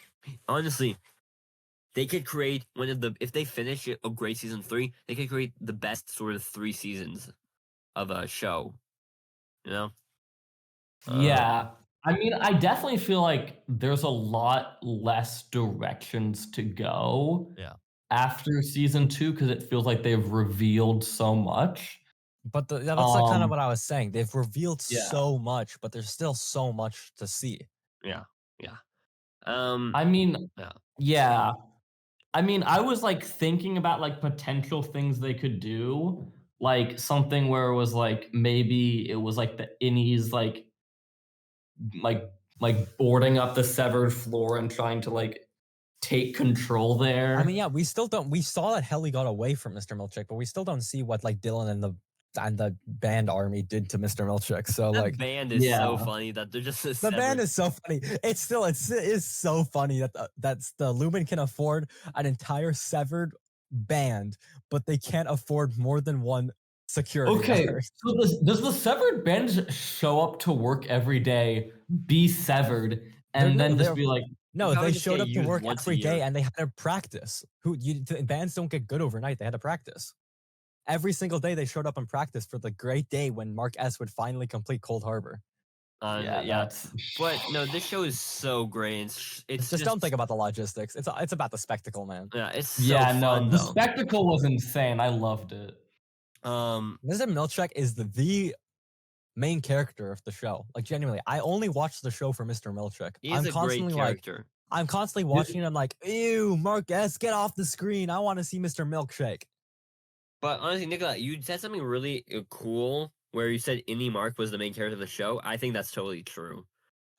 honestly they could create if they finish a great season 3, they could create the best sort of 3 seasons of a show. Yeah. I mean, I definitely feel like there's a lot less directions to go Yeah. after season 2 because it feels like they've revealed so much. But that's like kind of Um, what I was saying. They've revealed Yeah. so much, but there's still so much to see. Yeah. I mean, Yeah. yeah. I mean, I was like thinking about like potential things they could do, like something where it was like maybe it was like the innies like like boarding up the severed floor and trying to like take control there. I mean, yeah, we still don't. We saw that Helly got away from Mr. Milkshake, but we still don't see what like Dylan and the band army did to Mr. Milkshake. So That like band is so Yeah. funny that they're just the band is so funny. It is so funny that that's the Lumen can afford an entire severed band, but they can't afford more than one security Okay, guard. so does the severed band show up to work every day, be severed, and no, then just they're- be like, No, probably they just showed get up to used work once a every day year. and they had to practice. Bands don't get good overnight. They had to practice. Every single day they showed up and practiced for the great day when Mark S would finally complete Cold Harbor. yeah. that's. But no, this show is so great. It's Just don't think about the logistics. It's about the spectacle, man. Yeah, it's so Yeah, no, fun the though. spectacle was insane. I loved it. Mr. Milkshake is the main character of the show. Like genuinely, I only watch the show for Mr. Milkshake. He's a great character. I'm constantly watching it. I'm like, ew, Mark S, get off the screen. I want to see Mr. Milkshake. But honestly, Nicola, you said something really cool where you said Innie Mark was the main character of the show. I think that's totally true.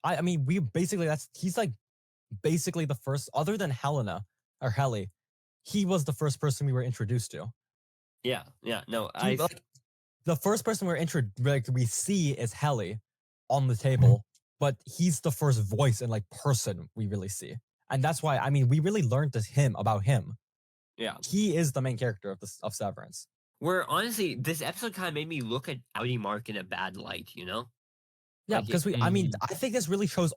I mean, we basically he's like basically the first, other than Helena or Helly, he was the first person we were introduced to. Yeah, no, Like, the first person we see is Helly on the table, but he's the first voice and like person we really see, and that's why I mean we really learned about him. Yeah, He is the main character of Severance. Where honestly, this episode kind of made me look at Audi Mark in a bad light, you know? Yeah, Like, because I think this really shows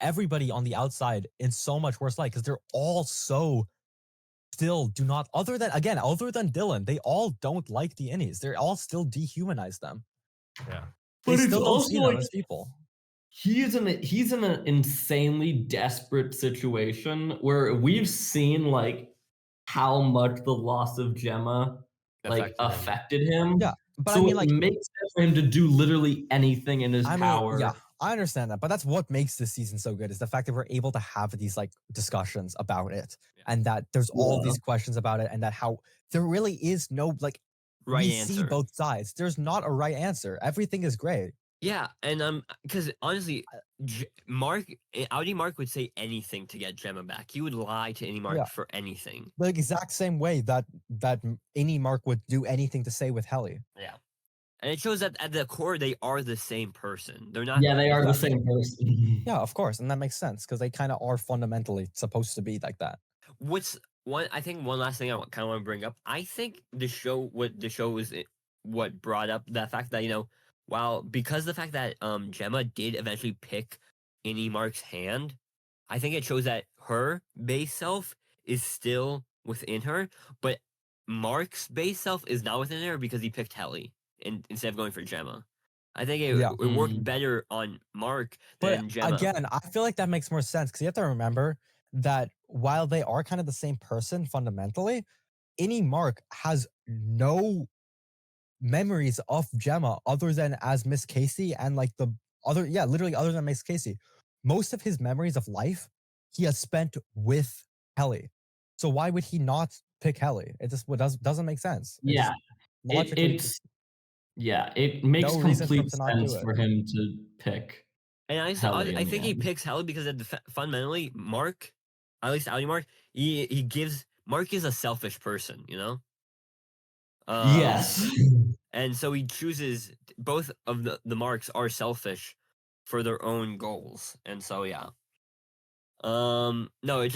everybody on the outside in so much worse light because they're all so still do not, other than Dylan, they all don't like the innies. They're all still dehumanize them. Yeah. They But it's still don't see also, them like, as people. he's in an insanely desperate situation where we've seen like how much the loss of Gemma like affected him. Yeah, but So I mean, it like, makes sense for him to do literally anything in his I mean, power. yeah, I understand that, but that's what makes this season so good is the fact that we're able to have these like discussions about it, and that there's all these questions about it, and that how there really is no like right we answer. see both sides. There's not a right answer. Everything is great. Yeah, and because honestly, Audi Mark would say anything to get Gemma back. He would lie to any Mark Yeah. for anything. The exact same way that any Mark would do anything to stay with Helly. Yeah, and it shows that at the core they are the same person. They're not. Yeah, they are the same person. Yeah, of course, and that makes sense because they kind of are fundamentally supposed to be like that. I think one last thing I kind of want to bring up. I think what the show was what brought up the fact that because the fact that Gemma did eventually pick any Mark's hand, I think it shows that her base self is still within her, but Mark's base self is not within her because he picked Helly instead of going for Gemma. I think it worked better on Mark than Gemma. Again, I feel like that makes more sense because you have to remember that while they are kind of the same person fundamentally, any Mark has no memories of Gemma other than as Miss Casey and like literally other than Miss Casey. Most of his memories of life he has spent with Helly. So why would he not pick Helly? It just doesn't make sense. Yeah, logically, it makes no reason for him complete to not do sense it. for him to pick. And Helly I in think the he end. picks Helly because fundamentally Mark, at least Audi Mark, he gives Mark is a selfish person, you know. Yes. And so he chooses both of the Marks are selfish for their own goals, and so yeah. No, I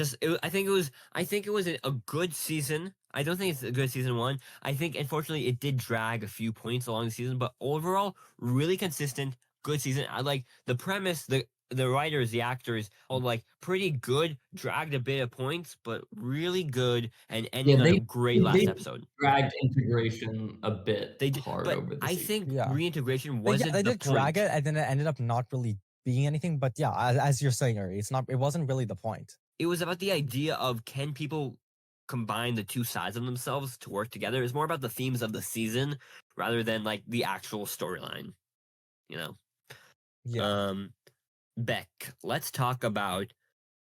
think it was a good season. I don't think it's a good season one. I think unfortunately it did drag a few points along the season, but overall really consistent, good season. I like the premise, the writers, the actors, all like pretty good. Dragged a bit of points, but really good and ending on a great last episode. Dragged integration a bit They did, hard but over the I season. think Yeah. reintegration wasn't they the did point. drag it, and then it ended up not really being anything. But yeah, as you're saying, Uri, it wasn't really the point. It was about the idea of can people combine the two sides of themselves to work together. It's more about the themes of the season rather than like the actual storyline. You know. Yeah. Beck, let's talk about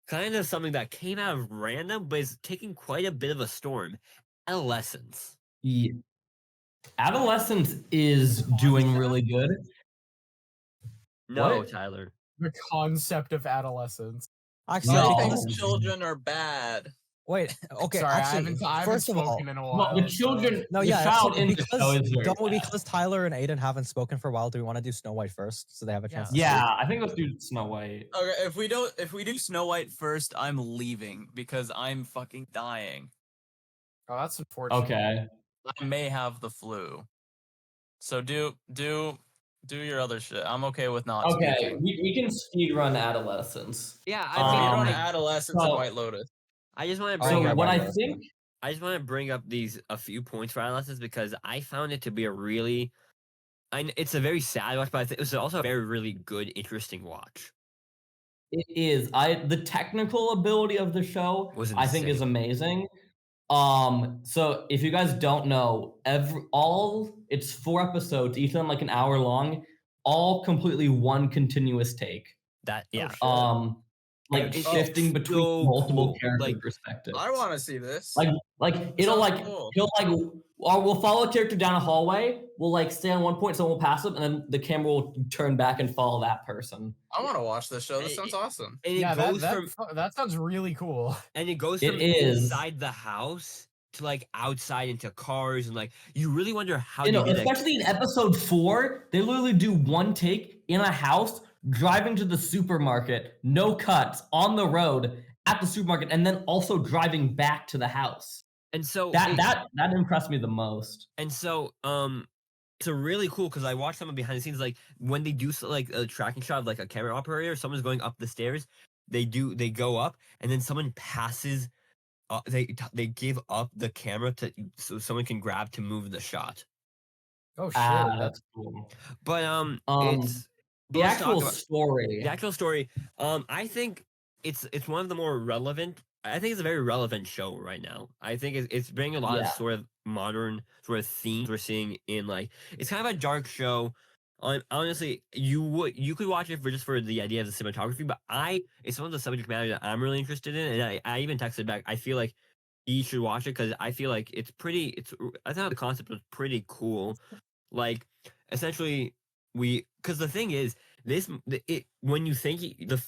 kind of something that came out of random but is taking quite a bit of a storm. Adolescence. Yeah. Adolescence is doing really good. No, What? Tyler. The concept of adolescence. Actually, No. I think These children are bad. wait. Okay, Sorry, actually, I haven't first of all, spoken in a while. Well, the so- children, no, the yeah, child so in the show is very bad. because Tyler and Aiden haven't spoken for a while, do we want to do Snow White first so they have a chance? To Yeah, speak? I think let's do Snow White. Okay, if we do Snow White first, I'm leaving because I'm fucking dying. Oh, that's unfortunate. Okay. I may have the flu. So do your other shit. I'm okay with not Okay, speaking. we can speed run Adolescence. Yeah, Speed run Um, Adolescence and so- White Lotus. I just want to All bring right, up what right, I right. think, I just want to bring up a few points for Adolescence because I found it to be it's a very sad watch, but it was also a very, really good, interesting watch. it is the technical ability of the show Was I think is amazing. So if you guys don't know, it's 4 episodes, each of them like an hour long, all completely one continuous take. That yeah. Like It's shifting between so multiple cool. character Like, perspectives. I want to see this. Like it'll Sounds like cool. he'll like or we'll follow a character down a hallway, we'll like stay on one point, someone will pass them, and then the camera will turn back and follow that person. I want to watch this show. This sounds awesome. And Yeah, it goes that sounds really cool. and it goes It from is. inside the house to like outside into cars, and like you really wonder how You know, they did that. especially in episode 4, they literally do one take in a house, driving to the supermarket, no cuts, on the road, at the supermarket, and then also driving back to the house. And so That impressed me the most. and so it's a really cool because I watched some of behind the scenes, like when they do like a tracking shot of like a camera operator, someone's going up the stairs, they go up and then someone passes. They give up the camera to so someone can grab to move the shot. Oh shit! That's cool. But The let's talk actual about story. the actual story. I think it's one of the more relevant. I think it's a very relevant show right now. I think it's bringing a lot of Yeah. sort of modern sort of themes we're seeing in like it's kind of a dark show. Honestly, you could watch it for the idea of the cinematography, but it's one of the subject matter that I'm really interested in, and I even texted back. I feel like he should watch it because I feel like I thought the concept was pretty cool. Like essentially, because the thing is when you think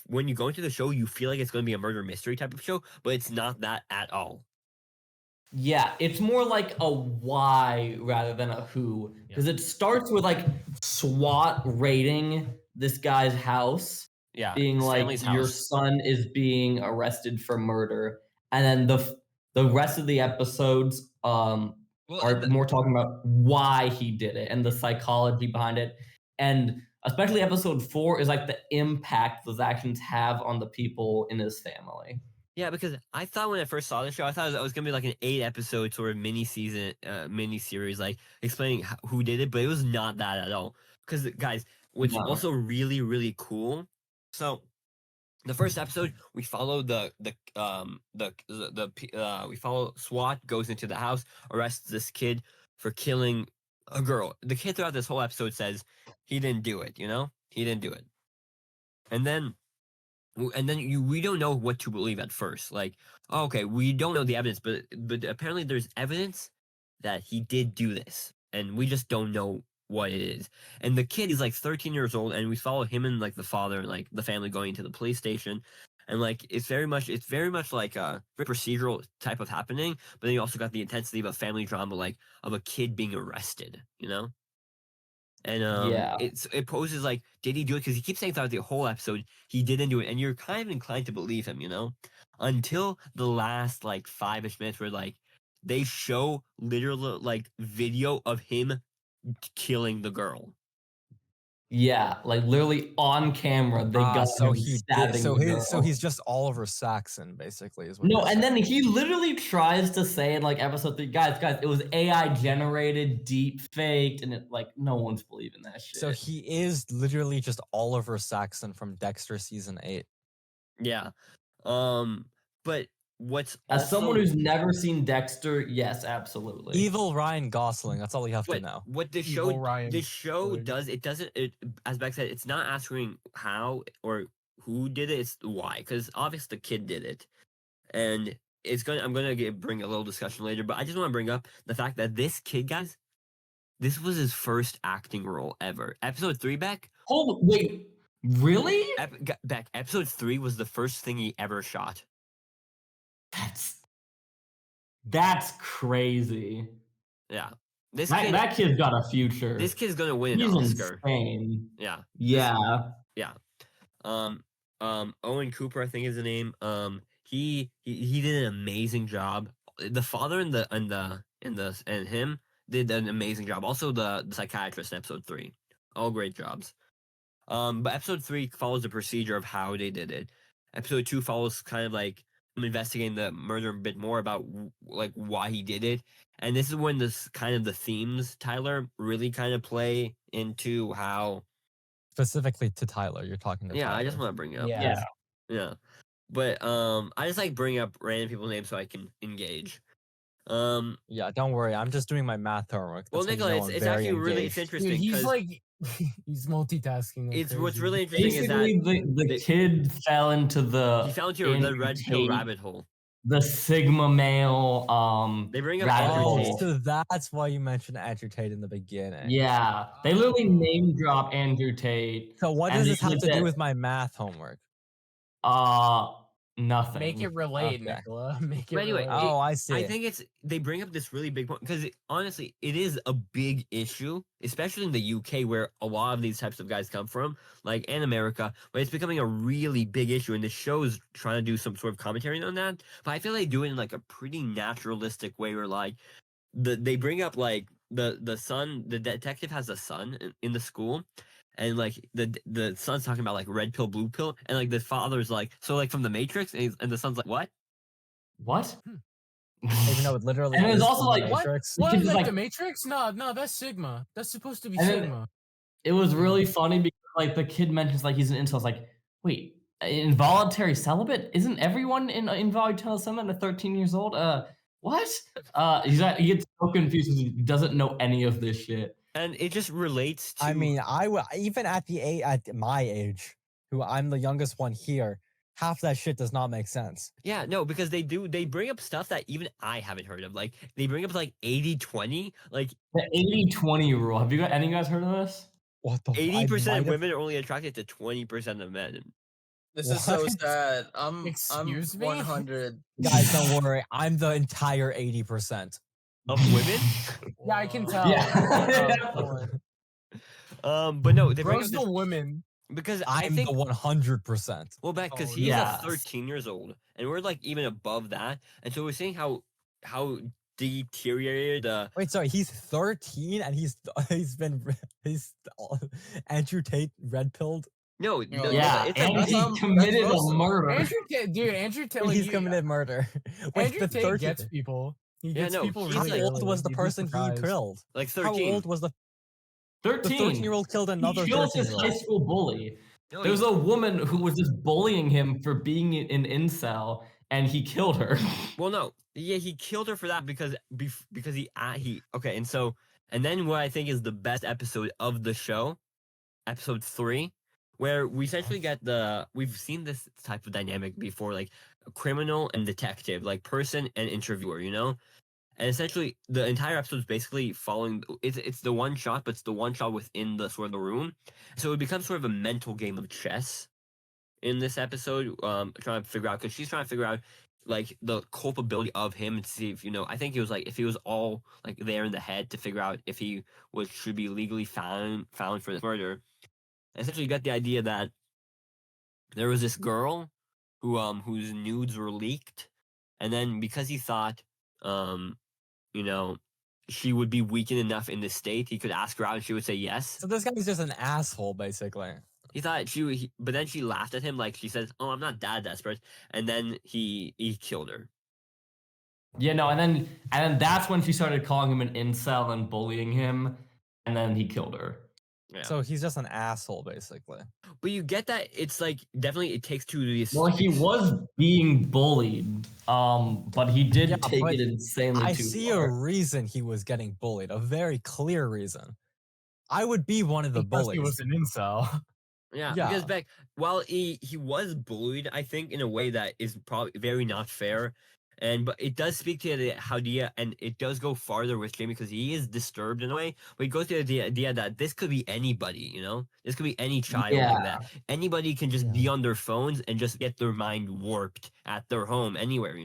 when you go into the show, you feel like it's going to be a murder mystery type of show, but it's not that at all. Yeah, it's more like a why rather than a who. Because it starts with like SWAT raiding this guy's house, Yeah, being his like family's your house. son is being arrested for murder, and then the rest of the episodes Well, are more talking about why he did it and the psychology behind it, and especially episode 4 is like the impact those actions have on the people in his family. Yeah, because I thought when I first saw the show, I thought it was gonna be like an 8-episode sort of mini series, like explaining who did it, but it was not that at all. Because guys, what's No. also really really cool. So, the first episode, we follow we follow SWAT goes into the house, arrests this kid for killing a girl. The kid throughout this whole episode says he didn't do it. He didn't do it, and then we don't know what to believe at first. Like, okay, we don't know the evidence, but apparently there's evidence that he did do this, and we just don't know what it is. And the kid is like 13 years old, and we follow him and like the father and like the family going to the police station, and like it's very much like a very procedural type of happening. But then you also got the intensity of a family drama, like of a kid being arrested. And Yeah. it poses like, did he do it? Because he keeps saying throughout the whole episode he didn't do it, and you're kind of inclined to believe him, until the last like 5-ish minutes where like they show literal like video of him killing the girl. Yeah, like literally on camera, they got so him he stabbing did. So the his so girl. he's just Oliver Saxon, basically, is what. No, you're and then saying. he literally tries to say in like episode 3, guys, it was AI generated, deep faked, and it like no one's believing that shit. So he is literally just Oliver Saxon from Dexter season 8. Yeah, but what's As someone also who's never seen Dexter, yes, absolutely. Evil Ryan Gosling. That's all you have to know. what the Evil show Ryan this show Gosling. does, as Beck said, it's not asking how or who did it, it's why, because obviously the kid did it, and I'm gonna bring a little discussion later, but I just want to bring up the fact that this kid, guys, this was his first acting role ever. Episode 3, Beck. Wait, really? Beck, episode 3 was the first thing he ever shot. That's crazy. Yeah, That kid's got a future. This kid's gonna win He's an Oscar. insane. Yeah. Yeah. Owen Cooper, I think is the name. He did an amazing job. The father and him did an amazing job. Also, the psychiatrist in episode 3, all great jobs. But episode 3 follows the procedure of how they did it. Episode 2 follows kind of like investigating the murder a bit more about like why he did it, and this is when this kind of the themes, Tyler, really kind of play into how. Specifically to Tyler, you're talking to. Yeah, Tyler. I just want to bring it up. Yeah. Yeah. But I just like bring up random people's names so I can engage. Yeah, don't worry. I'm just doing my math homework. Well, That's how you Nicola, know it's I'm very actually really it's engaged. Dude, interesting he's because like he's multitasking. like it's what's crazy. really interesting is that Basically, the they- kid fell into the he fell into the Andrew red pill Tate, rabbit hole. the Sigma male. They bring up rabbit Andrew Oh, hole. Tate. so that's why you mentioned Andrew Tate in the beginning. Yeah, they literally name drop Andrew Tate. So what And does they this have said to do that- with my math homework? Nothing. Make it relate, Okay. Nicola. Make it But anyway, relate. Oh, I see. I think they bring up this really big point because honestly, it is a big issue, especially in the UK where a lot of these types of guys come from, like in America, but it's becoming a really big issue, and the show's trying to do some sort of commentary on that. But I feel they do it in like a pretty naturalistic way, where like they bring up like the son, the detective has a son in the school. And like the son's talking about like red pill, blue pill, and like the father's like, so like from the Matrix, and the son's like, what? What? Even though it literally And it's is also from the like- What? Matrix. The What? kid Like, is like- the Matrix? No, that's Sigma. That's supposed to be And then- Sigma. It was really funny because like the kid mentions like he's an incel. It's like, wait, involuntary celibate? Isn't everyone in involuntary celibate at 13 years old? What? He gets so confused because he doesn't know any of this shit. And it just relates to. I mean, even at at my age, who I'm the youngest one here, half that shit does not make sense. Yeah, no, because they bring up stuff that even I haven't heard of. Like they bring up like 80-20, like The 80-20 rule. Have you got any of you guys heard of this? What the? 80% of might have- women are only attracted to 20% of men. This is so What? sad. I'm Excuse me? 100. Guys, don't worry. I'm the entire 80%. Of women? Yeah, I can tell. Yeah. But no, they bring Bros up the this, women. because I I'm think the 100%. well back because Oh, he's yes. 13 years old, and we're like even above that, and so we're seeing how deteriorated Wait, sorry, he's 13 and he's Andrew Tate red pilled. no, Yeah, no, Yeah, it's and a, he that's committed a awesome. murder. Andrew Tate, like, He's committed murder. Wait, Andrew the Tate 13 gets people. He Yeah, gets no, people he's How really like- old early, was the you'd be person he surprised. killed? like How 13. old was the 13. 13-year-old killed another He killed his 13-year-old? high school bully. No, There was a woman who was just bullying him for being an incel, and he killed her. well, no, yeah, he killed her for that because he okay, and then what I think is the best episode of the show, episode 3, where we essentially get we've seen this type of dynamic before, like a criminal and detective, like person and interviewer, you know. And essentially, the entire episode is basically following. It's the one shot, but it's the one shot within the sort of the room. So it becomes sort of a mental game of chess in this episode. Trying to figure out, because she's trying to figure out like the culpability of him to see if I think it was like if he was all like there in the head to figure out if he should be legally found for this murder. Essentially, you got the idea that there was this girl whose nudes were leaked, and then because he thought she would be weakened enough in this state, he could ask her out and she would say yes. So this guy's just an asshole, basically. He thought but then she laughed at him, like she says, "Oh, I'm not that desperate," and then he killed her. Yeah, no, and then that's when she started calling him an incel and bullying him, and then he killed her. Yeah. So he's just an asshole, basically. But you get that it's like definitely it takes two to these. Well, he was being bullied, but he did Yeah, take but it insanely I too see far. a reason he was getting bullied, a very clear reason. I would be one of the Because bullies. he was an incel. Yeah, Yeah. because back while he was bullied, I think in a way that is probably very not fair, but it does speak to the idea, and it does go farther with Jamie because he is disturbed in a way. But it goes to the idea that this could be anybody, this could be any child like that. Anybody can just be on their phones and just get their mind warped at their home anywhere,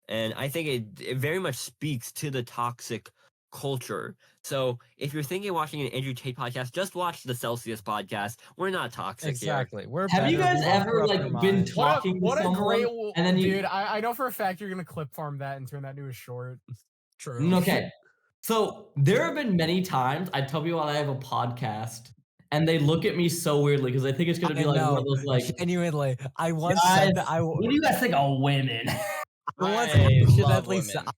And I think it very much speaks to the toxic culture. So if you're thinking of watching an Andrew Tate podcast, just watch the Celsius podcast. We're not toxic Exactly. We're Have you better. guys We don't ever corrupt like your been mind. talking What to a someone? great and then you- dude! I know for a fact you're gonna clip farm that and turn that into a short. True. Okay. So there have been many times I tell people I have a podcast and they look at me so weirdly because they think it's gonna be I like one know, of those like, genuinely. I once guys, said that. what do you guys think of women? I love I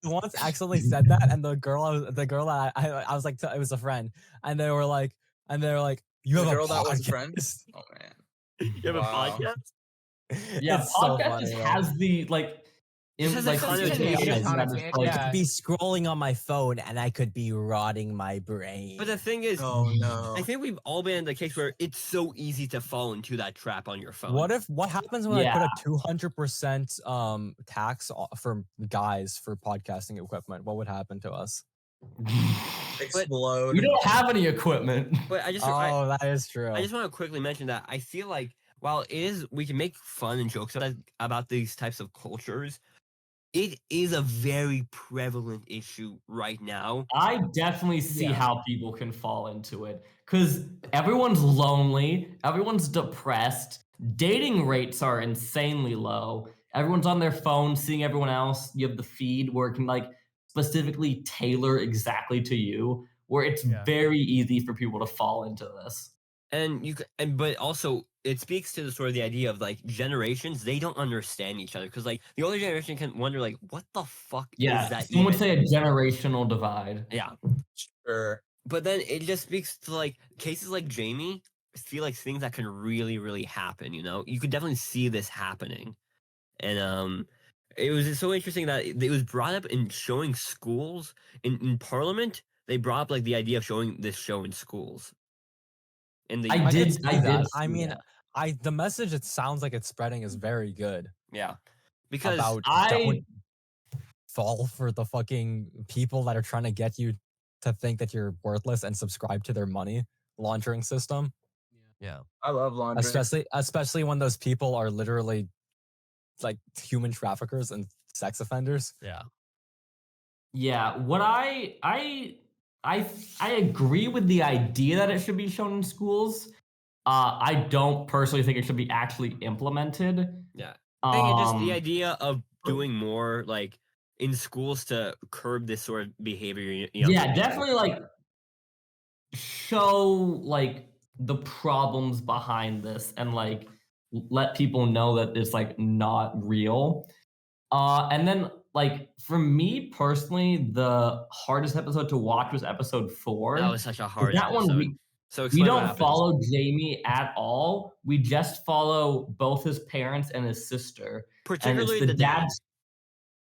once accidentally said that, and the girl that I was like, it was a friend, and they were like, you The have girl a that was a friend? podcast?" Oh man. You have Wow. a podcast? Yeah, It's so podcast funny, just bro. has the like It has a like connotation. connotation that Connotation, it's like- yeah. I could be scrolling on my phone, and I could be rotting my brain. But the thing is, Oh no. I think we've all been in the case where it's so easy to fall into that trap on your phone. What happens when I put Yeah. a 200% tax for guys for podcasting equipment? What would happen to us? Explode. we don't have any equipment. But I just Oh, that is true. I just want to quickly mention that I feel like while it is we can make fun and jokes about these types of cultures, it is a very prevalent issue right now. I definitely see Yeah. how people can fall into it because everyone's lonely, everyone's depressed, dating rates are insanely low. Everyone's on their phone seeing everyone else. You have the feed where it can like specifically tailor exactly to you, where it's Yeah. very easy for people to fall into this. And but also it speaks to the sort of the idea of like generations, they don't understand each other because like the older generation can wonder like what the fuck Yeah, is that some would even? say a generational divide. Yeah. Sure. But then it just speaks to like cases like Jamie, feel like things that can really, really happen, you know? You could definitely see this happening. And it was just so interesting that it was brought up in showing schools in Parliament. They brought up like the idea of showing this show in schools. In the I I could did. see I did. that. See I mean, that. the message it sounds like it's spreading is very good Yeah. Because about I don't fall for the fucking people that are trying to get you to think that you're worthless and subscribe to their money laundering system. Yeah. I love laundry. Especially when those people are literally like human traffickers and sex offenders. Yeah. Yeah, what I agree with the idea that it should be shown in schools. I don't personally think it should be actually implemented. yeah. I think it just the Um, idea of doing more like in schools to curb this sort of behavior yeah, people. definitely like show like the problems behind this and like let people know that it's like not real. And then like for me personally, the hardest episode to watch was episode 4. That was such a 'Cause hard that one episode. So we explain what don't happens. follow Jamie at all. We just follow both his parents and his sister. And it's Particularly the the dad. dad's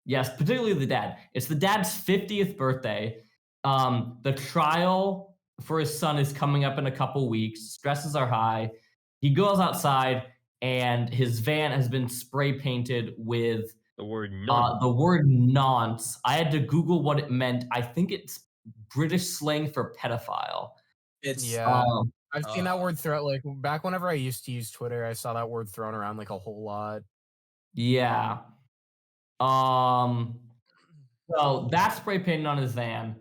yes, particularly the dad. It's the dad's 50th birthday. The trial for his son is coming up in a couple weeks. Stresses are high. He goes outside and his van has been spray painted with The word none. the word nonce. I had to Google what it meant. I think it's British slang for pedophile. It's Yeah. Um, I've seen that word thrown like back whenever I used to use Twitter, I saw that word thrown around like a whole lot. yeah. So that's spray painted on his van.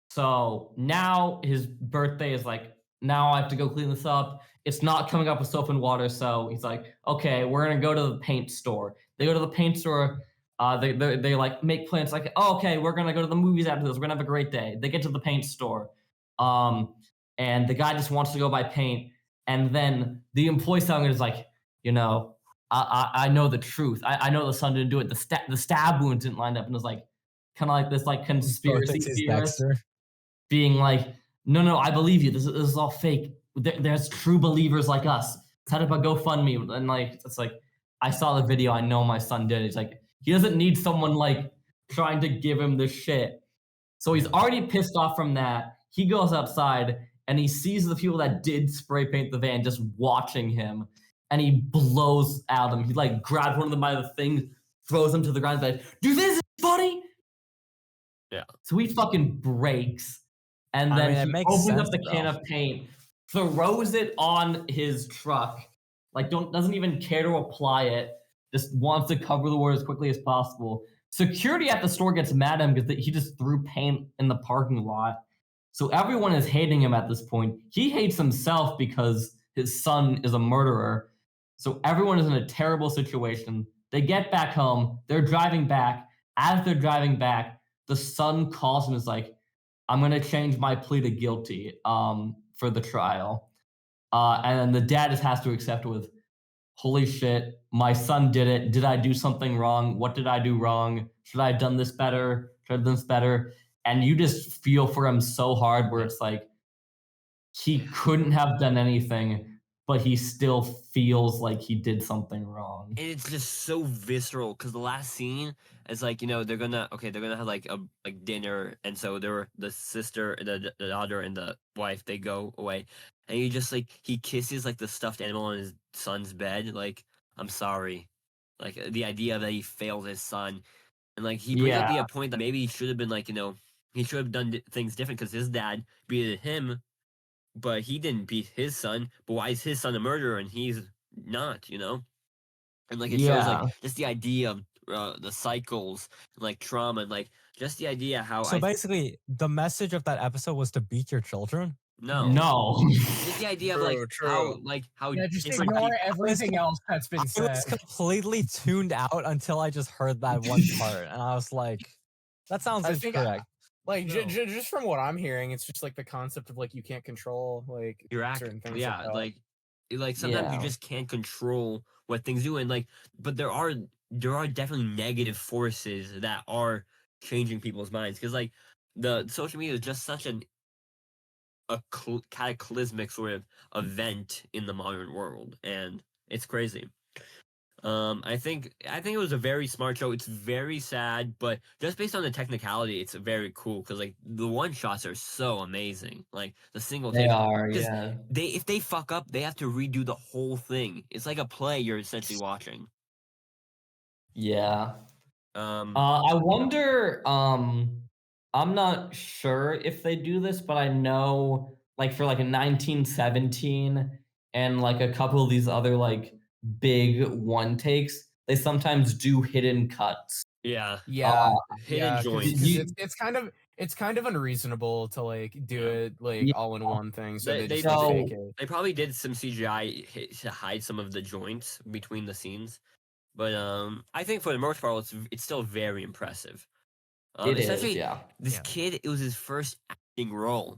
So now his birthday is like, now I have to go clean this up. It's not coming up with soap and water. So he's like, okay, we're going to go to the paint store. They go to the paint store. They like make plans like, oh, okay, we're going to go to the movies after this. We're going to have a great day. They get to the paint store. And the guy just wants to go buy paint. And then the employee selling it is like, you know, I know the truth. I know the son didn't do it. The stab wounds didn't line up. And it was like, kind of like this like conspiracy Thinks he's theorist Dexter. being like, no, I believe you. This is all fake. There's true believers like us. Set up a GoFundMe. And like, it's like, I saw the video. I know my son did it. It's like, he doesn't need someone like trying to give him the shit. So he's already pissed off from that. He goes outside and he sees the people that did spray paint the van just watching him. And he blows at them. He like grabs one of them by the thing, throws him to the ground, and like, dude, this is funny. Yeah. So he fucking breaks. And I then mean, it he makes opens up sense, the can though. of paint, throws it on his truck, like doesn't even care to apply it, just wants to cover the word as quickly as possible. Security at the store gets mad at him because he just threw paint in the parking lot. So everyone is hating him at this point. He hates himself because his son is a murderer. So everyone is in a terrible situation. They get back home. They're driving back. As they're driving back, the son calls and is like, I'm going to change my plea to guilty for the trial. And then the dad just has to accept it with, holy shit, my son did it. Did I do something wrong? What did I do wrong? Should I have done this better? Should I have done this better? And you just feel for him so hard where it's like, he couldn't have done anything, but he still feels like he did something wrong. And it's just so visceral because the last scene is like, you know, they're gonna have like a dinner, and so the sister, the daughter, and the wife, they go away, and he just like he kisses like the stuffed animal on his son's bed, like, I'm sorry, like the idea that he failed his son, and like he brings up the point that maybe he should have been like, you know, he should have done things different because his dad beat him, but he didn't beat his son. But why is his son a murderer and he's not, and like it shows like Yeah. just the idea of the cycles, like trauma, and like just the idea how So basically, the message of that episode was to beat your children. No. just the idea of like True. how Yeah, just different ignore people, everything else that's been I said. was completely tuned out until I just heard that one part, and I was like, "That sounds I think incorrect." like No. just from what I'm hearing, it's just like the concept of like you can't control like your certain things. yeah, like that. like sometimes you Yeah. just can't control what things do, and like but there are definitely negative forces that are changing people's minds, because like the social media is just such a cataclysmic sort of event in the modern world, and it's crazy. I think it was a very smart show. It's very sad, but just based on the technicality, it's very cool because like the one shots are so amazing. Like the single They takes, are, because yeah. if they fuck up, they have to redo the whole thing. It's like a play you're essentially watching. Yeah. Um, I wonder, I'm not sure if they do this, but I know like for like a 1917 and like a couple of these other like big one takes, they sometimes do hidden cuts. yeah, Yeah, hidden because joints. it's kind of unreasonable to like do Yeah. it like Yeah. all in one thing. So they just So- fake it. They probably did some CGI to hide some of the joints between the scenes, but I think for the most part, it's still very impressive. It is, Especially yeah. this Yeah. kid, it was his first acting role.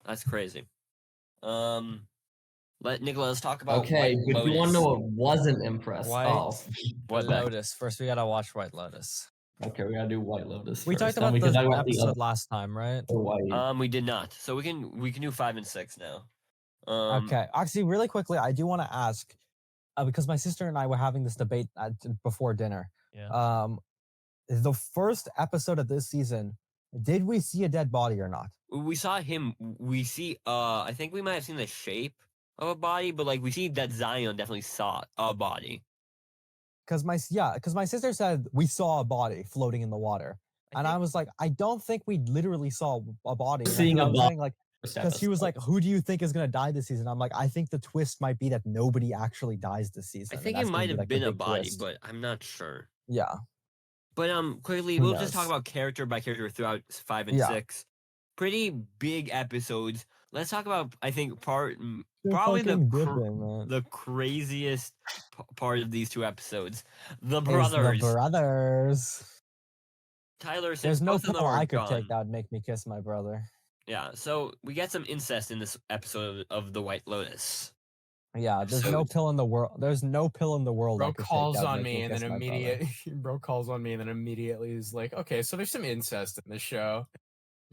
That's crazy. Let's talk about Okay, White but you want to know what wasn't impressed? White Oh, What the- Lotus. First, we gotta watch White Lotus. okay, we gotta do White Lotus. We first, talked then about we can the talk about the episode other last time, right? White. We did not. So we can do 5 and 6 now. Okay, actually, really quickly, I do want to ask because my sister and I were having this debate before dinner. Yeah. The first episode of this season, did we see a dead body or not? we saw him. We see. I think we might have seen the shape of a body, but like we see that Zion definitely saw a body. Because my sister said we saw a body floating in the water, and I was like, I don't think we literally saw a body. And Seeing I a was body saying like, first because he was episode. like, who do you think is gonna die this season? I'm like, I think the twist might be that nobody actually dies this season. I and think that's it gonna might be, have like, the been a big body, twist. but I'm not sure. Yeah. But quickly, Who we'll just talk knows? about character by character throughout 5 and Yeah. 6. Pretty big episodes. Let's talk about, I think, You're probably fucking dipping, man. the craziest part of these 2 episodes. The Is brothers. the brothers. Tyler, since There's no both of them pill are I could gone. take that would make me kiss my brother. Yeah, so we get some incest in this episode of The White Lotus. Yeah, there's So no pill in the world. There's no pill in the world. I Bro could calls take that would on make me and kiss then my brother. bro calls on me and then immediately is like, okay, so there's some incest in this show.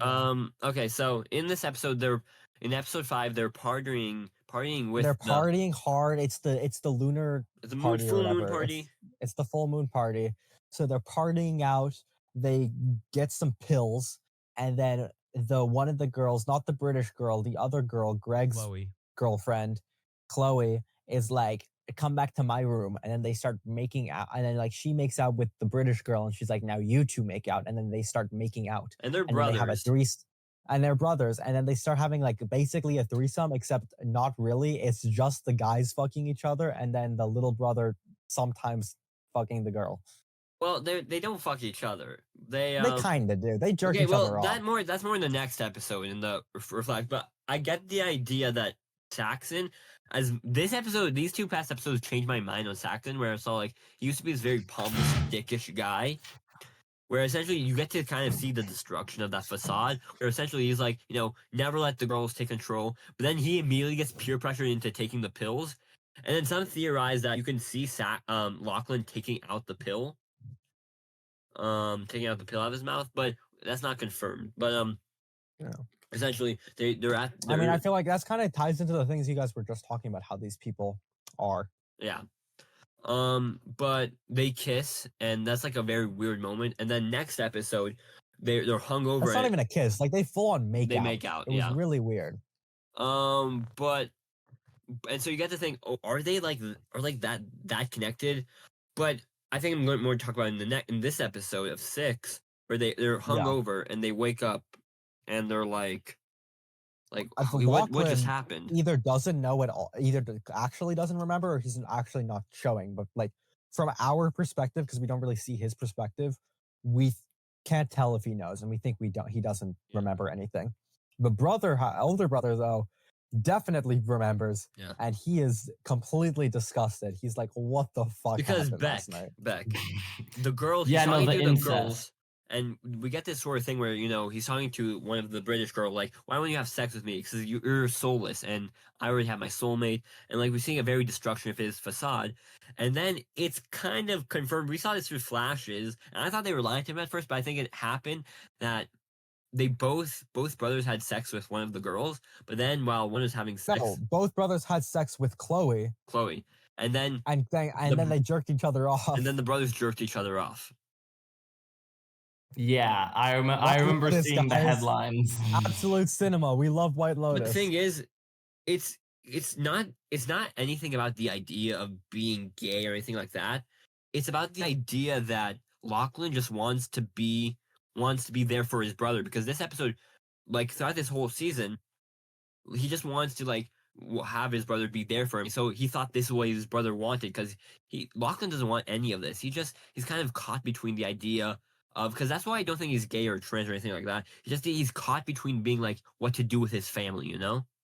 Okay, so in this episode, in episode 5, they're partying with They're partying hard. It's the lunar the party or full moon whatever. party. It's the full moon party. So they're partying out. They get some pills, and then one of the girls, not the British girl, the other girl, Greg's Chloe. girlfriend, Chloe, is like, come back to my room. And then they start making out, and then like she makes out with the British girl, and she's like, now you two make out. And then they start making out, And they're and then they have a brothers. and they're brothers, and then they start having like basically a threesome, except not really. It's just the guys fucking each other, and then the little brother sometimes fucking the girl. Well, they don't fuck each other. They They kind of do. They jerk okay, each other well, off. that's more in the next episode in the reflect. But I get the idea that Saxon, as this episode, these 2 past episodes changed my mind on Saxon, where I saw like he used to be this very pompous, dickish guy, where essentially you get to kind of see the destruction of that facade, where essentially he's like, never let the girls take control, but then he immediately gets peer pressured into taking the pills, and then some theorize that you can see Lachlan taking out the pill out of his mouth, but that's not confirmed. But Yeah. essentially they're at. I mean, I feel like that's kind of ties into the things you guys were just talking about, how these people are. Yeah. But they kiss, and that's like a very weird moment. And then next episode, they're hungover. That's not even a kiss. Like they full on make They out. make out. It was Yeah. really weird. But and so you get to think, oh, are they like that connected? But I think I'm going to more talk about in this episode of 6, where they're hungover and they wake up and they're like, Like, For what just Lachlan, happened? either doesn't know at all, either actually doesn't remember, or he's actually not showing. But like from our perspective, because we don't really see his perspective, we can't tell if he knows, and we think we don't. He doesn't remember anything. The older brother though, definitely remembers, Yeah. and he is completely disgusted. He's like, "What the fuck Because happened last night?" Beck, the girls, Yeah, he's no, talking the to the incest. girls, and we get this sort of thing where, he's talking to one of the British girl, like, why won't you have sex with me? Because you're soulless, and I already have my soulmate, and like we're seeing a very destruction of his facade, and then it's kind of confirmed. We saw this through flashes, and I thought they were lying to him at first, but I think it happened that they both brothers had sex with one of the girls, but then while one was having sex, No, both brothers had sex with Chloe, and then then they jerked each other off. and then the brothers jerked each other off. Yeah, I White remember Lotus, seeing the guys. headlines. Absolute cinema. We love White But Lotus. the thing is, it's not anything about the idea of being gay or anything like that. It's about the idea that Lachlan just wants to be there for his brother, because this episode, like throughout this whole season, he just wants to like have his brother be there for him. So he thought this is what his brother wanted, because Lachlan doesn't want any of this. He's kind of caught between the idea of, because that's why I don't think he's gay or trans or anything like that. He's caught between being like what to do with his family,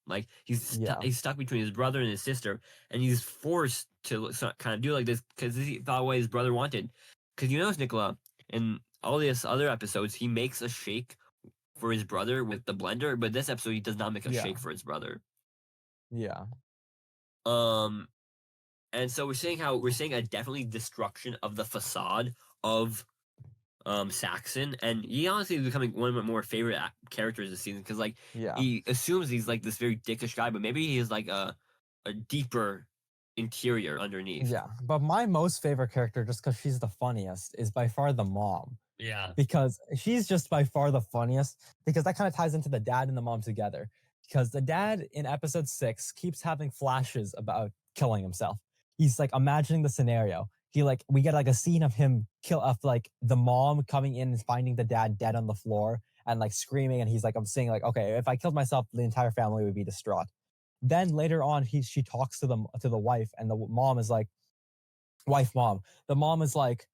like he's stuck between his brother and his sister, and he's forced to kind of do like this because he thought what his brother wanted. Because Nicola, in all these other episodes, he makes a shake for his brother with the blender, but this episode he does not make a shake for his brother. Yeah. And so we're seeing a definitely destruction of the facade of Saxon, and he honestly is becoming one of my more favorite characters this season, because like he assumes he's like this very dickish guy, but maybe he is like a deeper interior underneath. Yeah, but my most favorite character, just because she's the funniest, is by far the mom. Yeah, because she's just by far the funniest, because that kind of ties into the dad and the mom together, because the dad in episode 6 keeps having flashes about killing himself. He's like imagining the scenario. We get like a scene of him like the mom coming in and finding the dad dead on the floor and like screaming, and he's like, I'm saying like, okay, if I killed myself, the entire family would be distraught. Then later on, she talks to the wife, and the mom is like, the mom is like,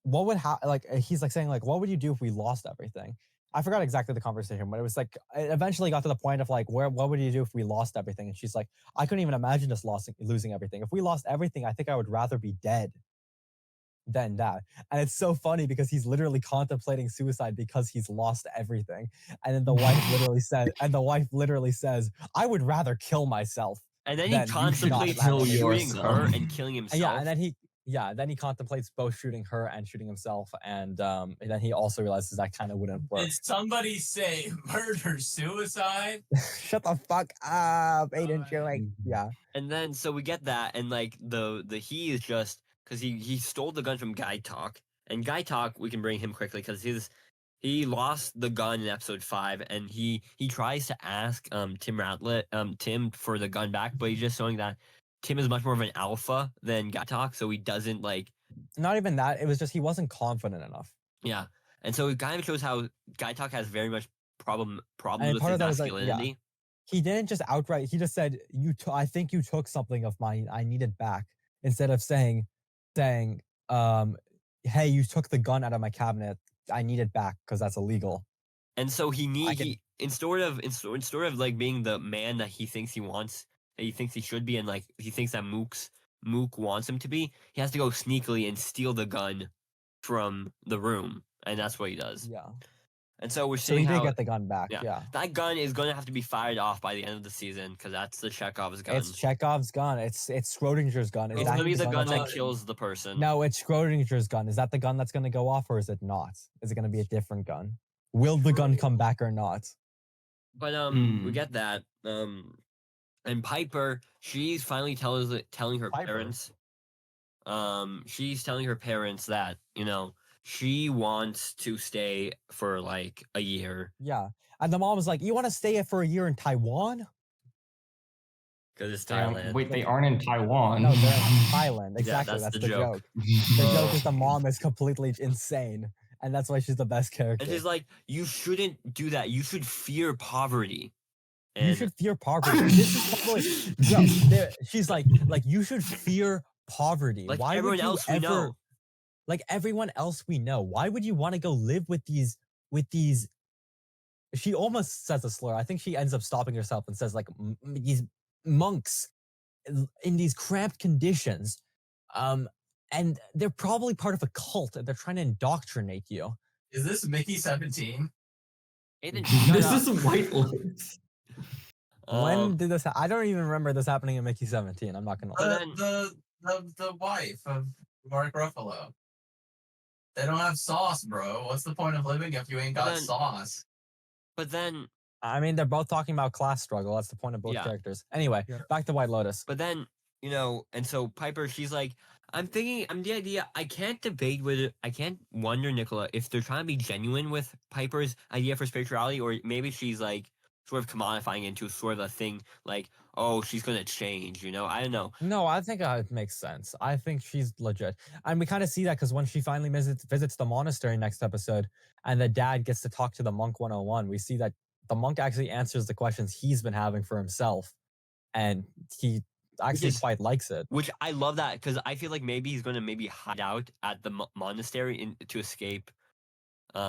what would happen? Like he's like saying like, what would you do if we lost everything? I forgot exactly the conversation, but it was like it eventually got to the point of like, what would you do if we lost everything? And she's like, I couldn't even imagine us losing everything. If we lost everything, I think I would rather be dead than that. And it's so funny because he's literally contemplating suicide because he's lost everything. And then the wife literally says, I would rather kill myself. And then he contemplates shooting her and killing himself. Yeah, and then he contemplates both shooting her and shooting himself, and then he also realizes that kind of wouldn't work. Did somebody say murder suicide? Shut the fuck up, Aiden Chewing. Yeah. And then so we get that, and like the he is just because he stole the gun from Guy Talk, and Guy Talk, we can bring him quickly because he lost the gun in episode 5, and he tries to ask Tim for the gun back, but he's just showing that Tim is much more of an alpha than Guy Talk, so he doesn't like. Not even that. It was just he wasn't confident enough. Yeah, and so it kind of shows how Guy Talk has very much problem with part his of that masculinity. Is like, yeah. He didn't just outright. He just said, I think you took something of mine. I need it back," instead of saying, "Hey, you took the gun out of my cabinet. I need it back because that's illegal." And so instead of like being the man that he thinks he wants, that he thinks he should be, and like he thinks that Mook wants him to be, he has to go sneakily and steal the gun from the room, and that's what he does. Yeah. And so we're seeing he did get the gun back. Yeah. That gun is going to have to be fired off by the end of the season because that's the Chekhov's gun. It's Chekhov's gun. It's Schrodinger's gun. It's going to be the gun that kills the person. No, it's Schrodinger's gun. Is that the gun that's going to go off, or is it not? Is it going to be a different gun? Will the gun come back or not? But we get that. And Piper, she's finally telling her parents. She's telling her parents that she wants to stay for like a year. Yeah, and the mom was like, "You want to stay for a year in Taiwan?" Because it's Thailand. Wait, they aren't in Taiwan. No, they're in Thailand. Exactly, Yeah, that's the joke. The joke is the mom is completely insane, and that's why she's the best character. And she's like, you shouldn't do that. You should fear poverty. You And should fear poverty. This is probably she's like you should fear poverty. like Why everyone would you else we ever know. like everyone else we know? Why would you want to go live with these? She almost says a slur. I think she ends up stopping herself and says like these monks in these cramped conditions, and they're probably part of a cult and they're trying to indoctrinate you. Is this Mickey 17? Aiden, shut This up. is White Lotus. When did this? I don't even remember this happening in Mickey 17. I'm not gonna lie. The wife of Mark Ruffalo. They don't have sauce, bro. What's the point of living if you ain't got sauce? But then I mean, they're both talking about class struggle. That's the point of both Yeah. characters. Anyway, back to White Lotus. But then, and so Piper, she's like, I'm the idea, I can't debate with it. I can't wonder, Nicola, if they're trying to be genuine with Piper's idea for spirituality, or maybe she's like sort of commodifying into sort of a thing like, oh, she's going to change, I don't know. No, I think it makes sense. I think she's legit. And we kind of see that because when she finally visits the monastery next episode and the dad gets to talk to the monk 101, we see that the monk actually answers the questions he's been having for himself. And he actually quite likes it. Which I love that because I feel like maybe he's going to hide out at the monastery to escape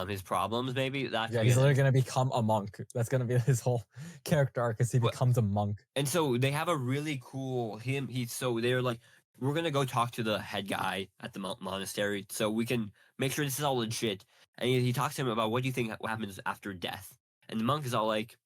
his problems. Maybe that's he's literally going to become a monk. That's going to be his whole character arc as he becomes a monk. And so they have a really cool so they're like, we're going to go talk to the head guy at the monastery so we can make sure this is all legit. And he talks to him about what do you think what happens after death. And the monk is all like,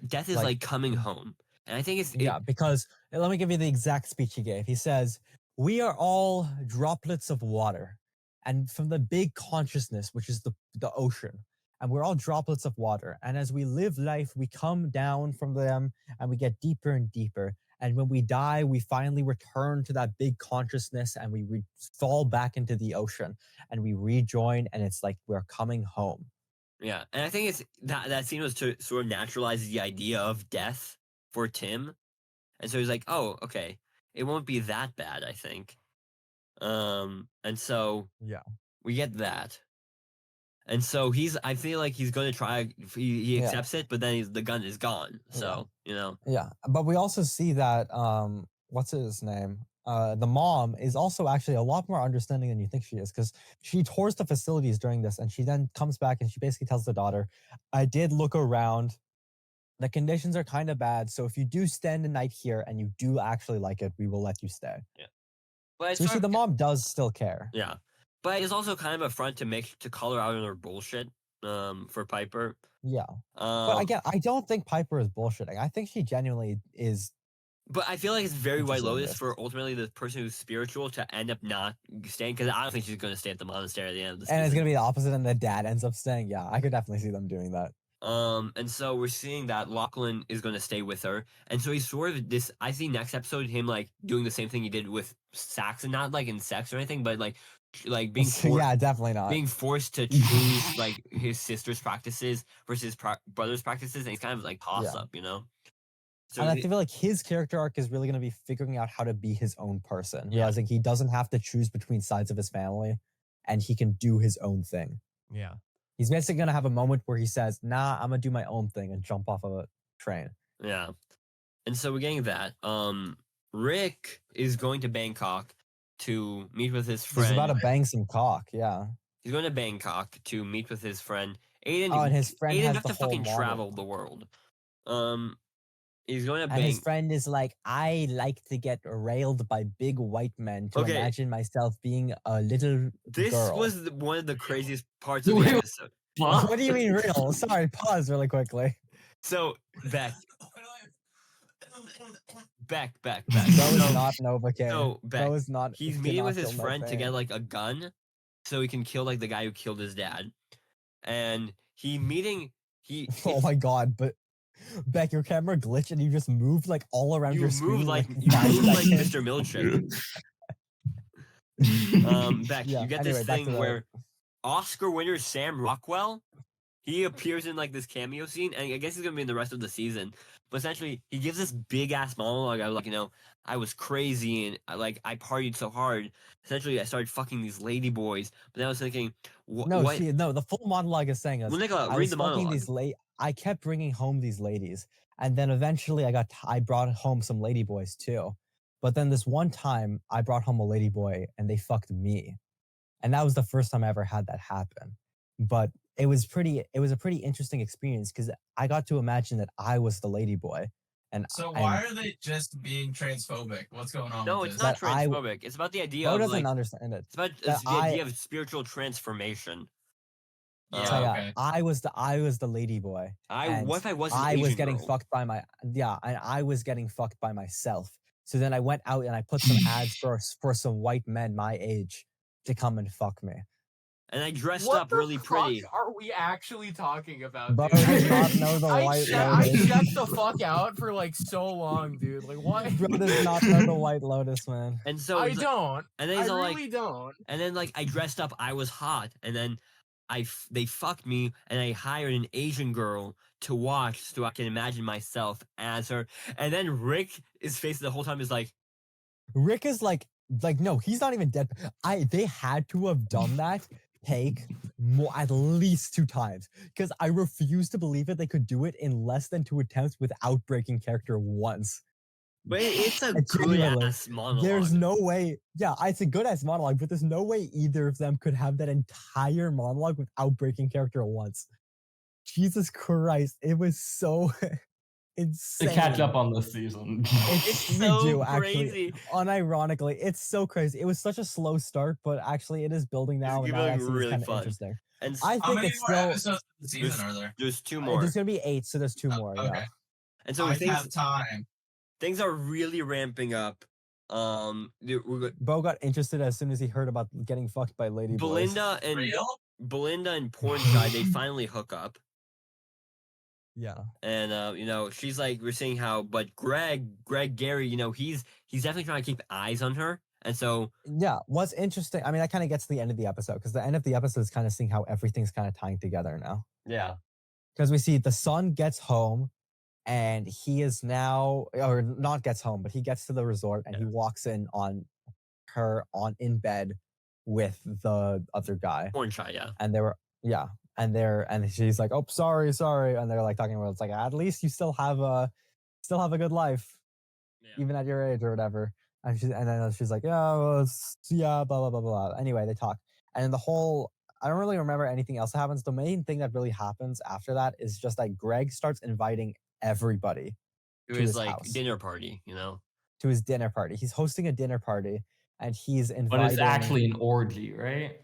death is like coming home. And I think it's because let me give you the exact speech he gave. He says, "We are all droplets of water, and from the big consciousness, which is the ocean, and we're all droplets of water. And as we live life, we come down from them, and we get deeper and deeper. And when we die, we finally return to that big consciousness, and we fall back into the ocean, and we rejoin, and it's like we're coming home." Yeah, and I think it's that scene was to sort of naturalize the idea of death for Tim, and so he's like, "Oh, okay, it won't be that bad, I think." And so we get that, and so I feel like he's going to try. He accepts it, but then the gun is gone. So but we also see that what's his name? The mom is also actually a lot more understanding than you think she is, because she tours the facilities during this, and she then comes back and she basically tells the daughter, "I did look around. The conditions are kind of bad, so if you do spend the night here and you do actually like it, we will let you stay." Yeah, but so you see, the mom does still care. Yeah, but it's also kind of a front to call her out on her bullshit. For Piper. Yeah, but again, I don't think Piper is bullshitting. I think she genuinely is. But I feel like it's very White Lotus for ultimately the person who's spiritual to end up not staying, because I don't think she's going to stay at the monastery at the end of the season. And it's going to be the opposite, and the dad ends up staying. Yeah, I could definitely see them doing that. And so we're seeing that Lachlan is going to stay with her, and so he's sort of this. I see next episode him like doing the same thing he did with Saxon, not like in sex or anything, but like being definitely not being forced to choose like his sister's practices versus brother's practices, and he's kind of like toss up, So and I feel like his character arc is really going to be figuring out how to be his own person. Yeah. Realizing he doesn't have to choose between sides of his family, and he can do his own thing. Yeah. He's basically going to have a moment where he says, "Nah, I'm going to do my own thing," and jump off of a train. Yeah. And so we're getting that. Rick is going to Bangkok to meet with his friend. He's about to bang some cock, yeah. He's going to Bangkok to meet with his friend. Aiden, and his friend Aiden has have the to whole fucking model. travel the world. He's going to And his friend is like, "I like to get railed by big white men to imagine myself being a little This girl." was one of the craziest parts of the episode. What do you mean real? Sorry, pause really quickly. So, Beck. That was not Novocaine. So, that Beck, was not. he's meeting with his friend to get like a gun so he can kill like the guy who killed his dad. And Oh my god, but Beck, your camera glitched and you just moved like all around your screen. like five seconds. Mr. Milkshake. Beck, Yeah, you get anyway, this back to thing the- where Oscar winner Sam Rockwell, he appears in like this cameo scene, and I guess he's gonna be in the rest of the season. But essentially, he gives this big ass monologue of like, I was crazy and I partied so hard. Essentially, I started fucking these lady boys. But then I was thinking, what? The full monologue is saying Well, Nicola, I read was the fucking monologue. I kept bringing home these ladies, and then eventually I brought home some lady boys too. But then this one time I brought home a lady boy and they fucked me. And that was the first time I ever had that happen. But it was a pretty interesting experience because I got to imagine that I was the lady boy. And So and why are they just being transphobic? What's going on No, with it's this? not that I transphobic. It's about the idea Bo of doesn't understand it. it's about That the idea of spiritual transformation. Yeah, So yeah, okay. I was the lady boy. And What if I was an I was Asian getting girl? fucked by and I was getting fucked by myself. So then I went out and I put some ads for some white men my age to come and fuck me. And I dressed What up the really fuck pretty. are we actually talking about, Bo dude? does not know the I White I Lotus. checked the fuck out for like so long, dude. Like what? Bro does not know the White Lotus, man. And so I it's like- don't. and then I he's all really don't. and then I dressed up. I was hot, and then they fucked me, and I hired an Asian girl to watch so I can imagine myself as her. And then Rick's face the whole time is like, Rick is like no, he's not even dead. They had to have done that take at least 2 times because I refuse to believe it. They could do it in less than 2 attempts without breaking character once. but it's a Genuinely, good ass monologue. there's no way. Yeah, it's a good ass monologue, but there's no way either of them could have that entire monologue without breaking character once. Jesus Christ, it was so To insane. catch up on this season. It's We so do, actually. crazy. Unironically, it's so crazy. It was such a slow start, but actually it is building now, and now getting actually really it's kind of fun. interesting. And I How think many it's more still episodes of the season are there? there's 2 more. there's gonna be 8, so there's 2 more. Okay. Yeah. And so I have time. things are really ramping up. Bo got interested as soon as he heard about getting fucked by lady boys. Real? and Pornside, they finally hook up. Yeah. And she's like, we're seeing how, but Greg Gary, he's definitely trying to keep eyes on her. And so Yeah. What's interesting, I mean, that kind of gets to the end of the episode because the end of the episode is kind of seeing how everything's kind of tying together now. Yeah. Because we see the son gets home and he is now, or not gets home, but he gets to the resort and he walks in on her in bed with the other guy. Pornside, yeah. And they were, yeah. And she's like, oh, sorry. And they're like talking about, it's like, at least you still have a good life, even at your age or whatever. And then she's like, yeah, well, blah, blah, blah, blah. Anyway, they talk. And I don't really remember anything else that happens. The main thing that really happens after that is just that Greg starts inviting everybody It to was his like house, dinner party, to his dinner party. He's hosting a dinner party and he's inviting. But it's actually an orgy, right?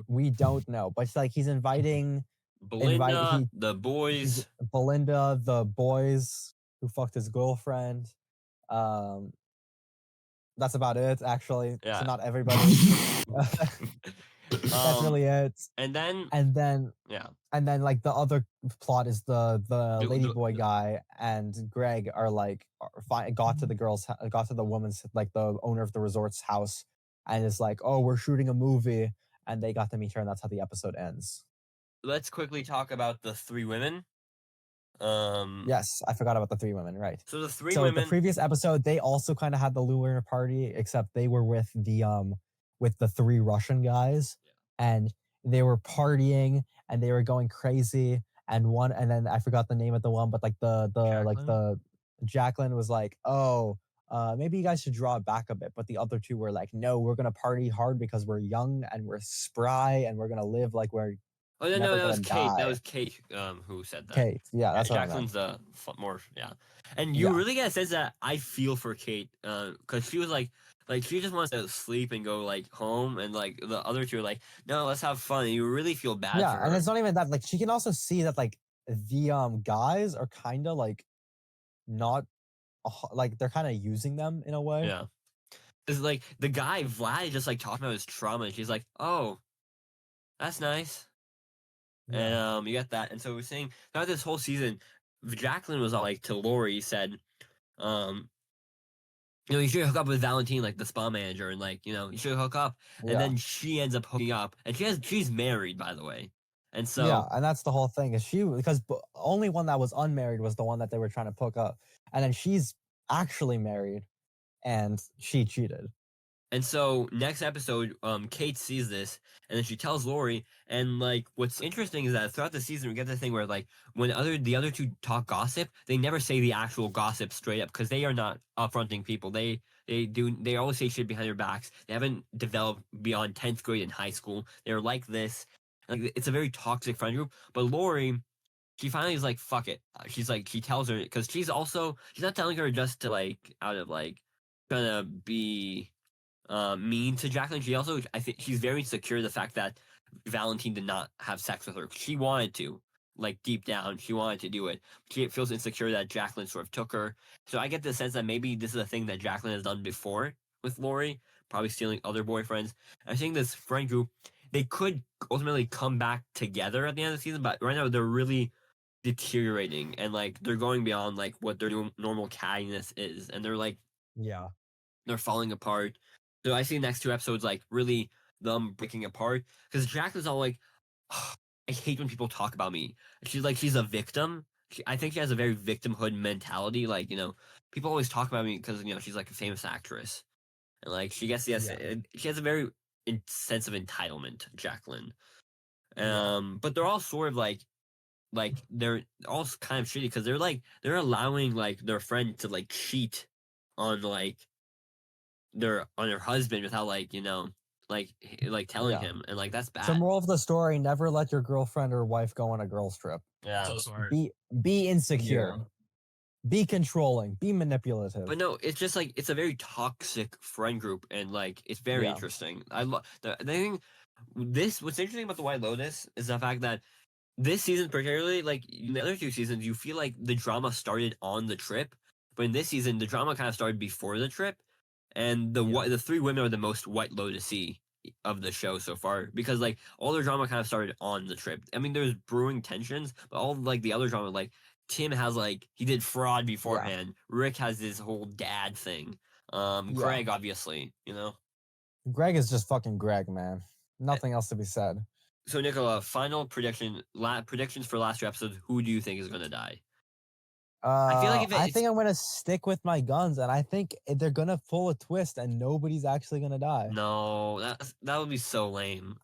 We don't know, but it's like he's inviting Belinda, the boys. Belinda, the boys who fucked his girlfriend. That's about it, actually. Yeah. So not everybody. That's really it. And then yeah. And then like the other plot is the ladyboy the- guy and Greg are like got to the woman's, like the owner of the resort's house, and is like, oh, we're shooting a movie, and they got to meet her, and that's how the episode ends. Let's quickly talk about the 3 women. Yes, I forgot about the 3 women, right? So the 3 So women. the previous episode, they also kind of had the lunar party, except they were with the 3 Russian guys, and they were partying and they were going crazy. And then I forgot the name of the one, but like the Jacqueline was like, oh, maybe you guys should draw it back a bit. But the other 2 were like, no, we're gonna party hard because we're young and we're spry and we're gonna live like we're. Oh no, never that was gonna Kate. die. That was Kate. Who said that? Kate, yeah, that's what I meant. Jacqueline's more, yeah. And you Yeah. really get a sense that I feel for Kate, because she was like she just wants to sleep and go like home, and like the other 2 are like, no, let's have fun. And you really feel bad for her. And it's not even that. Like she can also see that like the guys are kind of like not like they're kind of using them in a way. Yeah. It's like the guy Vlad just like talking about his trauma, and she's like, oh, that's nice. Yeah. And you get that. And so we're saying throughout this whole season, Jacqueline was all like to Lori said, you should hook up with Valentine, like the spa manager, and like, you should hook up. And then she ends up hooking up, and she's married, by the way. And so yeah, and that's the whole thing. Is because only one that was unmarried was the one that they were trying to hook up, and then she's actually married, and she cheated. And so next episode, Kate sees this, and then she tells Lori. And like, what's interesting is that throughout the season, we get the thing where like when the other two talk gossip, they never say the actual gossip straight up because they are not upfronting people. They always say shit behind their backs. They haven't developed beyond 10th grade in high school. They're like this. Like it's a very toxic friend group. But Lori, she finally is like, fuck it. She's like, she tells her because she's not telling her just to like out of like gonna be mean to Jacqueline. She also, I think she's very insecure the fact that Valentine did not have sex with her. She wanted to, like deep down, she wanted to do it. She feels insecure that Jacqueline sort of took her. So I get the sense that maybe this is a thing that Jacqueline has done before with Lori, probably stealing other boyfriends. I think this friend group, they could ultimately come back together at the end of the season, but right now they're really deteriorating and like they're going beyond like what their normal cattiness is, and they're like Yeah. they're falling apart. So I see the next two episodes like really them breaking apart because Jacqueline's all like, "Oh, I hate when people talk about me." She's a victim. I think she has a very victimhood mentality. Like, people always talk about me because she's like a famous actress, and like she gets she has a very sense of entitlement, Jacqueline. But they're all sort of like they're all kind of shitty because they're allowing like their friend to like cheat on like on her husband without like telling him, and like that's bad. So moral of the story: never let your girlfriend or wife go on a girls trip. Yeah. So smart. Be insecure. Yeah. Be controlling. Be manipulative. But no, it's just like it's a very toxic friend group, and like it's very interesting. I love the thing. What's interesting about the White Lotus is the fact that this season, particularly like in the other two seasons, you feel like the drama started on the trip, but in this season, the drama kind of started before the trip, and the three women are the most White Lotus-y of the show so far because like all the drama kind of started on the trip. I mean, there's brewing tensions, but all like the other drama, like Tim has like he did fraud beforehand. Rick has this whole dad thing. Greg, obviously, Greg is just fucking Greg, man. Nothing else to be said. So Nicola, final predictions for last two episodes. Who do you think is gonna die? I feel like I think I'm gonna stick with my guns, and I think they're gonna pull a twist, and nobody's actually gonna die. No, that would be so lame.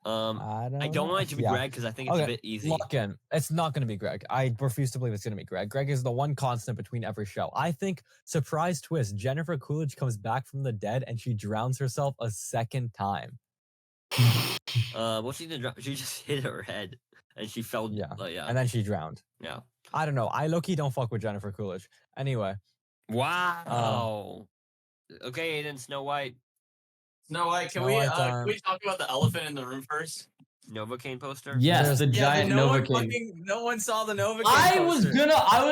I I don't know. want it to be Greg because I think it's a bit easy. Lock in. It's not going to be Greg. I refuse to believe it's going to be Greg. Greg is the one constant between every show. I think, surprise twist, Jennifer Coolidge comes back from the dead and she drowns herself a second time. Well, she just hit her head and she fell. Yeah. Yeah. And then she drowned. Yeah. I don't know. I low-key don't fuck with Jennifer Coolidge. Anyway. Wow. Okay, Aiden, Snow White. Snow White, can we talk about the elephant in the room first? Novocaine poster? Yes, the giant Novocaine. No one saw the Novocaine I poster.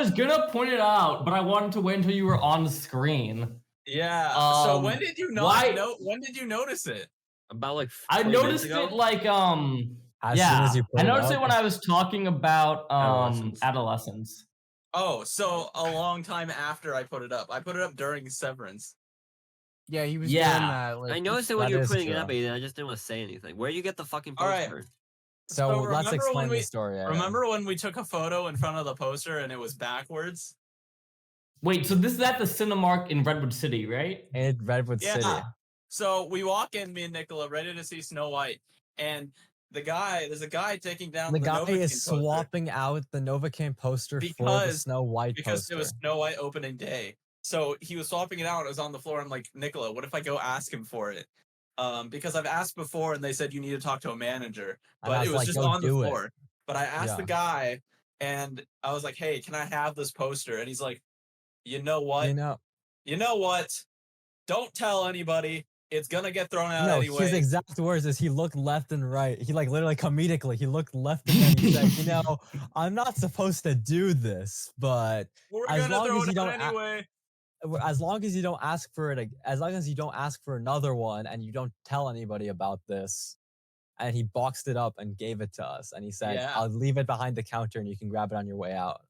was gonna point it out, but I wanted to wait until you were on the screen. Yeah. So when did you when did you notice it? About like I 20 minutes noticed ago? it like As soon as you put I it noticed up. it when I was talking about Adolescence. Adolescence. Oh, so a long time after I put it up. I put it up during Severance. Yeah, he was Yeah. doing that. Like, I noticed it when that you were is putting it true. up, Aiden. I just didn't want to say anything. Where do you get the fucking All right. poster? So let's remember explain when the story. Aaron. Remember when we took a photo in front of the poster and it was backwards? Wait, so this is at the Cinemark in Redwood City, right? In Redwood Yeah. City. So we walk in, me and Nicola, ready to see Snow White, and there's a guy taking down The the guy Novocaine is poster swapping out the Novocaine poster for the Because- Snow White because poster. it was Snow White opening day. So he was swapping it out. It was on the floor. I'm like, Nicola, what if I go ask him for it? Because I've asked before and they said you need to talk to a manager, And I but it was like, just "Go on the do it." floor. But I asked the Yeah. guy and I was like, hey, can I have this poster? And he's like, you know what? You know, what? Don't tell anybody. It's gonna get thrown out no, anyway. his exact words is he looked left and right. He like literally comedically, he looked left and then he said, I'm not supposed to do this, but We're as gonna long throw as you it out don't anyway. as long as you don't ask for it, as long as you don't ask for another one and you don't tell anybody about this. And he boxed it up and gave it to us. And he said, Yeah. I'll leave it behind the counter and you can grab it on your way out.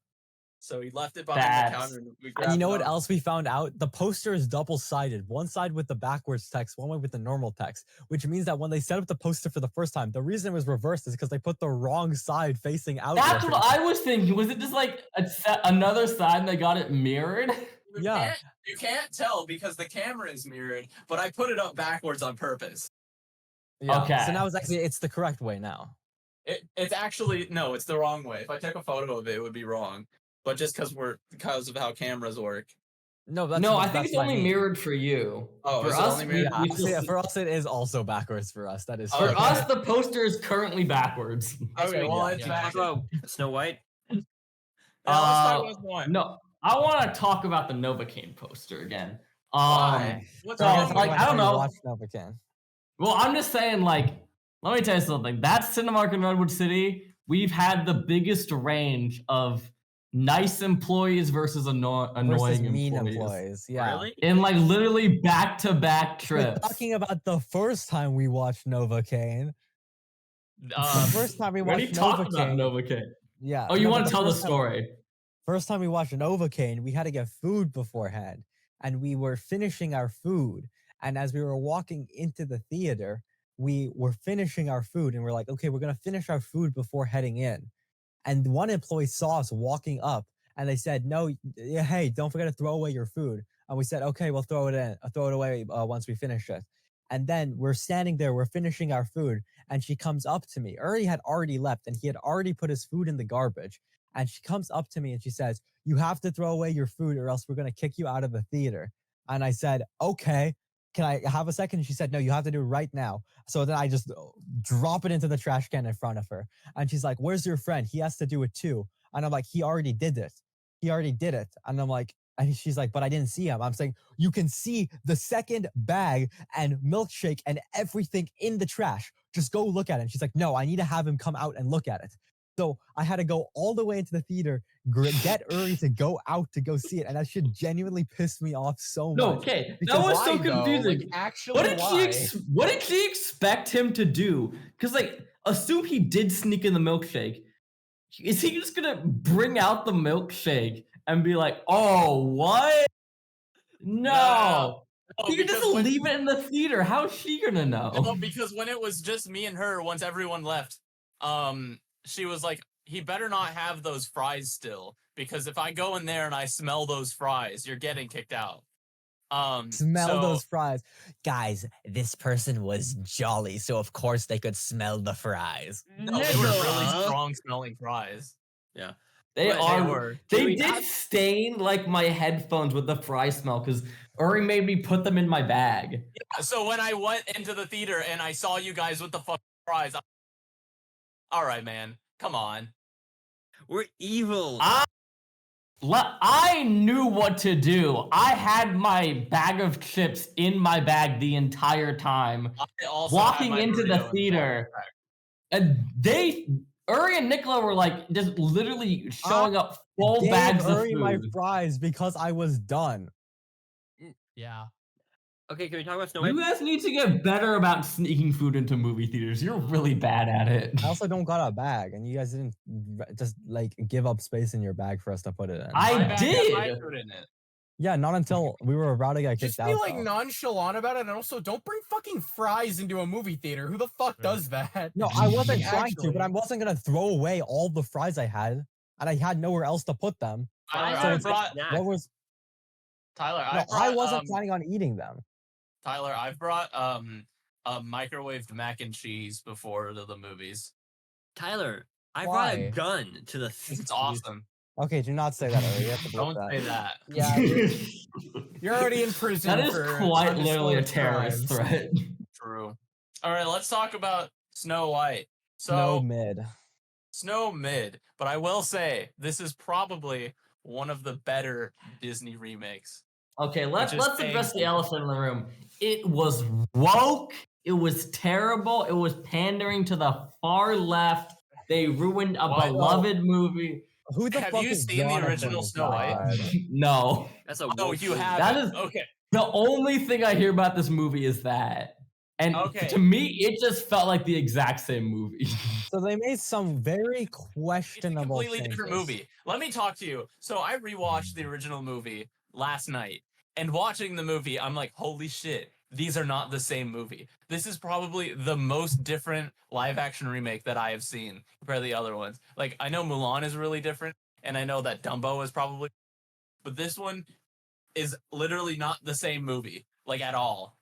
So he left it behind the That's- counter. And we And grabbed you know it what on- else we found out? The poster is double-sided. One side with the backwards text, one way with the normal text, which means that when they set up the poster for the first time, the reason it was reversed is because they put the wrong side facing outward. That's what I was thinking. Was it just like another side and they got it mirrored? Yeah. You can't tell because the camera is mirrored, but I put it up backwards on purpose. Yeah. Okay. So now it's the correct way now. It's actually no, it's the wrong way. If I took a photo of it, it would be wrong. But just because of how cameras work. No, that's No, I think that's it's what I only mean. mirrored for you. Oh, for is it us, only mirrored? we still Yeah, see- for us it is also backwards for us. That is Oh, for true. okay. us, the poster is currently backwards. Okay, well, it's Can we back. talk about Snow White? Yeah, let's talk about one. No, I want to talk about the Novocaine poster again. Why? What's so, wrong like, with I don't know. Watch Novocaine. Well, I'm just saying, like, let me tell you something. That Cinemark in Redwood City, we've had the biggest range of nice employees versus annoying Versus mean employees. employees. Yeah. Really? In like literally back-to-back We're trips. talking about the first time we watched Novocaine. The first time we we already watched talked about Novocaine. Novocaine. Yeah. Oh, you no, want but to tell the first time- story? First time we watched Novocaine, we had to get food beforehand, and we were finishing our food. And as we were walking into the theater, we were finishing our food, and we're like, okay, we're gonna finish our food before heading in. And one employee saw us walking up, and they said, "No, hey, don't forget to throw away your food." And we said, "Okay, we'll throw it away once we finish it." And then we're standing there, we're finishing our food, and she comes up to me. Uri had already left, and he had already put his food in the garbage. And she comes up to me and she says, "You have to throw away your food, or else we're gonna kick you out of the theater." And I said, "Okay, can I have a second?" And she said, "No, you have to do it right now." So then I just drop it into the trash can in front of her. And she's like, "Where's your friend? He has to do it too." And I'm like, "He already did it. He already did it." And I'm like, and she's like, "But I didn't see him." I'm saying, "You can see the second bag and milkshake and everything in the trash. Just go look at it." And she's like, "No, I need to have him come out and look at it." So I had to go all the way into the theater, get Uri to go out to go see it. And that shit genuinely pissed me off so No, much. okay. That Because was so Why, though? confusing. Like, actually, What did why? what did she expect him to do? Because like, assume he did sneak in the milkshake. Is he just gonna bring out the milkshake and be like, "Oh, what? No." No, You can just because when- leave it in the theater. How's she gonna know? No, because when it was just me and her, once everyone left, she was like, "He better not have those fries still, because if I go in there and I smell those fries, you're getting kicked out." Smell so- those fries. Guys, this person was jolly, so of course they could smell the fries. No, they were really Nicola. strong smelling fries. Yeah. They But are. They were. They we did have- stain like my headphones with the fry smell because Uri made me put them in my bag. So when I went into the theater and I saw you guys with the fucking fries, all right, man, come on. We're evil. I knew what to do. I had my bag of chips in my bag the entire time. I also Walking had my into the burrito in theater. backpack. And Uri and Nicola were like just literally showing up full Gave bags of Uri my food. fries because I was done. Yeah. Okay, can we talk about Snow White? You guys need to get better about sneaking food into movie theaters. You're really bad at it. I also don't got a bag, and you guys didn't just like give up space in your bag for us to put it in. I My bag had my did. food in it. Yeah, not until we were about to get Just kicked be out. like though. nonchalant about it, and also don't bring fucking fries into a movie theater. Who the fuck does that? No, I wasn't Like, trying to, but I actually. wasn't gonna throw away all the fries I had, and I had nowhere else to put them. Tyler, So I it's like brought snack. What was? Tyler. No, I brought, I wasn't planning on eating them. Tyler, I've brought a microwaved mac and cheese before to the movies. Tyler, I brought Why? a gun to the. It's awesome. Okay, do not say that. Or you have to Don't bleep say that. that. Yeah, you're already in prison. That is for quite literally a undisclosed terrorist crimes. threat. True. All right, let's talk about Snow White. So No mid. Snow mid, but I will say this is probably one of the better Disney remakes. Okay, let's Which is address the painful. elephant in the room. It was woke. It was terrible. It was pandering to the far left. They ruined a What? beloved movie. Who the Have fuck you is seen the Jonathan original is Snow White? God? No. That's a. Oh, woke you movie. have That it. is- Okay. The only thing I hear about this movie is that. And Okay. to me, it just felt like the exact same movie. So they made some very It's a questionable completely different changes. movie. Let me talk to you. So I rewatched the original movie last night, and watching the movie, I'm like, holy shit, these are not the same movie. This is probably the most different live action remake that I have seen compared to the other ones. Like, I know Mulan is really different, and I know that Dumbo is probably, but this one is literally not the same movie, like at all.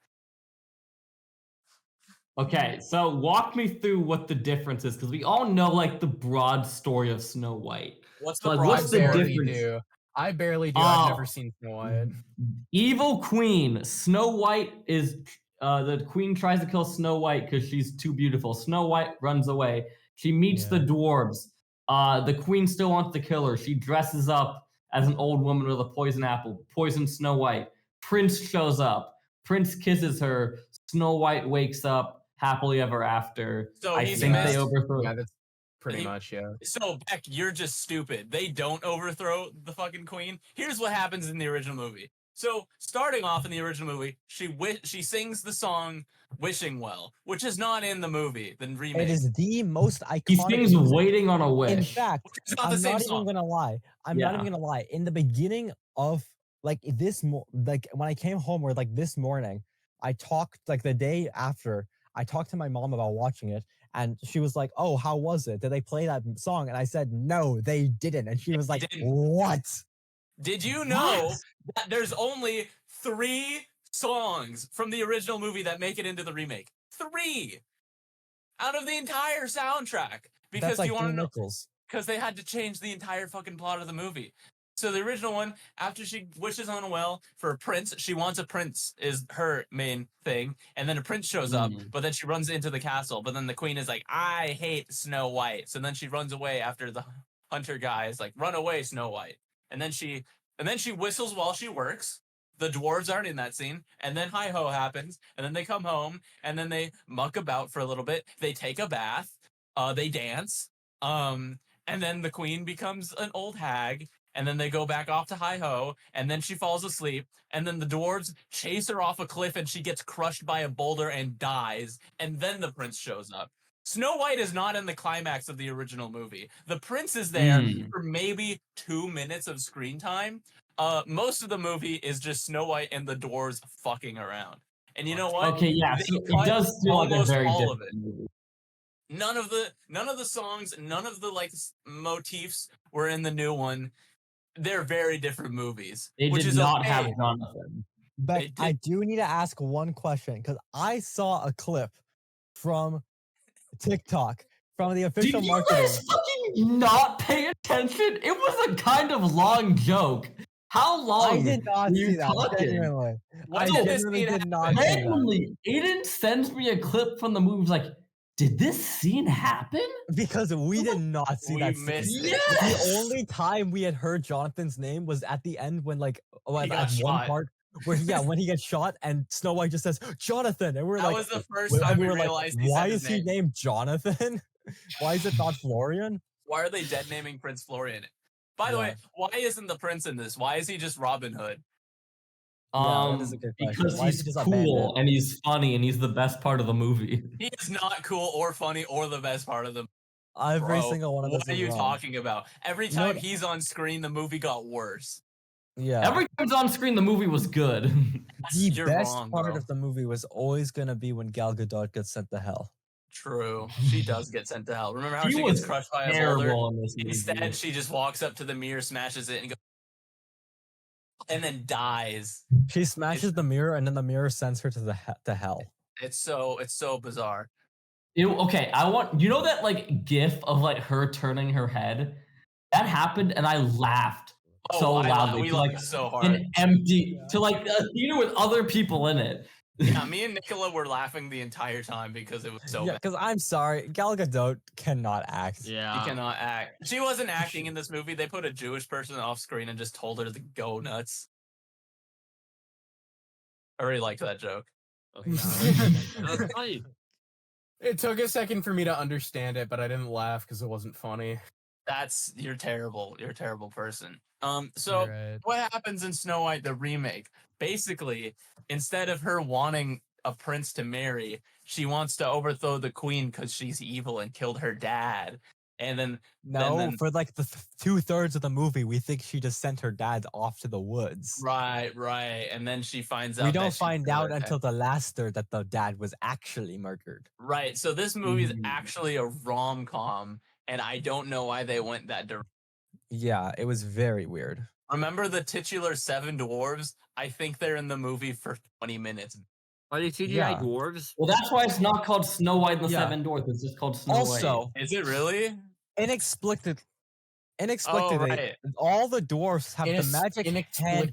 Okay, so walk me through what the difference is, because we all know like the broad story of Snow White. What's So, the like, broad what's the story? difference? I barely do. I've never seen Snow White. Evil Queen. Snow White is the queen tries to kill Snow White because she's too beautiful. Snow White runs away. She meets the Yeah. dwarves. The queen still wants to kill her. She dresses up as an old woman with a poison apple, poisons Snow White. Prince shows up. Prince kisses her. Snow White wakes up happily ever after. So I he's think they missed- overthrow. Yeah, that's pretty He- much, yeah. So Beck, you're just stupid. They don't overthrow the fucking queen. Here's what happens in the original movie. So starting off in the original movie, she sings the song "Wishing Well," which is not in the movie. The remake. It is the most iconic. He sings music. "Waiting on a Wish." In fact, It's not the I'm same not song. even gonna lie. I'm not even Yeah. gonna lie. In the beginning of like like when I came home, or like this morning, I talked like the day after. I talked to my mom about watching it, and she was like, "Oh, how was it? Did they play that song?" And I said, "No, they didn't." And she was like, didn't. "What?" Did you know that there's only 3 songs from the original movie that make it into the remake? 3 out of the entire soundtrack. Because That's like you want to Dean know, Nichols. because they had to change the entire fucking plot of the movie. So the original one, after she wishes on a well for a prince, she wants a prince is her main thing, and then a prince shows up, but then she runs into the castle, but then the queen is like, I hate Snow White. So then she runs away after the hunter guy is like, run away, Snow White. And then she whistles while she works. The dwarves aren't in that scene, and then hi-ho happens, and then they come home, and then they muck about for a little bit. They take a bath, they dance, and then the queen becomes an old hag, and then they go back off to hi-ho, and then she falls asleep, and then the dwarves chase her off a cliff, and she gets crushed by a boulder and dies, and then the prince shows up. Snow White is not in the climax of the original movie. The prince is there for maybe 2 minutes of screen time. Most of the movie is just Snow White and the dwarves fucking around. And you know what? Okay, yeah, They so it cut does feel like a almost very all of different it. movie. None of the songs, none of the like motifs were in the new one. They're very different movies. They which did is not okay. have Jonathan. But It I did- do need to ask one question, because I saw a clip from TikTok from the Did official you marketing. guys fucking not pay attention? It was a kind of long joke. How long? I did not were you see that. talking? Genuinely, When I did this genuinely scene did not see that. Randomly, Aiden sends me a clip from the movie. He's like, did this scene happen? Because we did not see We that scene. missed it. Yes! The only time we had heard Jonathan's name was at the end when like He got at one shot. part where when he gets shot and Snow White just says Jonathan, and we're That like, was the first and time we were like, realized he why said is his he name. named Jonathan? Why is it not Florian? Why are they dead naming Prince Florian? By the way, why isn't the prince in this? Why is he just Robin Hood? Yeah, that is a good question. Because Why is he he's just a cool bandit? and he's funny and he's the best part of the movie. He is not cool or funny or the best part of the Every bro. single one of those. What are is you wrong. talking about? Every You know time what- he's on screen, the movie got worse. Yeah. Every time he's on screen, the movie was good. the You're best wrong, part bro. of the movie was always gonna be when Gal Gadot gets sent to hell. True. She does get sent to hell. Remember how She she was gets crushed by a boulder? Terrible in this movie. Instead, she just walks up to the mirror, smashes it, and goes, and then dies. She smashes the mirror, and then the mirror sends her to hell. It's so bizarre. Okay, I want that like gif of like her turning her head. That happened, and I laughed so loudly. We to, laughed like so hard. an empty to like a theater with other people in it. Yeah, me and Nicola were laughing the entire time because it was so Yeah, bad. because I'm sorry, Gal Gadot cannot act. Yeah. She cannot act. She wasn't acting in this movie. They put a Jewish person off screen and just told her to go nuts. I really liked that joke. Okay, yeah. That's funny. It took a second for me to understand it, but I didn't laugh because it wasn't funny. You're terrible. You're a terrible person. So Right. what happens in Snow White the remake? Basically, instead of her wanting a prince to marry, she wants to overthrow the queen because she's evil and killed her dad. And then No, for like the 2/3 of the movie, we think she just sent her dad off to the woods. right, and then she finds out. We that don't she find killed out her dad. until the last third that the dad was actually murdered. Right. So this movie is Mhm. actually a rom-com, and I don't know why they went that direction. Yeah, it was very weird. Remember the titular 7 dwarves? I think they're in the movie for 20 minutes. Are they CGI Yeah. dwarves? Well, that's why it's not called Snow White and the Yeah. Seven Dwarfs. It's just called Snow White. Also, Is it really? inexplicably, Oh, right. all the dwarfs have the magic hand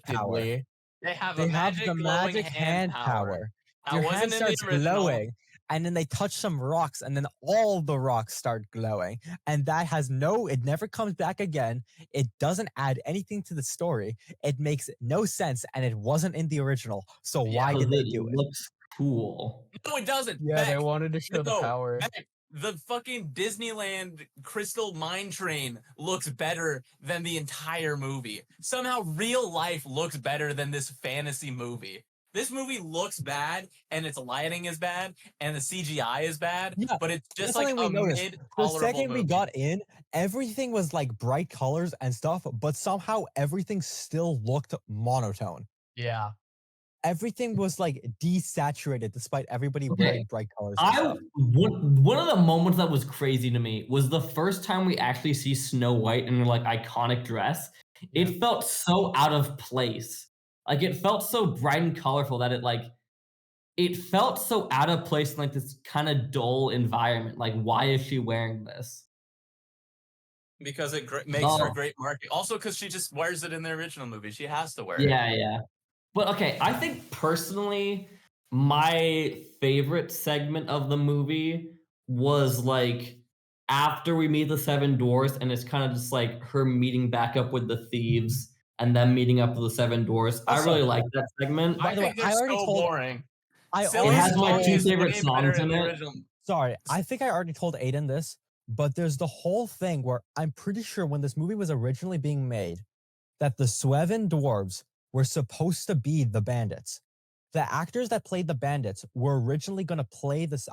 power. Inexplicably. They have They a have magic the glowing magic hand power. That Your wasn't hand in the starts original. glowing, and then they touch some rocks, and then all the rocks start glowing. And that it never comes back again. It doesn't add anything to the story. It makes no sense, and it wasn't in the original. So why Because did they it do it? looks cool. No, it doesn't. Yeah, they Beck, wanted to show the no, power. Beck, the fucking Disneyland Crystal Mine Train looks better than the entire movie. Somehow real life looks better than this fantasy movie. This movie looks bad, and its lighting is bad, and the CGI is bad, Yeah, but it's just that's like something a we noticed. The mid-tolerable second we movie. got in, everything was like bright colors and stuff, but somehow everything still looked monotone. Yeah. Everything was like desaturated despite everybody wearing bright colors and stuff. One of the moments that was crazy to me was the first time we actually see Snow White in her like iconic dress. It felt so out of place. Like it felt so bright and colorful that it felt so out of place in like this kind of dull environment. Like, why is she wearing this? Because it makes her Oh. great market. Also, because she just wears it in the original movie. She has to wear it. Yeah. But okay, I think personally, my favorite segment of the movie was like after we meet the Seven Dwarfs, and it's kind of just like her meeting back up with the thieves and then meeting up with the Seven Dwarfs. I Also- really like that segment. By I the way, think they're I already so told- boring. I Silly It has my Story two is favorite way songs better in the it. original. Sorry, I think I already told Aiden this, but there's the whole thing where I'm pretty sure when this movie was originally being made, that the Seven Dwarves were supposed to be the bandits. The actors that played the bandits were originally going to play this.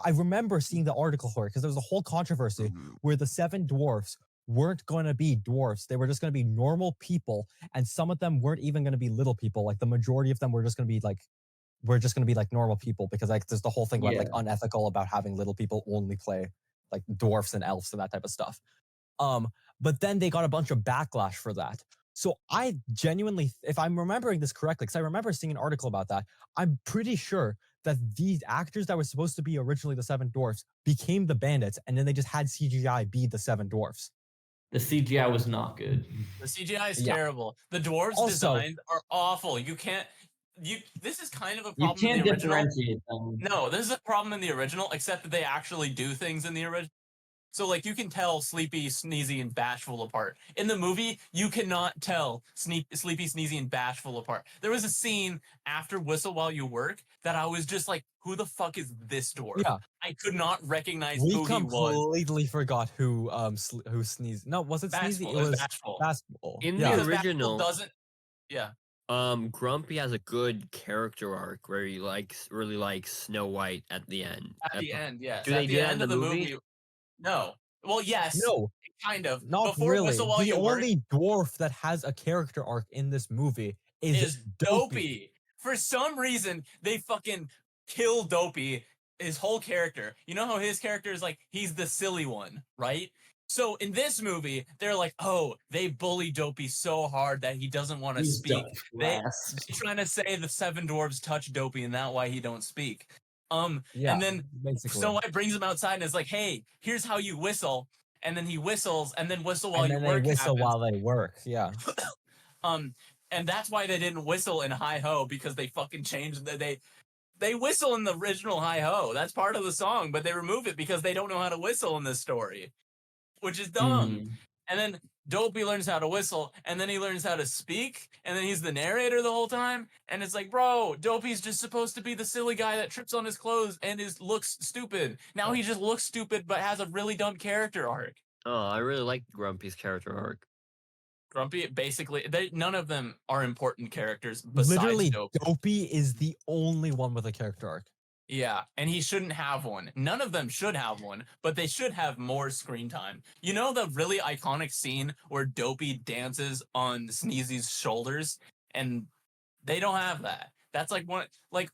I remember seeing the article for it because there was a whole controversy where the Seven Dwarfs weren't going to be dwarfs. They were just going to be normal people, and some of them weren't even going to be little people. Like the majority of them were just going to be like normal people because like there's the whole thing about like unethical about having little people only play like dwarfs and elves and that type of stuff. But then they got a bunch of backlash for that. So I genuinely, if I'm remembering this correctly, because I remember seeing an article about that, I'm pretty sure that these actors that were supposed to be originally the Seven Dwarfs became the bandits, and then they just had CGI be the Seven Dwarfs. The CGI was not good. The CGI is Yeah. terrible. The dwarves' Also- designs are awful. You can't. This is kind of a You problem in can't the original. differentiate them. No, this is a problem in the original, except that they actually do things in the original. So, like, you can tell Sleepy, Sneezy, and Bashful apart. In the movie, you cannot tell Sleepy, Sneezy, and Bashful apart. There was a scene after Whistle While You Work that I was just like, who the fuck is this dwarf? Yeah. I could not recognize We who he was. completely forgot who sneezed. No, was it Sneezy? Bashful, It was Bashful. Bashful. In Yeah. the Because Bashful original, doesn't. Yeah. Grumpy has a good character arc where he really likes Snow White at the end. At the end, yes. Do At they the do that end in of the the movie? No. Well, yes. No, Kind of. not Before really. Whistle While The You Work only dwarf that has a character arc in this movie is Dopey. For some reason, they fucking kill Dopey, his whole character. You know how his character is like, he's the silly one, right? So in this movie, they're like, oh, they bully Dopey so hard that he doesn't want to He's speak. They depressed. trying to say the Seven Dwarves touch Dopey and that's why he don't speak. Yeah, And then basically. Snow White brings him outside and is like, hey, here's how you whistle. And then he whistles, and then Whistle While and You then Work they whistle happens. while they work. Yeah. And that's why they didn't whistle in Hi Ho, because they fucking changed they whistle in the original Hi Ho. That's part of the song, but they remove it because they don't know how to whistle in this story, which is dumb. And then Dopey learns how to whistle, and then he learns how to speak, and then he's the narrator the whole time. And it's like, bro, Dopey's just supposed to be the silly guy that trips on his clothes and looks stupid. Now he just looks stupid, but has a really dumb character arc. Oh, I really like Grumpy's character arc. Grumpy, basically, none of them are important characters besides Literally, Dopey. Dopey is the only one with a character arc. Yeah, and he shouldn't have one. None of them should have one, but they should have more screen time. You know the really iconic scene where Dopey dances on Sneezy's shoulders, and they don't have that. That's like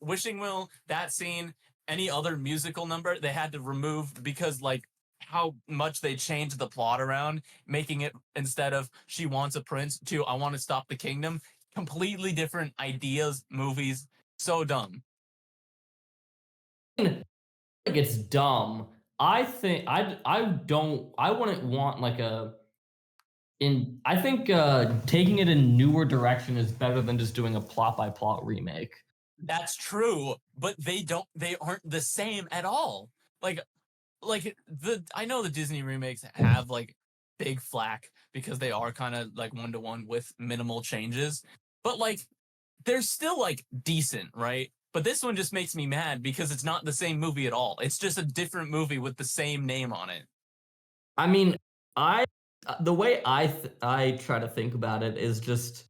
Wishing Well, that scene, any other musical number they had to remove because like how much they changed the plot around, making it instead of she wants a prince to I want to stop the kingdom. Completely different ideas, movies. So dumb. I think it's dumb. I think I wouldn't want like a in I think taking it in a newer direction is better than just doing a plot by plot remake. That's true, but they aren't the same at all. Like I know the Disney remakes have like big flack because they are kind of like one to one with minimal changes, but like they're still like decent, right? But this one just makes me mad because it's not the same movie at all. It's just a different movie with the same name on it. I mean, I the way I try to think about it is just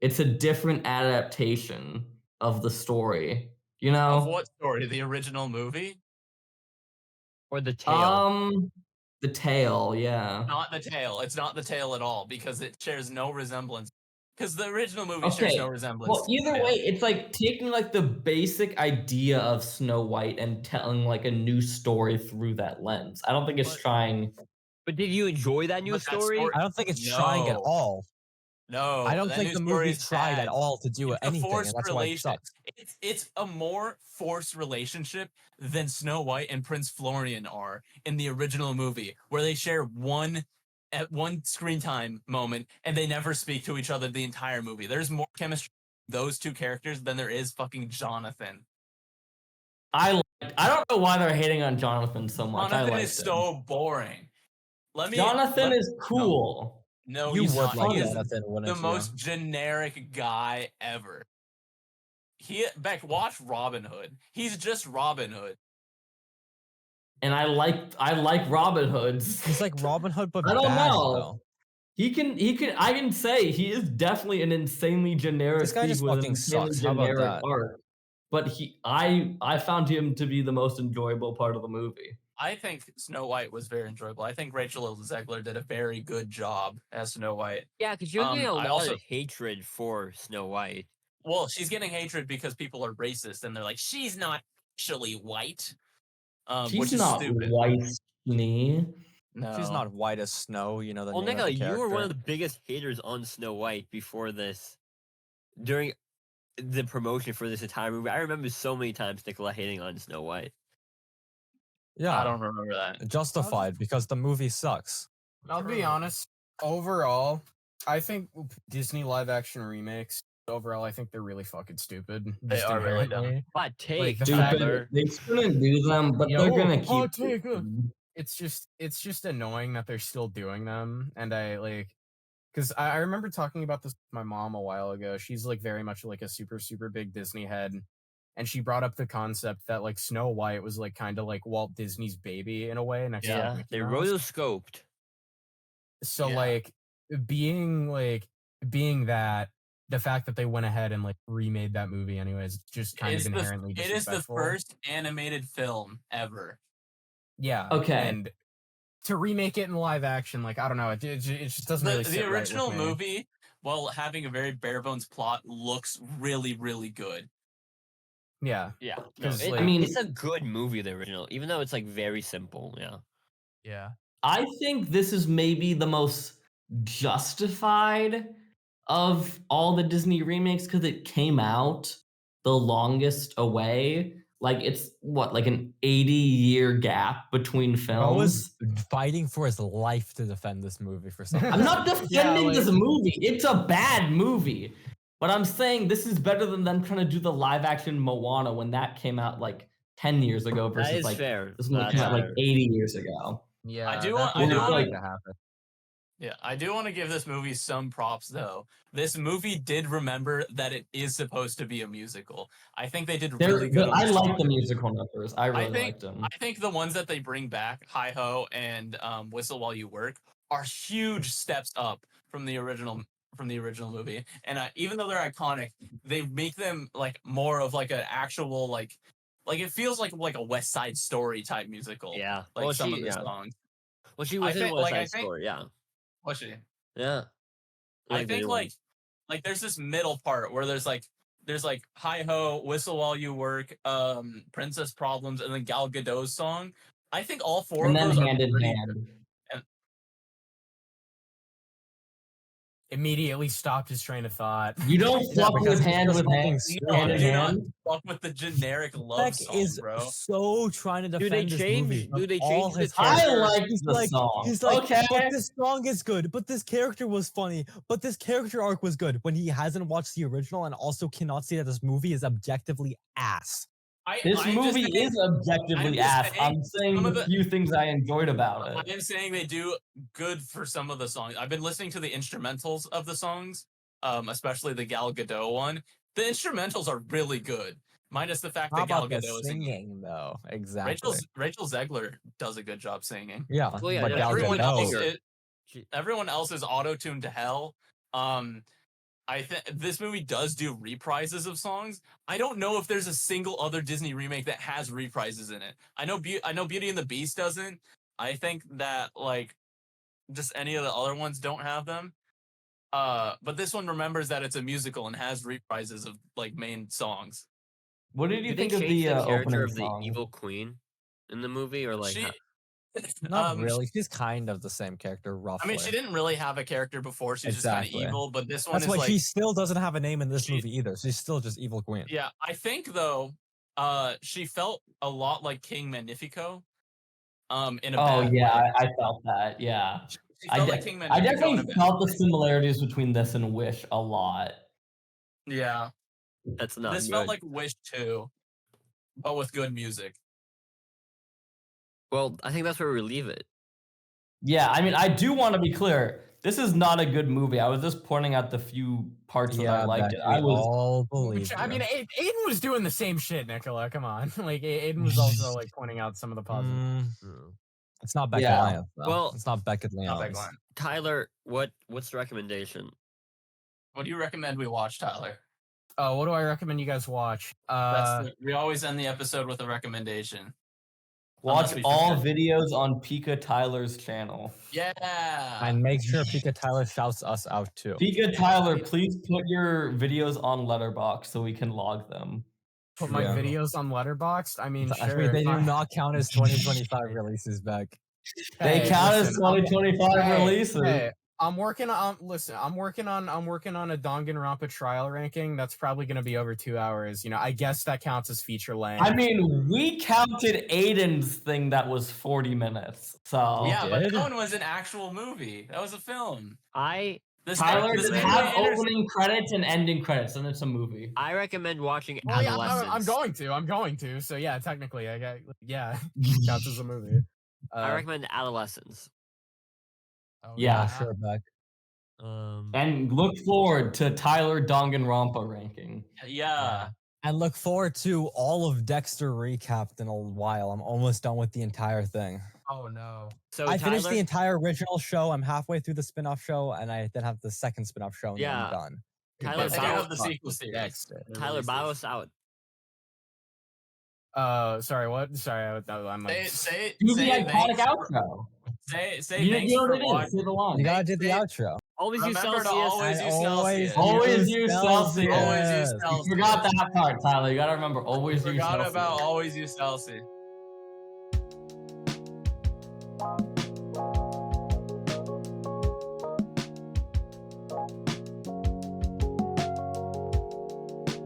it's a different adaptation of the story. You Of know? what story? The original movie? Or the tail. The tale, yeah. Not the tale. It's not the tale at all because it shares no resemblance. Because the original movie shares no Okay. resemblance. Well, to the either tale. way, it's like taking like the basic idea of Snow White and telling like a new story through that lens. I don't think it's But- trying. But did you enjoy that new But that story? I don't think it's trying at No. all. No, I don't that think new the story movie is tried at bad. all to do It's a anything, and forced that's why it relation. sucks. It's a more forced relationship than Snow White and Prince Florian are in the original movie, where they share one screen time moment and they never speak to each other the entire movie. There's more chemistry with those two characters than there is fucking Jonathan. I don't know why they're hating on Jonathan so much. I Jonathan liked is him. so boring. Jonathan is cool. No, You he's would not. like He is Jonathan, the wouldn't you? most generic guy ever. Watch Robin Hood. He's just Robin Hood. And I like Robin Hood's. He's like Robin Hood, but I don't bad know. though. I can say he is definitely an insanely generic This guy thief just with an fucking insanely sucks. How about generic that? arc. But I found him to be the most enjoyable part of the movie. I think Snow White was very enjoyable. I think Rachel Zegler did a very good job as Snow White. Yeah, because you're getting a I lot also- of hatred for Snow White. Well, she's getting hatred because people are racist and they're like, she's not actually white. She's Which is not stupid. white, Snee. No. She's not white as snow, you know the Well, name of Nicola, the you were one of character. the biggest haters on Snow White before this. During the promotion for this entire movie, I remember so many times Nicola hating on Snow White. Yeah, I don't remember that. justified because the movie sucks. I'll be honest. Overall, I think Disney live action remakes. Overall, I think they're really fucking stupid. They just are really dumb. inherently. Hot take, the fact that- Tyler. They shouldn't do them, but Yo, they're gonna hot keep. take, It's just annoying that they're still doing them, and I like because I remember talking about this with my mom a while ago. She's like very much like a super big Disney head, and she brought up the concept that like Snow White was like kind of like Walt Disney's baby in a way. Next to Yeah, Mickey they Mouse. rotoscoped. So Yeah. like being that the fact that they went ahead and like remade that movie anyways just kind It's of the- inherently it is the disrespectful. first animated film ever. Yeah. Okay. And to remake it in live action, like I don't know, it just doesn't really sit The right with original me. movie, while having a very bare bones plot, looks really good. Yeah. Yeah, no, 'Cause, it, like- I mean- it's a good movie, the original, even though it's like very simple. Yeah, Yeah. I think this is maybe the most justified of all the Disney remakes because it came out the longest away. Like it's what, like an 80-year gap between Bo was films. fighting for his life to defend this movie for some I'm not reason. defending this like- movie. It's a bad movie. But I'm saying this is better than them trying to do the live action Moana when that came out like 10 years ago that versus is like fair. this movie That's came out like fair. 80 years ago. Yeah. I do that want- I did do not wanna- need to happen. Yeah, I do want to give this movie some props though. This movie did remember that it is supposed to be a musical. I think they did really good. I on like the musical numbers. I really think- liked them. I think the ones that they bring back, Hi Ho and Whistle While You Work, are huge steps up from the original movie. And even though they're iconic, they make them like more of like an actual like it feels like a West Side Story type musical. Yeah, Like well, some she, of the yeah. songs. Well, she I was in think- West like, I Side think- Story. Yeah, What's she? yeah. I the think new one. like there's this middle part where there's like Hi Ho, Whistle While You Work, Princess Problems, and then Gal Gadot's song I think all four And of then those are hand in pretty hand. Immediately stopped his train of thought. You don't Yeah, fuck because with he's hand just with hand, fucking No, hand I in do not hand. fuck with the generic love Beck song, is bro. so trying to Dude, they defend this movie. changed. Dude, they all changed the his I character. like He's the like, song. he's like, Okay. but this song is good, but this character was funny, but this character arc was good when he hasn't watched the original and also cannot see that this movie is objectively ass. This I'm just movie saying- is objectively just ass. saying I'm saying some of the the- few things I enjoyed about I it. am saying they do good for some of the songs. I've been listening to the instrumentals of the songs, especially the Gal Gadot one. The instrumentals are really good, minus the fact How that Gal about the Gadot is singing. singing though? Exactly. Rachel Zegler does a good job singing. Yeah, Well, yeah, but that's Gal true. Everyone Gadot. else, singer. everyone else is auto-tuned to hell. I think this movie does do reprises of songs. I don't know if there's a single other Disney remake that has reprises in it. I know Beauty and the Beast doesn't. I think that like just any of the other ones don't have them. But this one remembers that it's a musical and has reprises of like main songs. What did you Did they think of change the the character opening of the song? evil queen in the movie, or like? She, Not really. She's kind of the same character, I roughly. mean, she didn't really have a character before. She's just kind of Exactly. evil. But this one That's is why like, she still doesn't have a name in this she- movie either. She's still just evil queen. yeah. I think though, she felt a lot like King Magnifico. In a Oh bad yeah, way. I felt that. Yeah, She I, felt de- like King I Magnifico in a definitely bad felt the way. similarities between this and Wish a lot. Yeah, That's not this good. felt like Wish 2, but with good music. Well, I think that's where we leave it. Yeah, I mean, I do want to be clear. This is not a good movie. I was just pointing out the few parts that I liked it. we I was all believe. I mean, Aiden was doing the same shit, Nicola. Come on. Like, Aiden was also, like, pointing out some of the positives. It's not Beck Yeah. Alliance, though. Well, it's not Beck Not that Alliance. one. Tyler, what's the recommendation? What do you recommend we watch, Tyler? Oh, what do I recommend you guys watch? We always end the episode with a recommendation. watch Unless we all forget. videos on Pika Tyler's channel. Yeah. And make sure Pika Tyler shouts us out too. Pika Tyler, please put your videos on Letterboxd so we can log them. Put my Yeah. videos on Letterboxd. I mean, sure. They if do I- not count as 2025 releases, Beck. They Hey, count as listen, I'm- 2025 Hey, releases. hey, I'm working on. Listen, I'm working on a Danganronpa trial ranking. That's probably going to be over 2 hours. You know, I guess that counts as feature length. I mean, we counted Aiden's thing that was 40 minutes. So Yeah, but did? that one was an actual movie. That was a film. Tyler, this have anime opening credits and ending credits, and it's a movie. I recommend watching Well, yeah, Adolescence. I'm going to. So yeah, technically, I got counts as a movie. I recommend Adolescence. Oh, Yeah. Sure, Beck. And look forward to Tyler Danganronpa ranking. Yeah. And look forward to all of Dexter recapped in a while. I'm almost done with the entire thing. Oh no. So I finished Tyler- the entire original show. I'm halfway through the spin-off show, and I then have the second spin-off show, and then Yeah. I'm done. Tyler, But they bow, have the sequel series. Dexter. Tyler, bow us out. Sorry, what? Sorry, I'm like. Say Do the iconic thanks for- outro. Say You thanks already for did. watching. Say the line. You gotta do the Say- outro. Always use Remember to Celsius. always And use Celsius. Always use Celsius. Always use Yes. Celsius. You forgot that part, Tyler. You gotta remember, always use Forgot Celsius. about always use Celsius.